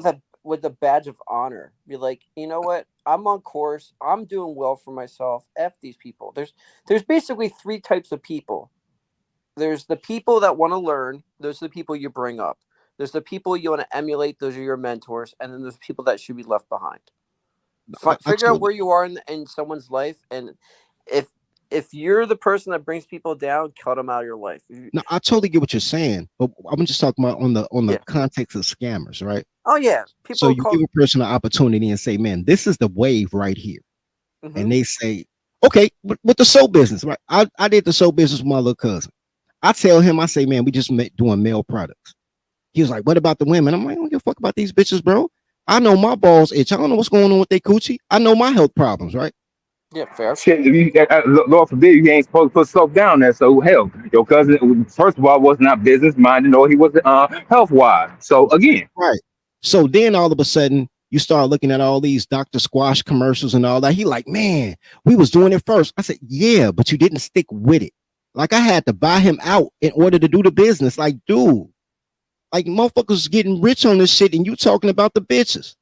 with a badge of honor. Be like, you know what? I'm on course. I'm doing well for myself. F these people. There's basically 3 types of people. There's the people that want to learn. Those are the people you bring up. There's the people you want to emulate. Those are your mentors. And then there's people that should be left behind. Figure out where you are in someone's life. And if if you're the person that brings people down, cut them out of your life. No, I totally get what you're saying, but I'm just talking about on the Yeah. context of scammers, right? Oh yeah, So people you call. give a person an opportunity and say, "Man, this is the wave right here," Mhm. and they say, "Okay, with the soap business, right? I did the soap business with my little cousin. I tell him, I say, man, we just doing male products. He was like, what about the women? I'm like, I don't give a fuck about these bitches, bro. I know my balls itch. I don't know what's going on with their coochie. I know my health problems, right? Yeah, fair. Shit, Lord forbid, you ain't supposed to put soap down there. So hell, your cousin, first of all, was not business minded, or he was health wise. So again, right. So then all of a sudden, you start looking at all these Dr. Squash commercials and all that. He like, man, we was doing it first. I said, yeah, but you didn't stick with it. Like I had to buy him out in order to do the business. Like, dude, like motherfuckers getting rich on this shit, and you talking about the bitches.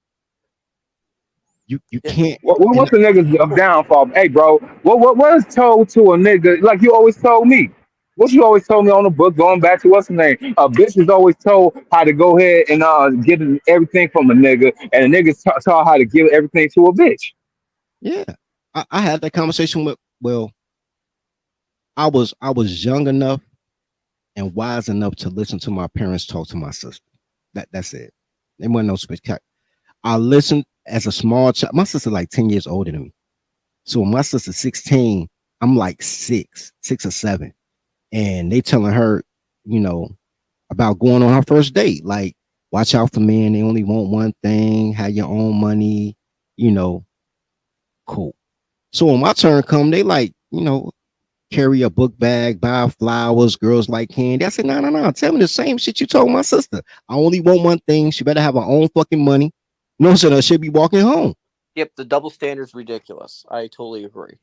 You can't. what's the nigga's downfall? Hey, bro, what is told to a nigga? Like you always told me. What you always told me on the book, going back to what's the name? A bitch is always told how to go ahead and get everything from a nigga, and a nigga's taught how to give everything to a bitch. Yeah, I had that conversation with. Well, I was young enough and wise enough to listen to my parents talk to my sister. That's it. There wasn't no spectacular. I listened as a small child. My sister like 10 years older than me. So when my sister's 16, I'm like 6 or 7. And they telling her, you know, about going on her first date. Like, watch out for men. They only want one thing. Have your own money. You know, cool. So when my turn come, they like, you know, carry a book bag, buy flowers, girls like candy. I said, no. Tell me the same shit you told my sister. I only want one thing. She better have her own fucking money. No, so that she'll be walking home. Yep, the double standard's ridiculous. I totally agree.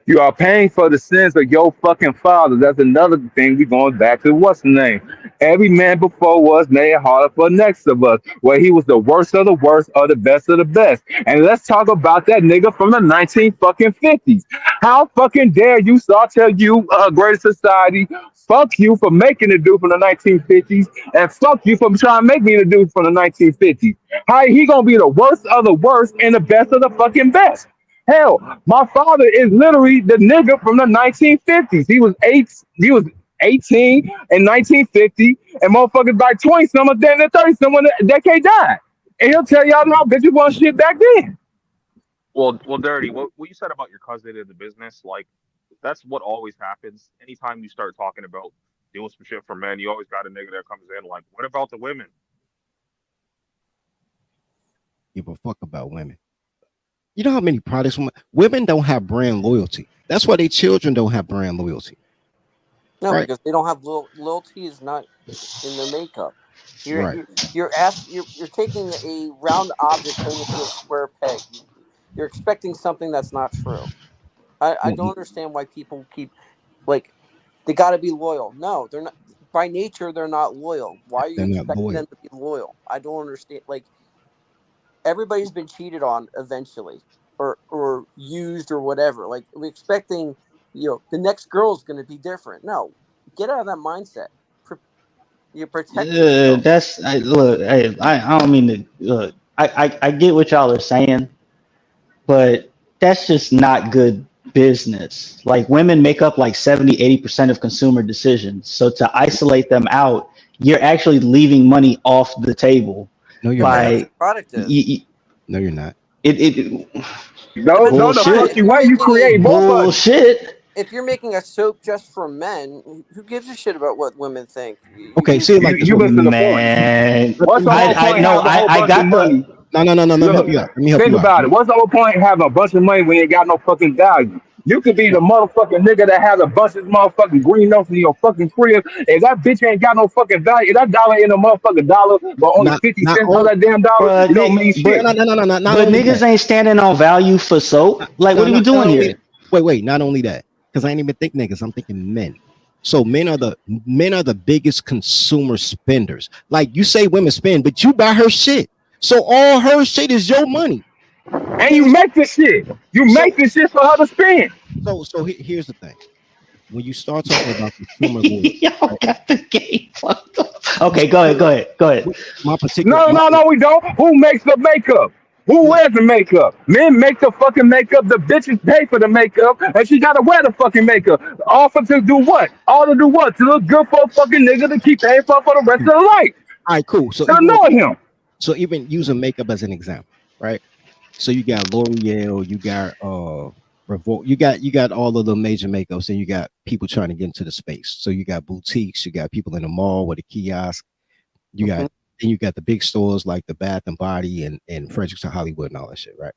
You are paying for the sins of your fucking father. That's another thing. We going back to what's the name? Every man before us made it harder for next of us, where he was the worst of the worst or the best of the best. And let's talk about that nigga from the 1950s. How fucking dare you? So I'll tell you, Great Society, fuck you for making the dude from the 1950s, and fuck you for trying to make me the dude from the 1950s. How he gonna be the worst of the worst and the best of the fucking best? Hell, my father is literally the nigga from the 1950s. He was 18 in 1950, and motherfuckers like 20 some of them and 30 some when the decade died. And he'll tell y'all how bitches want shit back then. Well, Dirty, what you said about your cousin in the business, like that's what always happens. Anytime you start talking about doing some shit for men, you always got a nigga that comes in like, what about the women? Give a fuck about women. You know how many products women don't have brand loyalty. That's why their children don't have brand loyalty. No, right? Because they don't have loyalty is not in their makeup. You're taking a round object, putting it to a square peg. You're expecting something that's not true. I don't understand why people keep like they got to be loyal. No, they're not. By nature, they're not loyal. Why are you expecting them to be loyal? I don't understand. Like everybody's been cheated on eventually, or used or whatever. Like we're expecting, the next girl is going to be different. No, get out of that mindset. You protect yourself. I don't mean to look. I get what y'all are saying, but that's just not good business. Like women make up like 70-80% of consumer decisions. So to isolate them out, you're actually leaving money off the table. No, you're not. No, you're not. No, the fuck you. Why you create bullshit? If you're making a soap just for men, who gives a shit about what women think? Okay, see, like you listen to man. What's the whole point? I got money. No. Let me help you out. Think about it. What's the whole point of having a bunch of money when you ain't got no fucking value? You could be the motherfucking nigga that has a bunch of motherfucking green notes in your fucking crib. If that bitch ain't got no fucking value, if that dollar ain't a motherfucking dollar, but only 50 cents on that damn dollar, you don't mean shit. No. But niggas ain't standing on value for soap. Like, what are we doing here? Wait. Not only that, because I ain't even think niggas. I'm thinking men. So men are the biggest consumer spenders. Like you say, women spend, but you buy her shit. So all her shit is your money. And you make this shit. Make this shit for her to spend. So here's the thing. When you start talking about consumer loyalty, y'all got the game fucked up. Okay, go ahead. My particular No, we don't. Who makes the makeup? Who wears the makeup? Men make the fucking makeup. The bitches pay for the makeup, and she gotta wear the fucking makeup. All for to do what? All to do what? To look good for a fucking nigga to keep paying for the rest of the life. All right, cool. So To annoy him. So even using makeup as an example, right? So you got L'Oreal, you got Revolt, you got all of the major makeups, and you got people trying to get into the space. So you got boutiques, you got people in the mall with a kiosk, you got then you got the big stores like the Bath and Body and Fredericks Hollywood and all that shit, right?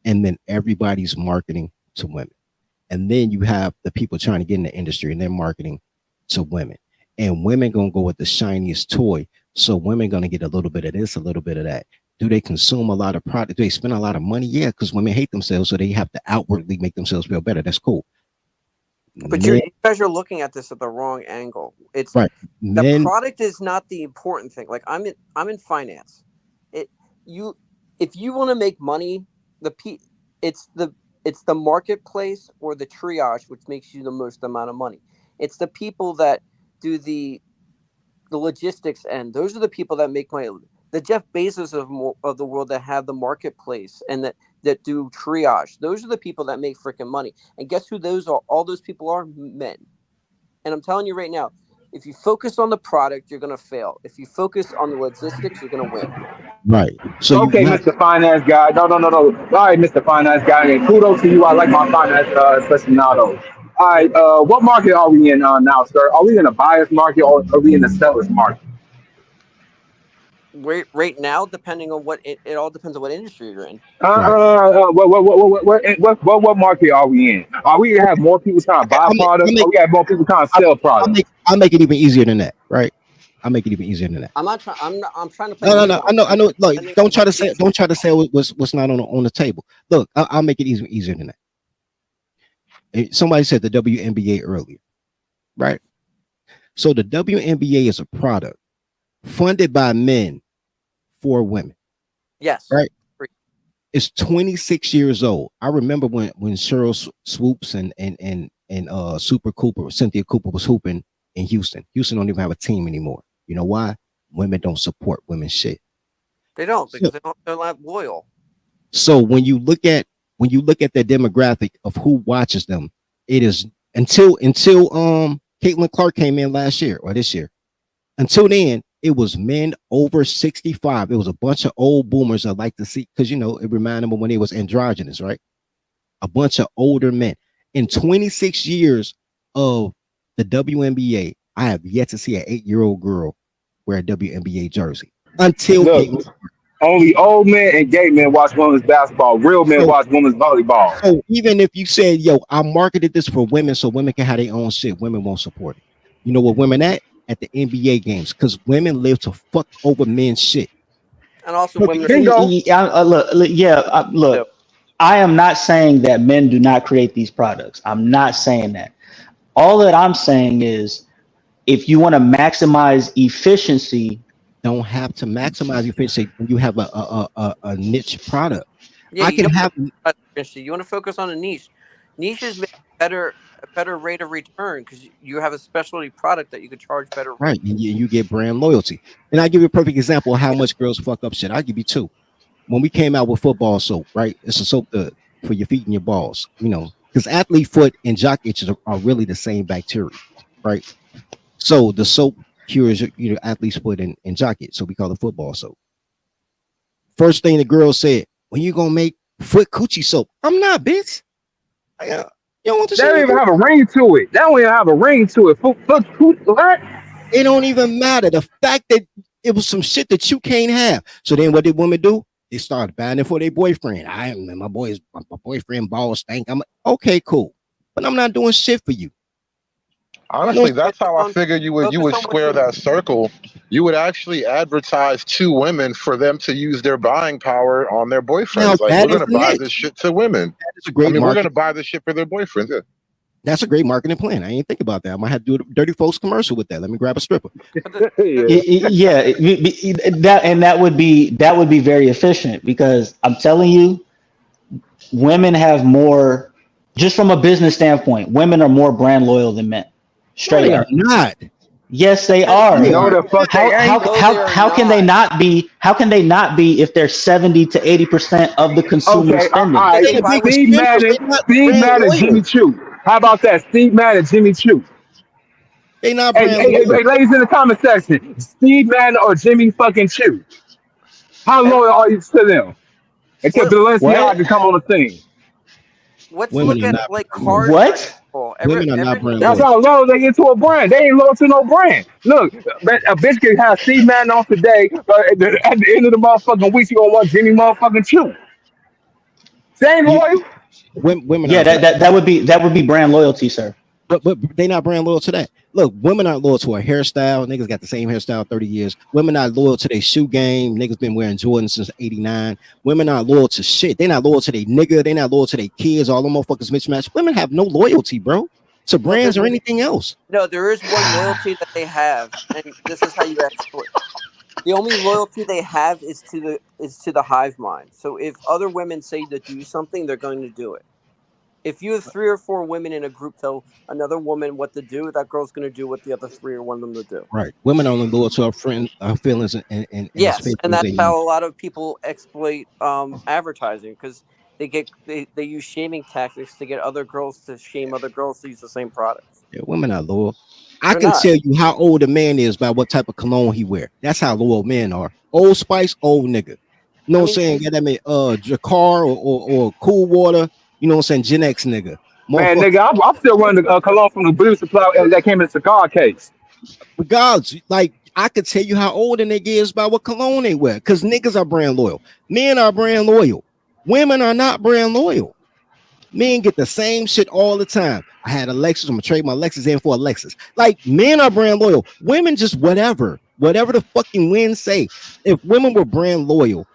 And then everybody's marketing to women. And then you have the people trying to get in the industry and they're marketing to women. And women gonna go with the shiniest toy. So women gonna get a little bit of this, a little bit of that. Do they consume a lot of product? Do they spend a lot of money? Yeah, because women hate themselves, so they have to outwardly make themselves feel better. That's cool. But you guys are looking at this at the wrong angle. It's right. The product is not the important thing. Like I'm in finance. If you want to make money, it's the marketplace or the triage which makes you the most amount of money. It's the people that do the logistics end. Those are the people that make money. The Jeff Bezos of the world that have the marketplace and that do triage. Those are the people that make freaking money. And guess who those are? All those people are men. And I'm telling you right now, if you focus on the product, you're going to fail. If you focus on the logistics, you're going to win. Right. So okay, Mr. Finance Guy. No. All right, Mr. Finance Guy. And kudos to you. I like my finance aficionado. All right, what market are we in now, sir? Are we in a buyer's market or are we in a seller's market? Right now, depending on it all depends on what industry you're in. What market are we in? Are we have more people trying to buy products, or we have more people trying to sell products? I'll make it even easier than that, right? I'll make it even easier than that. I'm not trying. I'm trying to play. No. I know. Look, don't try to say what's not on the table. Look, I'll make it easier than that. Somebody said the WNBA earlier, right? So the WNBA is a product funded by men for women. Yes. Right. It's 26 years old. I remember when Cheryl Swoops and Super Cooper, Cynthia Cooper was hooping in Houston. Houston don't even have a team anymore. You know why? Women don't support women's shit. They don't because they're not loyal. So when you look at the demographic of who watches them, it is until Caitlin Clark came in last year or this year. Until then, it was men over 65. It was a bunch of old boomers I like to see because it reminded them when they was androgynous, right? A bunch of older men. In 26 years of the WNBA, I have yet to see an 8-year-old girl wear a WNBA jersey. Until only old men and gay men watch women's basketball. Real men watch women's volleyball. So even if you said, yo, I marketed this for women so women can have their own shit, women won't support it. You know what women at the NBA games? Because women live to fuck over men's shit. And also women look, I am not saying that men do not create these products. I'm not saying that. All that I'm saying is if you want to maximize efficiency, don't have to maximize efficiency when you have a niche product. Yeah, you want to focus on a niche. Niches make a better rate of return because you have a specialty product that you could charge better. Right, and you get brand loyalty. And I'll give you a perfect example of how much girls fuck up shit. I'll give you two. When we came out with football soap, right? It's a soap for your feet and your balls, because athlete foot and jock itches are really the same bacteria, right? So the soap cures your athlete's foot and jock itch, so we call it football soap. First thing the girl said, when you gonna make foot coochie soap? I'm not, bitch. You don't want to That don't even have a ring to it. That don't even have a ring to it. Foot what? It don't even matter. The fact that it was some shit that you can't have. So then what did women do? They started buying it for their boyfriend. My boyfriend balls stank. I'm like, okay, cool. But I'm not doing shit for you. Honestly, that's how I figured you would square that circle. You would actually advertise to women for them to use their buying power on their boyfriends. Like, we're going to buy this shit to women. That is a great we're going to buy this shit for their boyfriends. Yeah. That's a great marketing plan. I didn't think about that. I might have to do a Dirty Folks commercial with that. Let me grab a stripper. That would be very efficient because I'm telling you, women have more. Just from a business standpoint, women are more brand loyal than men. Straight up. Not. Yes, they are. No, the fuck they ain't. How can they not be? How can they not be if they're 70 to 80% of the consumer Okay, all spending? right. They big Steve spenders. Madden, They not Steve brand Madden, loyal. Jimmy Choo. How about that? Steve Madden, Jimmy Choo. They not Hey, brand hey, hey, loyal. hey, ladies in the comment section, Steve Madden or Jimmy fucking Choo? How And loyal are you to them? Until what Balenciaga come on the scene. let's Women look are at not like brand loyal. cars. For What? example. Women are not Every brand That's loyal. how loyal they get to a brand. They ain't loyal to no brand. Look, a bitch can have Steve Madden on today, but at the end of the motherfucking week, she gonna want Jimmy motherfucking Choo. They ain't You, loyal. Women yeah, are brand. that would be brand loyalty, sir. But they not brand loyal to that. Look, women aren't loyal to a hairstyle. Niggas got the same hairstyle 30 years. Women not loyal to their shoe game. Niggas been wearing Jordan since 89. Women not loyal to shit. They not loyal to their nigga. They not loyal to their kids. All them motherfuckers mismatched. Women have no loyalty, bro, to well, brands or anything else. no, there is one loyalty that they have, and this is how you exploit. The only loyalty they have is to the hive mind. So if other women say to do something, they're going to do it. If you have 3 or 4 women in a group tell another woman what to do, that girl's going to do what the other 3 want them to do. Right. Women only loyal to our feelings and the Yes, space and they that's need. how a lot of people exploit advertising because they use shaming tactics to get other girls to shame other girls to use the same products. Yeah, women are loyal. I They're can not. tell you how old a man is by what type of cologne he wear. That's how loyal men are. Old Spice, old nigga. You know what I'm saying? Yeah, that mean Jakar or Cool Water. You know what I'm saying? Gen X nigga. Man, Motherfucker. nigga, I'm still running the cologne from the beauty supply that came in a cigar case. Regardless, like I could tell you how old a nigga is by what cologne they wear. Cause niggas are brand loyal. Men are brand loyal. Women are not brand loyal. Men get the same shit all the time. I had a Lexus. I'm gonna trade my Lexus in for a Lexus. Like men are brand loyal. Women just whatever the fucking wind say. If women were brand loyal,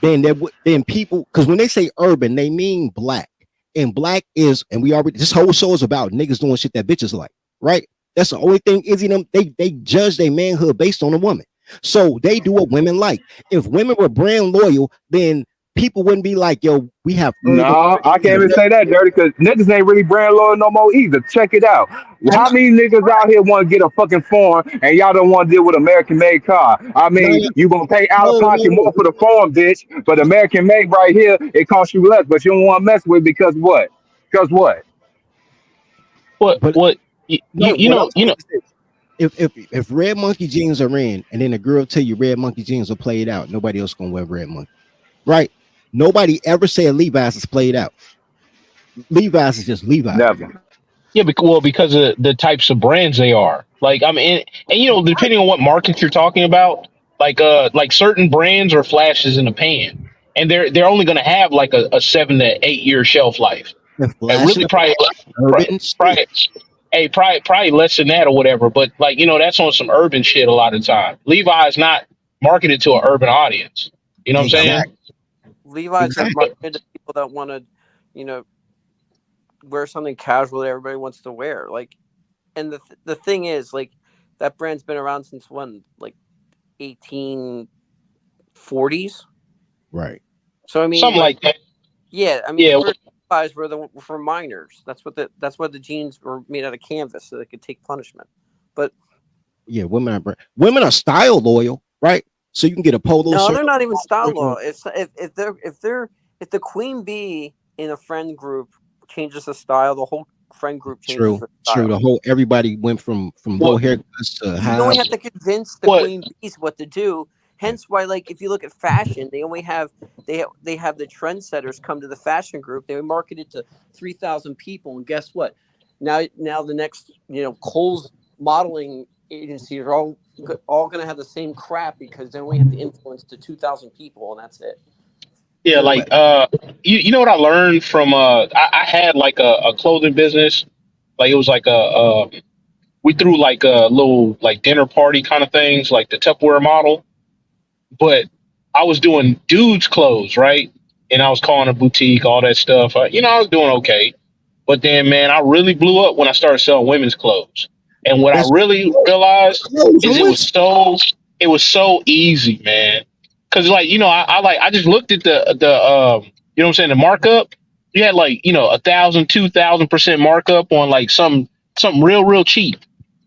then people, because when they say urban, they mean black, and black is, and we already, this whole show is about niggas doing shit that bitches like, right? That's the only thing. Is in them, they judge their manhood based on a woman, so they do what women like. If women were brand loyal, then people wouldn't be like, yo, we have No, I can't even say that, dirty, because niggas ain't really brand loyal no more either. Check it out. How many niggas out here want to get a fucking form and y'all don't want to deal with American made car? I mean, you gonna pay out of pocket more for the form, bitch, but American made right here, it costs you less, but you don't want to mess with it because what? Because what? What No, you what I'm know saying is this. If red monkey jeans are in, and then a girl tell you red monkey jeans are played out, nobody else gonna wear red monkey, right? Nobody ever said Levi's is played out. Levi's is just Levi's. Never. Yeah, because of the types of brands they are. Like I mean, and you know, depending on what markets you're talking about, like certain brands are flashes in the pan, and they're only going to have like a 7 to 8 year shelf life. The And flash in really, the urban shit. probably less than that or whatever. But like you know, that's on some urban shit a lot of the time. Levi is not marketed to an urban audience. You know what I'm saying? Exactly. Levi's is Exactly. marketed to people that want to, you know, wear something casual that everybody wants to wear. Like, and the thing is, like, that brand's been around since when, like, 1840s. Right. So I mean, Something like that. yeah, I mean, Yeah. the first Levi's were for miners. That's why the jeans were made out of canvas so they could take punishment. But Yeah, women are style loyal, right? So you can get a polo no, shirt. they're not even style law. If the queen bee in a friend group changes the style, the whole friend group changes True, the style. true. The whole everybody went from low haircuts to high. You only have to convince the queen bees what to do. Hence why, like, if you look at fashion, they only have they have the trendsetters come to the fashion group. They market it to 3,000 people, and guess what? Now the next, you know, Kohl's modeling agencies are all going to have the same crap because they only have to influence to 2,000 people, and that's it. Yeah, like you know what I learned from I had like a clothing business. Like it was like we threw like a little like dinner party kind of things, like the Tupperware model. But I was doing dudes' clothes, right? And I was calling a boutique, all that stuff. You know, I was doing okay. But then, man, I really blew up when I started selling women's clothes. And what I really realized is it was so easy, man. Because like you know, I just looked at the you know what I'm saying, the markup. You had like you know 1,000, 2,000% markup on like something real cheap.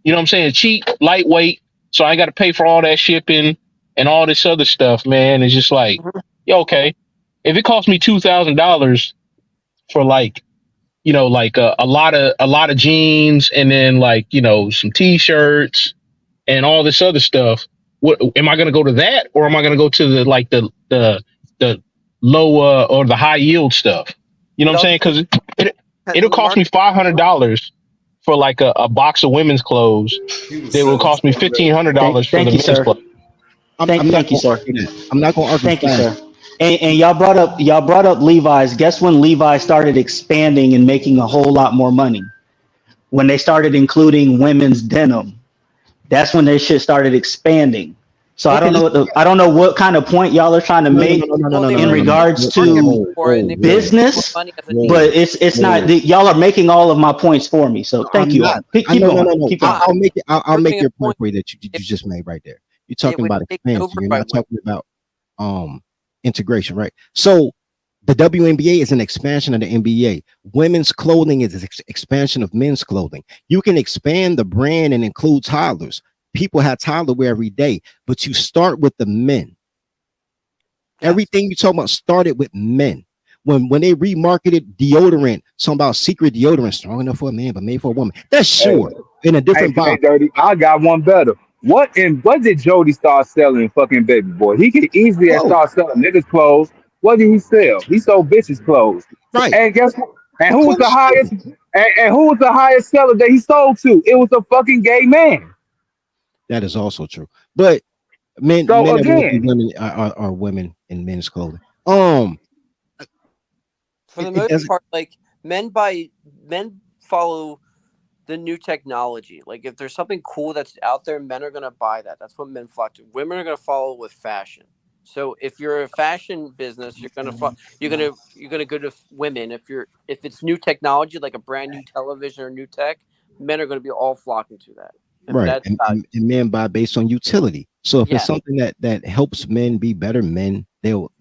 You know what I'm saying? Cheap, lightweight, so I ain't got to pay for all that shipping and all this other stuff, man. It's just like, yeah, okay. If it costs me $2,000 for like, like a lot of jeans and then like some t-shirts and all this other stuff, what am I going to go to that, or am I going to go to the low or the high yield stuff? You know what I'm saying? Because it'll cost me $500 for like a box of women's clothes. That will cost me $1,500 for the Thank you, men's sir. clothes. Thank you, sir. I'm not gonna argue. Thank you, sir. And y'all brought up Levi's. Guess when Levi's started expanding and making a whole lot more money? When they started including women's denim. That's when their shit started expanding. So I don't know what kind of point y'all are trying to make in regards to business, but it's not. Y'all are making all of my points for me. So thank you. Keep going. Keep going. I'll make it. I'll make your point for you that you just made right there. You're talking about expansion. You're not talking about integration, right? So the WNBA is an expansion of the NBA. Women's clothing is an expansion of men's clothing. You can expand the brand and include toddlers. People have toddler wear every day, but you start with the men. Everything you talk about started with men. When they remarketed deodorant, talking about secret deodorant, strong enough for a man but made for a woman. That's sure in a different Hey, box. Dirty, I got one better. What did Jody start selling fucking Baby Boy? He could easily have started selling niggas clothes. What did he sell? He sold bitches clothes. Right. And guess what? And who was the highest? And who was the highest seller that he sold to? It was a fucking gay man. That is also true. But men, So men again, women are women in men's clothing. For the most part, like men follow the new technology. Like if there's something cool that's out there, men are gonna buy that. That's what men flock to. Women are gonna follow with fashion. So if you're a fashion business, you're gonna go to women. If it's new technology, like a brand new television or new tech, men are gonna be all flocking to that. Right. And men buy based on utility. So if it's something that helps men be better men, they'll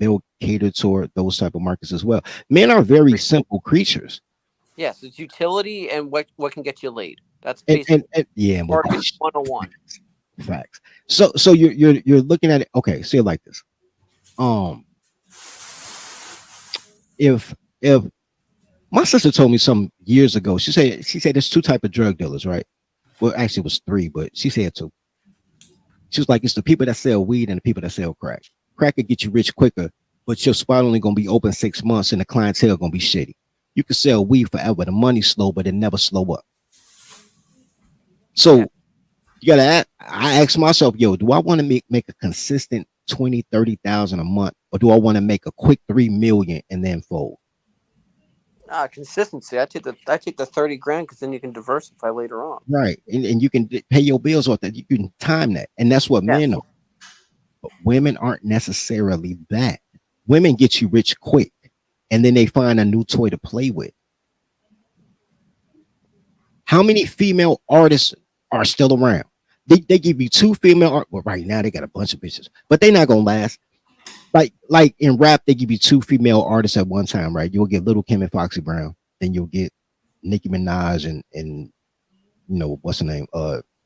cater toward those type of markets as well. Men are very simple creatures. Yes, it's utility and what can get you laid. That's basically market 101. Facts. So you're looking at it. Okay, see it like this. If my sister told me some years ago, she said there's two type of drug dealers, right? Well, actually it was three, but she said two. She was like, it's the people that sell weed and the people that sell crack. Crack will get you rich quicker, but your spot only gonna be open 6 months and the clientele gonna be shitty. You can sell weed forever. The money's slow, but it never slow up. So you gotta I ask myself, do I want to make a consistent 20,000-30,000 a month, or do I want to make a quick 3 million and then fold? Consistency. I take the 30 grand because then you can diversify later on. Right. And you can pay your bills off that. You can time that. And that's what men are. But women aren't necessarily that. Women get you rich quick, and then they find a new toy to play with. How many female artists are still around? They give you 2 female art. Well, right now they got a bunch of bitches, but they're not gonna last. Like in rap, they give you 2 female artists at one time, right? You'll get Little Kim and Foxy Brown, then you'll get Nicki Minaj and what's her name,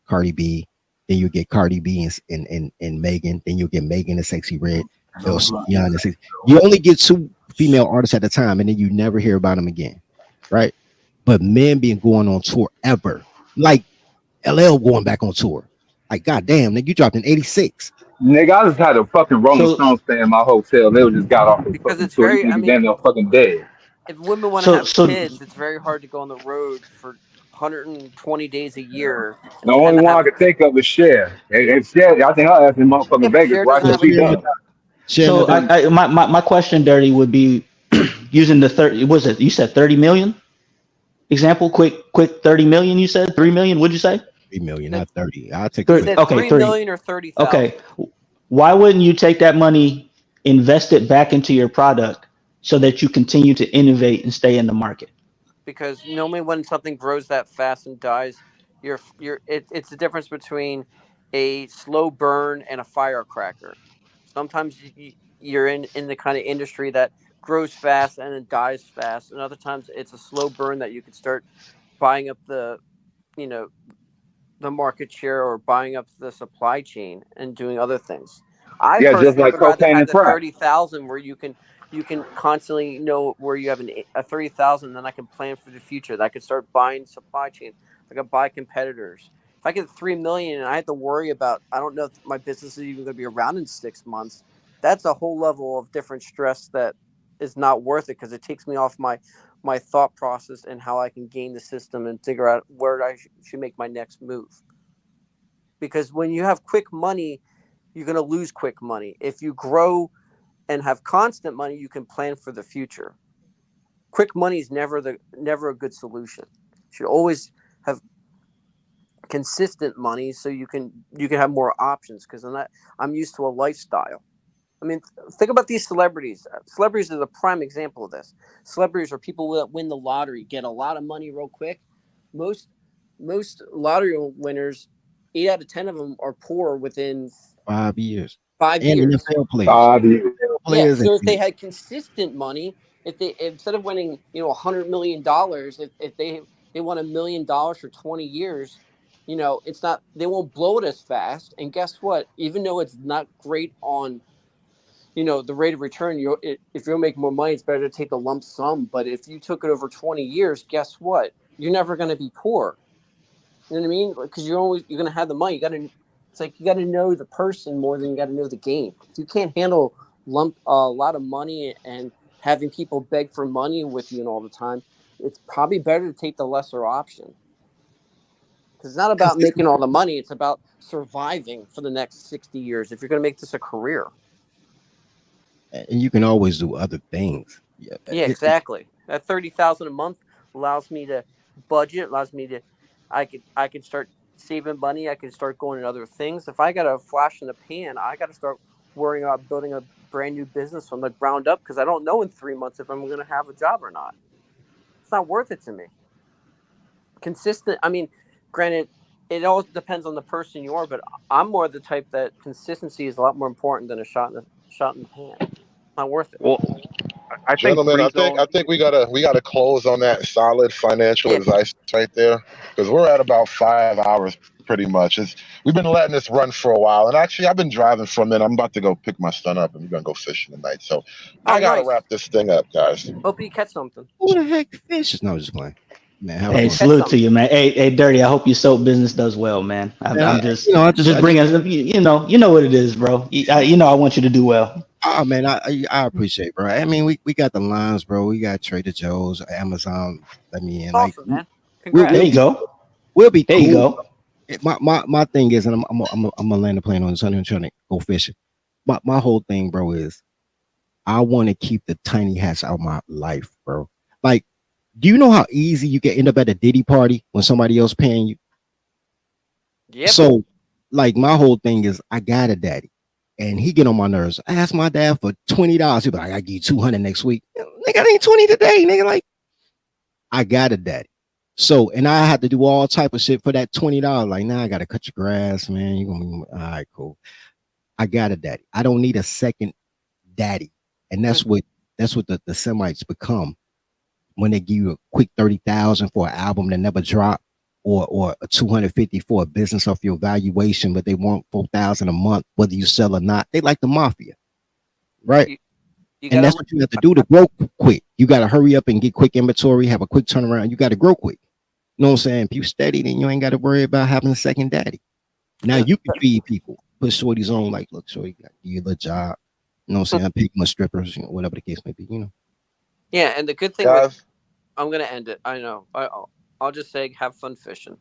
Cardi B. Then you'll get Cardi B and Megan. Then you'll get Megan and Sexy Red. You only get 2 female artists at a time, and then you never hear about them again, right? But men been going on tour ever, like LL going back on tour. Like, goddamn, nigga, you dropped in '86. nigga, I just had a fucking Rolling Stones stay in my hotel. They just got off the fucking tour. These niggas damn near fucking dead. If women want to have kids, it's very hard to go on the road for 120 days a year. The only one I could think of is Cher. And Cher, I think her ass in motherfucking Vegas right since she done. So my question, Dirty, would be using the 30. Was it you said 30 million? Example, quick 30 million. You said 3 million. What'd you say? 3 million, not 30. I'll take 30. Okay, 3 million or 30,000. Okay, why wouldn't you take that money, invest it back into your product, so that you continue to innovate and stay in the market? Because normally when something grows that fast and dies, it's the difference between a slow burn and a firecracker. Sometimes you're in the kind of industry that grows fast and then dies fast, and other times it's a slow burn that you can start buying up the the market share or buying up the supply chain and doing other things. I Yeah, just personally like would rather cocaine have and the crack. 30,000 where you can constantly know where you have a 30,000, then I can plan for the future. That I could start buying supply chain. I could buy competitors. If I get 3 million and I have to worry about, I don't know if my business is even going to be around in 6 months, that's a whole level of different stress that is not worth it, because it takes me off my thought process and how I can game the system and figure out where I should make my next move. Because when you have quick money, you're going to lose quick money. If you grow and have constant money, you can plan for the future. Quick money is never a good solution. You should always have consistent money so you can have more options, because I'm used to a lifestyle. I mean, think about these celebrities. Celebrities are the prime example of this. Celebrities are people that win the lottery, get a lot of money real quick. Most lottery winners, 8 out of 10 of them are poor within 5 years. 5 And years. NFL players. Obvious. Yeah. So if they had consistent money, if they, instead of winning, $100 million, if they won $1 million for 20 years, it's not, they won't blow it as fast. And guess what? Even though it's not great on, the rate of return, if you'll make more money, it's better to take a lump sum. But if you took it over 20 years, guess what? You're never going to be poor. You know what I mean? Because you're going to have the money. It's like you got to know the person more than you got to know the game. If you can't handle a lot of money and having people beg for money with you and all the time, it's probably better to take the lesser option. Because it's not about making all the money. It's about surviving for the next 60 years if you're going to make this a career. And you can always do other things. Yeah, exactly. That 30,000 a month allows me to budget. Allows me to, I could start saving money. I can start going to other things. If I got a flash in the pan, I got to start worrying about building a brand new business from the ground up, because I don't know in 3 months if I'm going to have a job or not. It's not worth it to me. Consistent. I mean, granted, it all depends on the person you are, but I'm more the type that consistency is a lot more important than a shot in the pan. Not worth it. Well, I think Gentlemen, I think we gotta close on that solid financial advice right there, because we're at about 5 hours pretty much. We've been letting this run for a while, and actually I've been driving for a minute. I'm about to go pick my son up, and we're gonna go fishing tonight. So I gotta wrap this thing up, guys. Hope you catch something. Who the heck fishes? No, just playing. Man, Hey, salute to you, man. Hey, Dirty. I hope your soap business does well, man. I'm just, just bringing, you know what it is, bro. I want you to do well. Oh man, I appreciate it, bro. I mean, we got the lines, bro. We got Trader Joe's, Amazon. Let me in. Awesome, man. There you go. We'll be there. Cool. You go. My thing is, and I'm gonna land the plane on Sunday and trying to go fishing. My whole thing, bro, is I want to keep the tiny hats out of my life, bro. Like, do you know how easy you can end up at a Diddy party when somebody else paying you? Yeah. So, like, my whole thing is I got a daddy, and he get on my nerves. I asked my dad for $20. He be like, I give you 200 next week. Nigga, I ain't 20 today, nigga. Like, I got a daddy. So, and I had to do all type of shit for that $20. Like, now I gotta cut your grass, man. You gonna be all right, cool. I got a daddy. I don't need a second daddy, and that's what the Semites become when they give you a quick 30,000 for an album that never dropped, or a 250 for a business off your valuation, but they want 4,000 a month, whether you sell or not. They like the mafia, right? And that's what you have to do to grow quick. You got to hurry up and get quick inventory, have a quick turnaround. You got to grow quick. You know what I'm saying? If you steady, then you ain't got to worry about having a second daddy. Now you can feed people, put shorties on, like, look, shorty, got you a little job. You know what I'm saying? Pick my strippers, whatever the case may be, Yeah, and the good thing with, I'm gonna end it. I know. I'll just say, have fun fishing.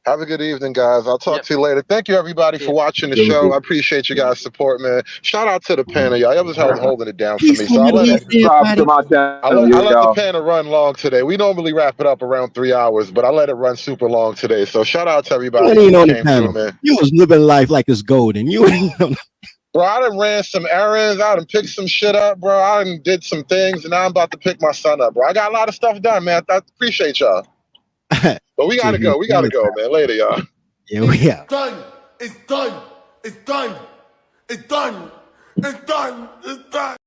Have a good evening, guys. I'll talk to you later. Thank you, everybody, for watching the show. I appreciate you guys' support, man. Shout out to the panel, y'all. Y'all was holding it down for me. So I'll let the panel run long today. We normally wrap it up around 3 hours, but I let it run super long today. So shout out to everybody who came through, man. You was living life like it's golden. You ain't. Bro, I done ran some errands. I done picked some shit up, bro. I done did some things, and now I'm about to pick my son up, bro. I got a lot of stuff done, man. I appreciate y'all. But we gotta go. We gotta go, man. Later, y'all. Yeah. Done. It's done. It's done. It's done. It's done. It's done.